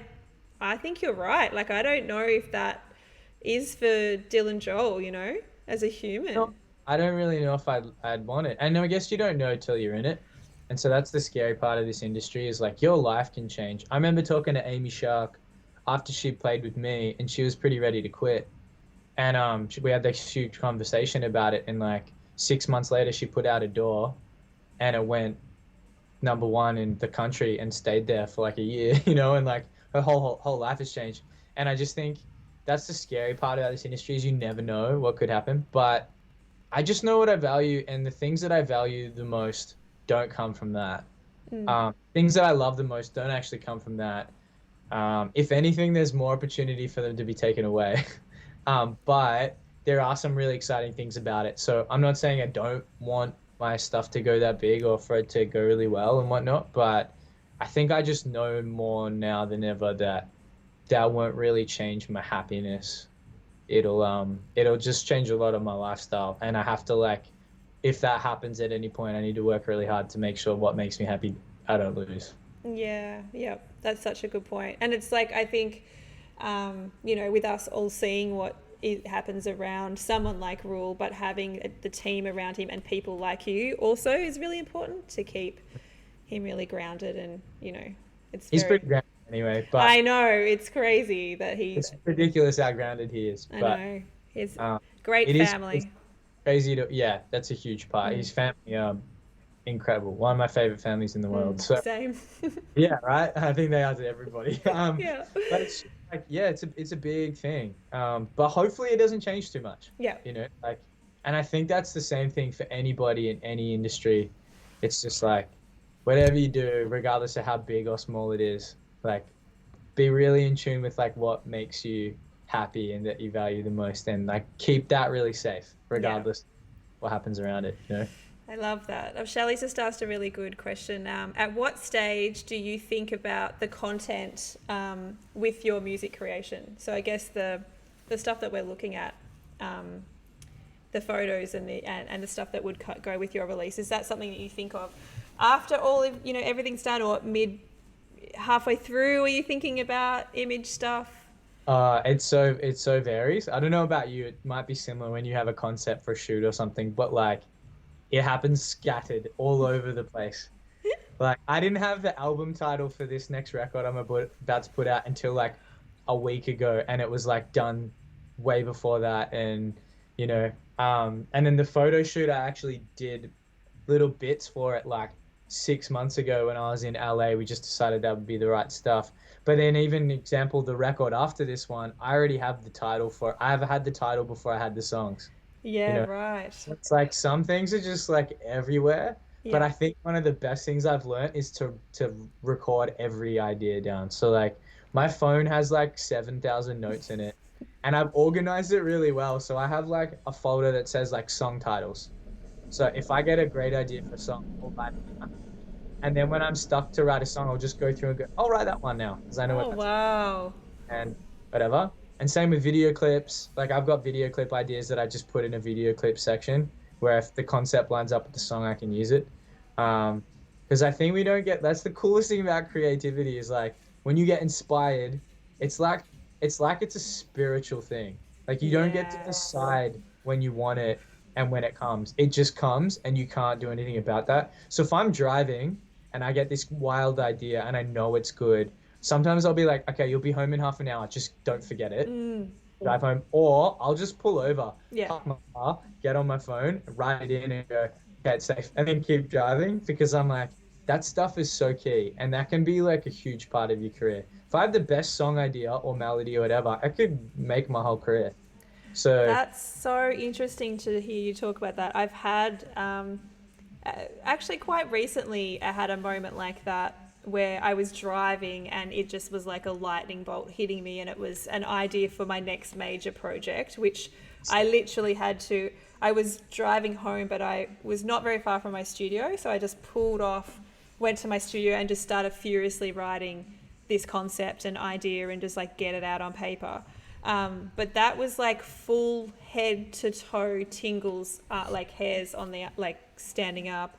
[SPEAKER 1] think you're right. Like I don't know if that is for Dylan Joel, you know, as a human.
[SPEAKER 2] No, I don't really know if I'd want it. And I guess you don't know till you're in it. And so that's the scary part of this industry is like your life can change. I remember talking to Amy Shark after she played with me and she was pretty ready to quit. And we had this huge conversation about it. And like 6 months later, she put out a door and it went number one in the country and stayed there for like a year, you know, and like her whole life has changed. And I just think that's the scary part about this industry is you never know what could happen. But I just know what I value, and the things that I value the most don't come from that. Things that I love the most don't actually come from that. If anything, there's more opportunity for them to be taken away. But there are some really exciting things about it. So I'm not saying I don't want my stuff to go that big or for it to go really well and whatnot, but I think I just know more now than ever that that won't really change my happiness. It'll just change a lot of my lifestyle, and I have to like, if that happens at any point, I need to work really hard to make sure what makes me happy I don't lose.
[SPEAKER 1] Yeah, yeah, that's such a good point. And it's like I think, you know, with us all seeing what it happens around someone like Rule, but having the team around him and people like you also is really important to keep him really grounded. And you know, it's
[SPEAKER 2] He's
[SPEAKER 1] very.
[SPEAKER 2] pretty grounded anyway, but
[SPEAKER 1] I know it's crazy that he.
[SPEAKER 2] it's ridiculous how grounded he is.
[SPEAKER 1] I
[SPEAKER 2] But
[SPEAKER 1] know his
[SPEAKER 2] um,
[SPEAKER 1] great
[SPEAKER 2] it is it's
[SPEAKER 1] family.
[SPEAKER 2] crazy to yeah, that's a huge part.
[SPEAKER 1] Mm,
[SPEAKER 2] His family incredible. One of my favorite families in the world. So
[SPEAKER 1] same.
[SPEAKER 2] yeah, right. I think they are to everybody.
[SPEAKER 1] Yeah.
[SPEAKER 2] But it's like yeah, it's a big thing. But hopefully it doesn't change too much.
[SPEAKER 1] Yeah.
[SPEAKER 2] You know, like, and I think that's the same thing for anybody in any industry. It's just like whatever you do, regardless of how big or small it is, like be really in tune with like what makes you happy and that you value the most, and like keep that really safe,
[SPEAKER 1] Yeah.
[SPEAKER 2] regardless what happens around it. You know.
[SPEAKER 1] I love that. Shelley's just asked a really good question. At what stage do you think about the content with your music creation? So I guess the stuff that we're looking at, the photos and the stuff that would go with your release. Is that something that you think of after all of everything's done, or halfway through? Are you thinking about image stuff?
[SPEAKER 2] It so varies. I don't know about you. It might be similar when you have a concept for a shoot or something, but like it happens scattered all over the place. Like I didn't have the album title for this next record I'm about to put out until like a week ago, and it was like done way before that, and and then the photo shoot I actually did little bits for it like 6 months ago when I was in LA. We just decided that would be the right stuff. But then even example, the record after this one, I already have the title for it. I've had the title before I had the songs. You
[SPEAKER 1] Yeah,
[SPEAKER 2] know,
[SPEAKER 1] right.
[SPEAKER 2] it's like some things are just like everywhere. But
[SPEAKER 1] Yeah.
[SPEAKER 2] I think one of the best things I've learned is to record every idea down. So like my phone has like 7,000 notes in it, and I've organized it really well. So I have like a folder that says like song titles. So if I get a great idea for a song, I'll write it down. And then when I'm stuck to write a song, I'll just go through and go, I'll write that one now because I know what
[SPEAKER 1] Oh
[SPEAKER 2] that's
[SPEAKER 1] wow.
[SPEAKER 2] and whatever. And same with video clips. Like I've got video clip ideas that I just put in a video clip section where if the concept lines up with the song, I can use it. Because I think we don't get, that's the coolest thing about creativity is like when you get inspired, it's like it's a spiritual thing. Like you don't get to
[SPEAKER 1] Yeah.
[SPEAKER 2] decide when you want it and when it comes. It just comes and you can't do anything about that. So if I'm driving and I get this wild idea and I know it's good, sometimes I'll be like, okay, you'll be home in half an hour. Just don't forget it.
[SPEAKER 1] Mm,
[SPEAKER 2] Drive home. Or I'll just pull over,
[SPEAKER 1] yeah.
[SPEAKER 2] park my car, get on my phone, write it in and go, okay, it's safe. And then keep driving because I'm like, that stuff is so key. And that can be like a huge part of your career. If I have the best song idea or melody or whatever, I could make my whole career. So
[SPEAKER 1] That's so interesting to hear you talk about that. I've had, actually quite recently, I had a moment like that where I was driving and it just was like a lightning bolt hitting me, and it was an idea for my next major project, which I literally had to, I was driving home, but I was not very far from my studio. So I just pulled off, went to my studio and just started furiously writing this concept and idea and just like get it out on paper. But that was like full head to toe tingles, like hairs on the like standing up.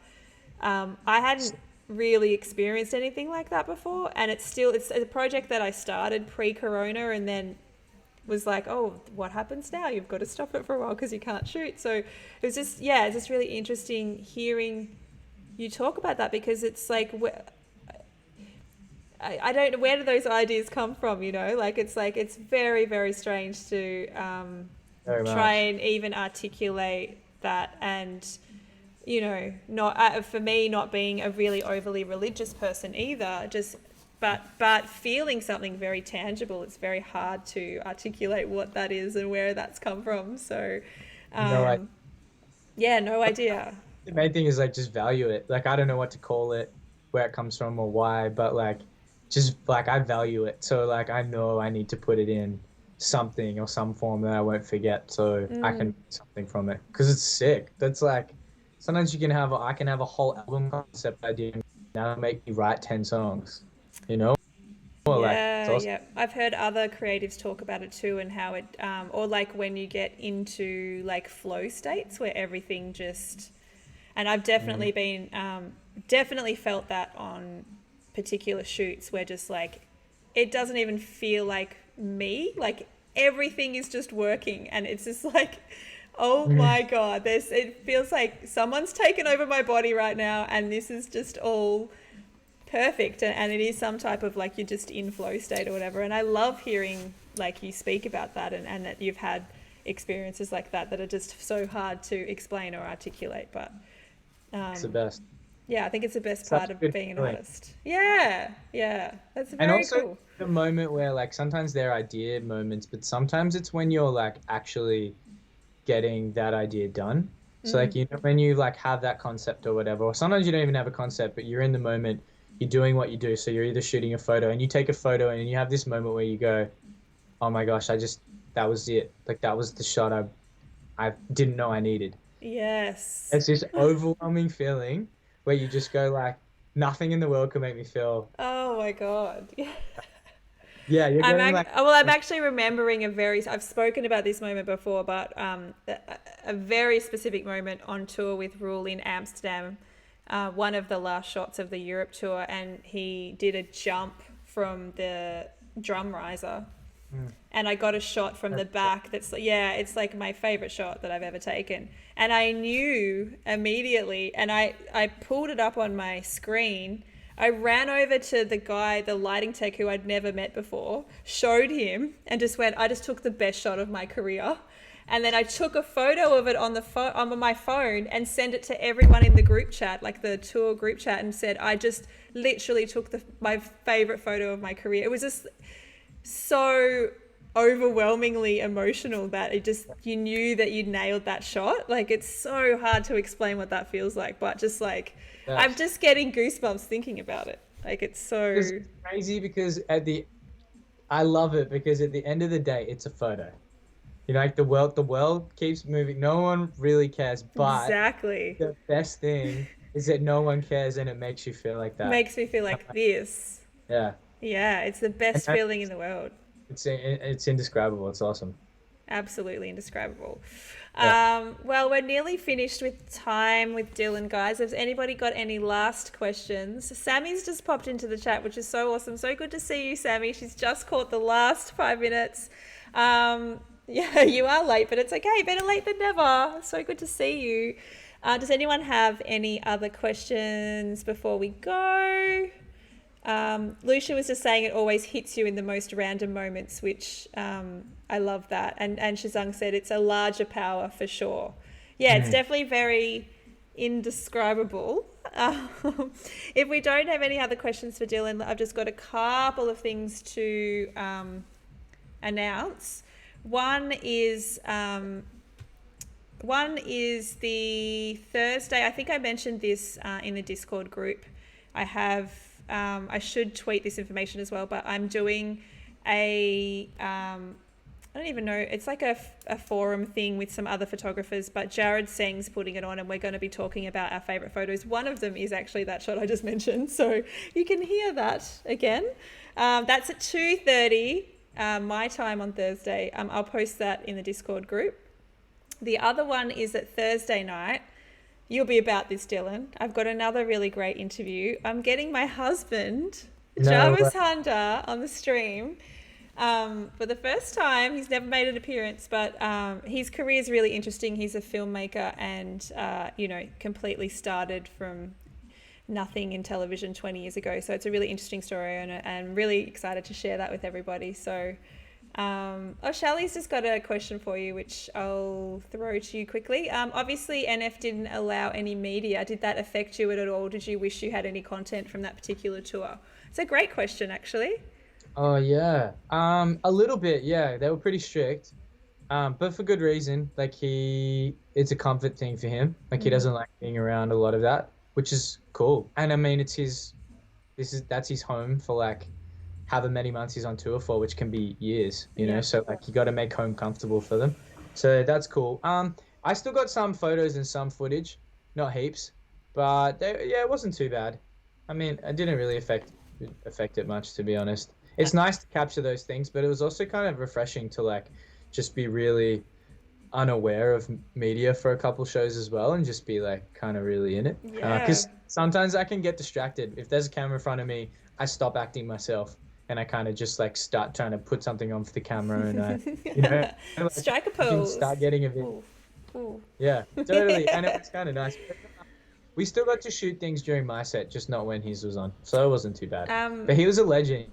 [SPEAKER 1] I hadn't really experienced anything like that before, and it's a project that I started pre-corona and then was like, oh, what happens now? You've got to stop it for a while because you can't shoot. So it was just, yeah, it's just really interesting hearing you talk about that, because it's like, I don't know, where do those ideas come from, you know? Like it's very, very strange to
[SPEAKER 2] Very
[SPEAKER 1] try
[SPEAKER 2] much.
[SPEAKER 1] and even articulate that. And you know, not for me, not being a really overly religious person either, just but feeling something very tangible, it's very hard to articulate what that is and where that's come from. So
[SPEAKER 2] No, I
[SPEAKER 1] yeah, no idea.
[SPEAKER 2] the main thing is like just value it. Like I don't know what to call it, where it comes from or why, but like just like I value it. So like I know I need to put it in something or some form that I won't forget, so I can make something from it because it's sick. That's like sometimes I can have a whole album concept idea and now make me write 10 songs, you know? Or like it's
[SPEAKER 1] Yeah,
[SPEAKER 2] awesome.
[SPEAKER 1] yeah. I've heard other creatives talk about it too, and how it, or like when you get into like flow states where everything just, and I've
[SPEAKER 2] Mm.
[SPEAKER 1] definitely been, definitely felt that on particular shoots where just like, it doesn't even feel like me, like everything is just working, and it's just like, oh my God, it feels like someone's taken over my body right now, and this is just all perfect, and it is some type of like you're just in flow state or whatever. And I love hearing like you speak about that, and that you've had experiences like that are just so hard to explain or articulate, but
[SPEAKER 2] It's the
[SPEAKER 1] um,
[SPEAKER 2] best.
[SPEAKER 1] yeah, I think it's the best
[SPEAKER 2] Such
[SPEAKER 1] part
[SPEAKER 2] a
[SPEAKER 1] of
[SPEAKER 2] good
[SPEAKER 1] being an
[SPEAKER 2] feeling.
[SPEAKER 1] artist. Yeah, yeah, that's
[SPEAKER 2] And
[SPEAKER 1] very
[SPEAKER 2] also
[SPEAKER 1] cool.
[SPEAKER 2] the moment where like sometimes they're idea moments, but sometimes it's when you're like actually getting that idea done. So like
[SPEAKER 1] Mm,
[SPEAKER 2] you know when you like have that concept or whatever, or sometimes you don't even have a concept, but you're in the moment, you're doing what you do. So you're either shooting a photo and you take a photo and you have this moment where you go, "Oh my gosh, that was it. Like that was the shot I didn't know I needed."
[SPEAKER 1] yes.
[SPEAKER 2] It's this overwhelming feeling where you just go like, nothing in the world can make me feel.
[SPEAKER 1] Oh my God.
[SPEAKER 2] Yeah, you're getting like,
[SPEAKER 1] I'm actually remembering I've spoken about this moment before, but a very specific moment on tour with Rule in Amsterdam, one of the last shots of the Europe tour, and he did a jump from the drum riser,
[SPEAKER 2] mm,
[SPEAKER 1] and I got a shot from the
[SPEAKER 2] that's
[SPEAKER 1] back that's, yeah, it's like my favorite shot that I've ever taken. And I knew immediately, and I pulled it up on my screen. I ran over to the guy, the lighting tech who I'd never met before, showed him, and just went, I just took the best shot of my career. And then I took a photo of it on on my phone and sent it to everyone in the group chat, like the tour group chat, and said, I just literally took my favorite photo of my career. It was just so overwhelmingly emotional that it just, you knew that you nailed that shot. Like it's so hard to explain what that feels like, but just like
[SPEAKER 2] the
[SPEAKER 1] I'm
[SPEAKER 2] best.
[SPEAKER 1] just getting goosebumps thinking about it. Like it's
[SPEAKER 2] Because
[SPEAKER 1] so,
[SPEAKER 2] it's crazy because I love it because at the end of the day, it's a photo. You know, like the world keeps moving. No one really cares, but
[SPEAKER 1] exactly,
[SPEAKER 2] the best thing is that no one cares and it makes you feel like that.
[SPEAKER 1] makes me feel like this.
[SPEAKER 2] Yeah.
[SPEAKER 1] Yeah, it's the
[SPEAKER 2] And
[SPEAKER 1] best feeling in the world.
[SPEAKER 2] it's indescribable. It's awesome.
[SPEAKER 1] Absolutely indescribable.
[SPEAKER 2] Yeah.
[SPEAKER 1] Well, we're nearly finished with time with Dylan, guys. Has anybody got any last questions? Sammy's just popped into the chat, which is so awesome. So good to see you, Sammy. She's just caught the last 5 minutes. Yeah, you are late, but it's okay. Better late than never. So good to see you. Does anyone have any other questions before we go? Lucia was just saying it always hits you in the most random moments, which I love that. And Shazang said it's a larger power for sure. Yeah, it's
[SPEAKER 2] Mm.
[SPEAKER 1] definitely very indescribable. If we don't have any other questions for Dylan, I've just got a couple of things to announce. One is the Thursday. I think I mentioned this in the Discord group. I have. I should tweet this information as well, but I'm doing I don't even know. It's like a forum thing with some other photographers, but Jared Seng's putting it on, and we're going to be talking about our favorite photos. One of them is actually that shot I just mentioned, so you can hear that again. That's at 2:30 my time on Thursday. I'll post that in the Discord group. The other one is at Thursday night. you'll be about this, Dylan. I've got another really great interview. I'm getting my husband,
[SPEAKER 2] No
[SPEAKER 1] Jarvis
[SPEAKER 2] way.
[SPEAKER 1] Hunter, on the stream. For the first time, he's never made an appearance, but his career is really interesting. He's a filmmaker and, completely started from nothing in television 20 years ago. So it's a really interesting story, and I'm really excited to share that with everybody. So, Shelley's just got a question for you, which I'll throw to you quickly. Obviously, NF didn't allow any media. Did that affect you at all? Did you wish you had any content from that particular tour? It's a great question, actually.
[SPEAKER 2] Oh yeah. A little bit, yeah. They were pretty strict. But for good reason. Like it's a comfort thing for him. Like he doesn't like being around a lot of that, which is cool. And I mean, that's his home for like however many months he's on tour for, which can be years, you
[SPEAKER 1] Yeah.
[SPEAKER 2] know. So like you got to make home comfortable for them. So that's cool. I still got some photos and some footage, not heaps, but yeah, it wasn't too bad. I mean, it didn't really affect it much, to be honest. It's nice to capture those things, but it was also kind of refreshing to like just be really unaware of media for a couple shows as well and just be like kind of really in it.
[SPEAKER 1] Yeah.
[SPEAKER 2] Because sometimes I can get distracted. If there's a camera in front of me, I stop acting myself and I kind of just like start trying to put something on for the camera and like,
[SPEAKER 1] Strike a
[SPEAKER 2] you can
[SPEAKER 1] pose.
[SPEAKER 2] start getting a bit.
[SPEAKER 1] Ooh. Ooh.
[SPEAKER 2] Yeah, totally. And it was kind of nice. We still got to shoot things during my set, just not when his was on. So it wasn't too bad. But he was a legend.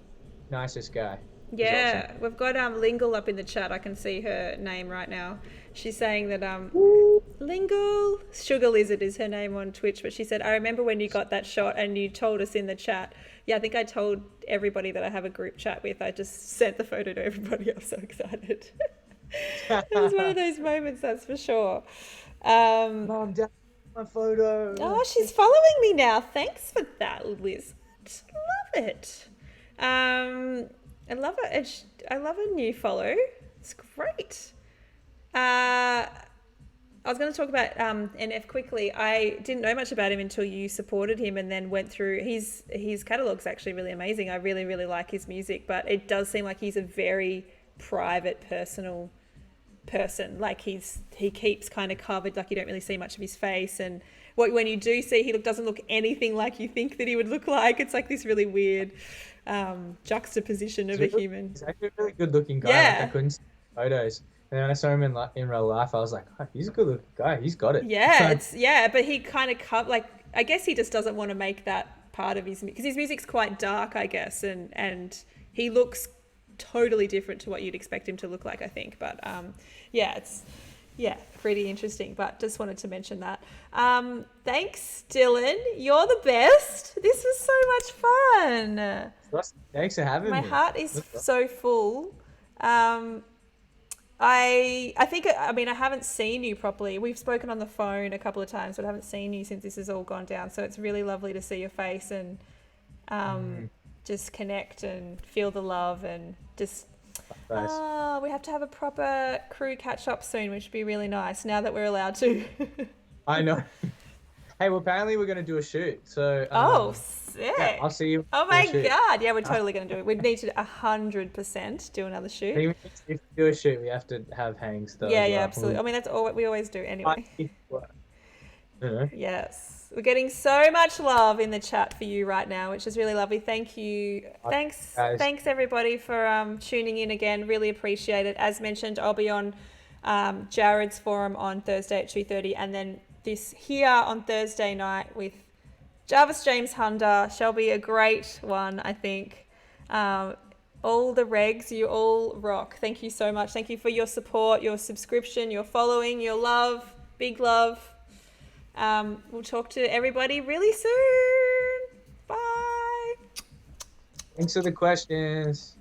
[SPEAKER 2] Nicest guy.
[SPEAKER 1] Yeah, we've got Lingle up in the chat. I can see her name right now. She's saying that Lingle Sugar Lizard is her name on Twitch, but she said, I remember when you got that shot and you told us in the chat. Yeah, I think I told everybody that I have a group chat with. I just sent the photo to everybody. I'm so excited. It was one of those moments, that's for sure.
[SPEAKER 2] Mom, Dad, my photo.
[SPEAKER 1] Oh, she's following me now. Thanks for that, Liz. Just love it. I love it. I love a new follow. It's great. I was going to talk about NF quickly. I didn't know much about him until you supported him and then went through his catalogue's actually really amazing. I really, really like his music, but it does seem like he's a very private, personal person. Like he keeps kind of covered, like you don't really see much of his face, and when you do see, he doesn't look anything like you think that he would look like. It's like this really weird juxtaposition of a human.
[SPEAKER 2] He's actually a really good looking guy.
[SPEAKER 1] Yeah.
[SPEAKER 2] Like I couldn't see photos. And then when I saw him in real life, I was like, oh, he's a good looking guy. He's got it.
[SPEAKER 1] Yeah, but he kind of I guess he just doesn't want to make that part of his, because his music's quite dark, I guess, and he looks totally different to what you'd expect him to look like, I think. But it's pretty interesting. But just wanted to mention that. Thanks, Dylan. You're the best. This was so much fun.
[SPEAKER 2] Thanks for having me.
[SPEAKER 1] My heart is so full. I think, I mean, I haven't seen you properly. We've spoken on the phone a couple of times, but I haven't seen you since this has all gone down. So it's really lovely to see your face and just connect and feel the love and just...
[SPEAKER 2] Nice.
[SPEAKER 1] We have to have a proper crew catch up soon, which would be really nice now that we're allowed to.
[SPEAKER 2] I know. Hey, well, apparently we're going to do a shoot. So
[SPEAKER 1] sick.
[SPEAKER 2] Yeah, I'll see you.
[SPEAKER 1] Oh my God. Yeah, we're totally going to do it. We need to 100% do another shoot.
[SPEAKER 2] If we do a shoot, we have to have hang stuff.
[SPEAKER 1] Yeah, absolutely. I mean, that's all we always do anyway. Yes. We're getting so much love in the chat for you right now, which is really lovely. Thank you. Thanks everybody for tuning in again. Really appreciate it. As mentioned, I'll be on Jared's forum on Thursday at 2:30, and then this here on Thursday night with Jarvis James Hunter. Shall be a great one, I think. All the regs, you all rock. Thank you so much. Thank you for your support, your subscription, your following, your love. Big love. We'll talk to everybody really soon. Bye.
[SPEAKER 2] Thanks for the questions.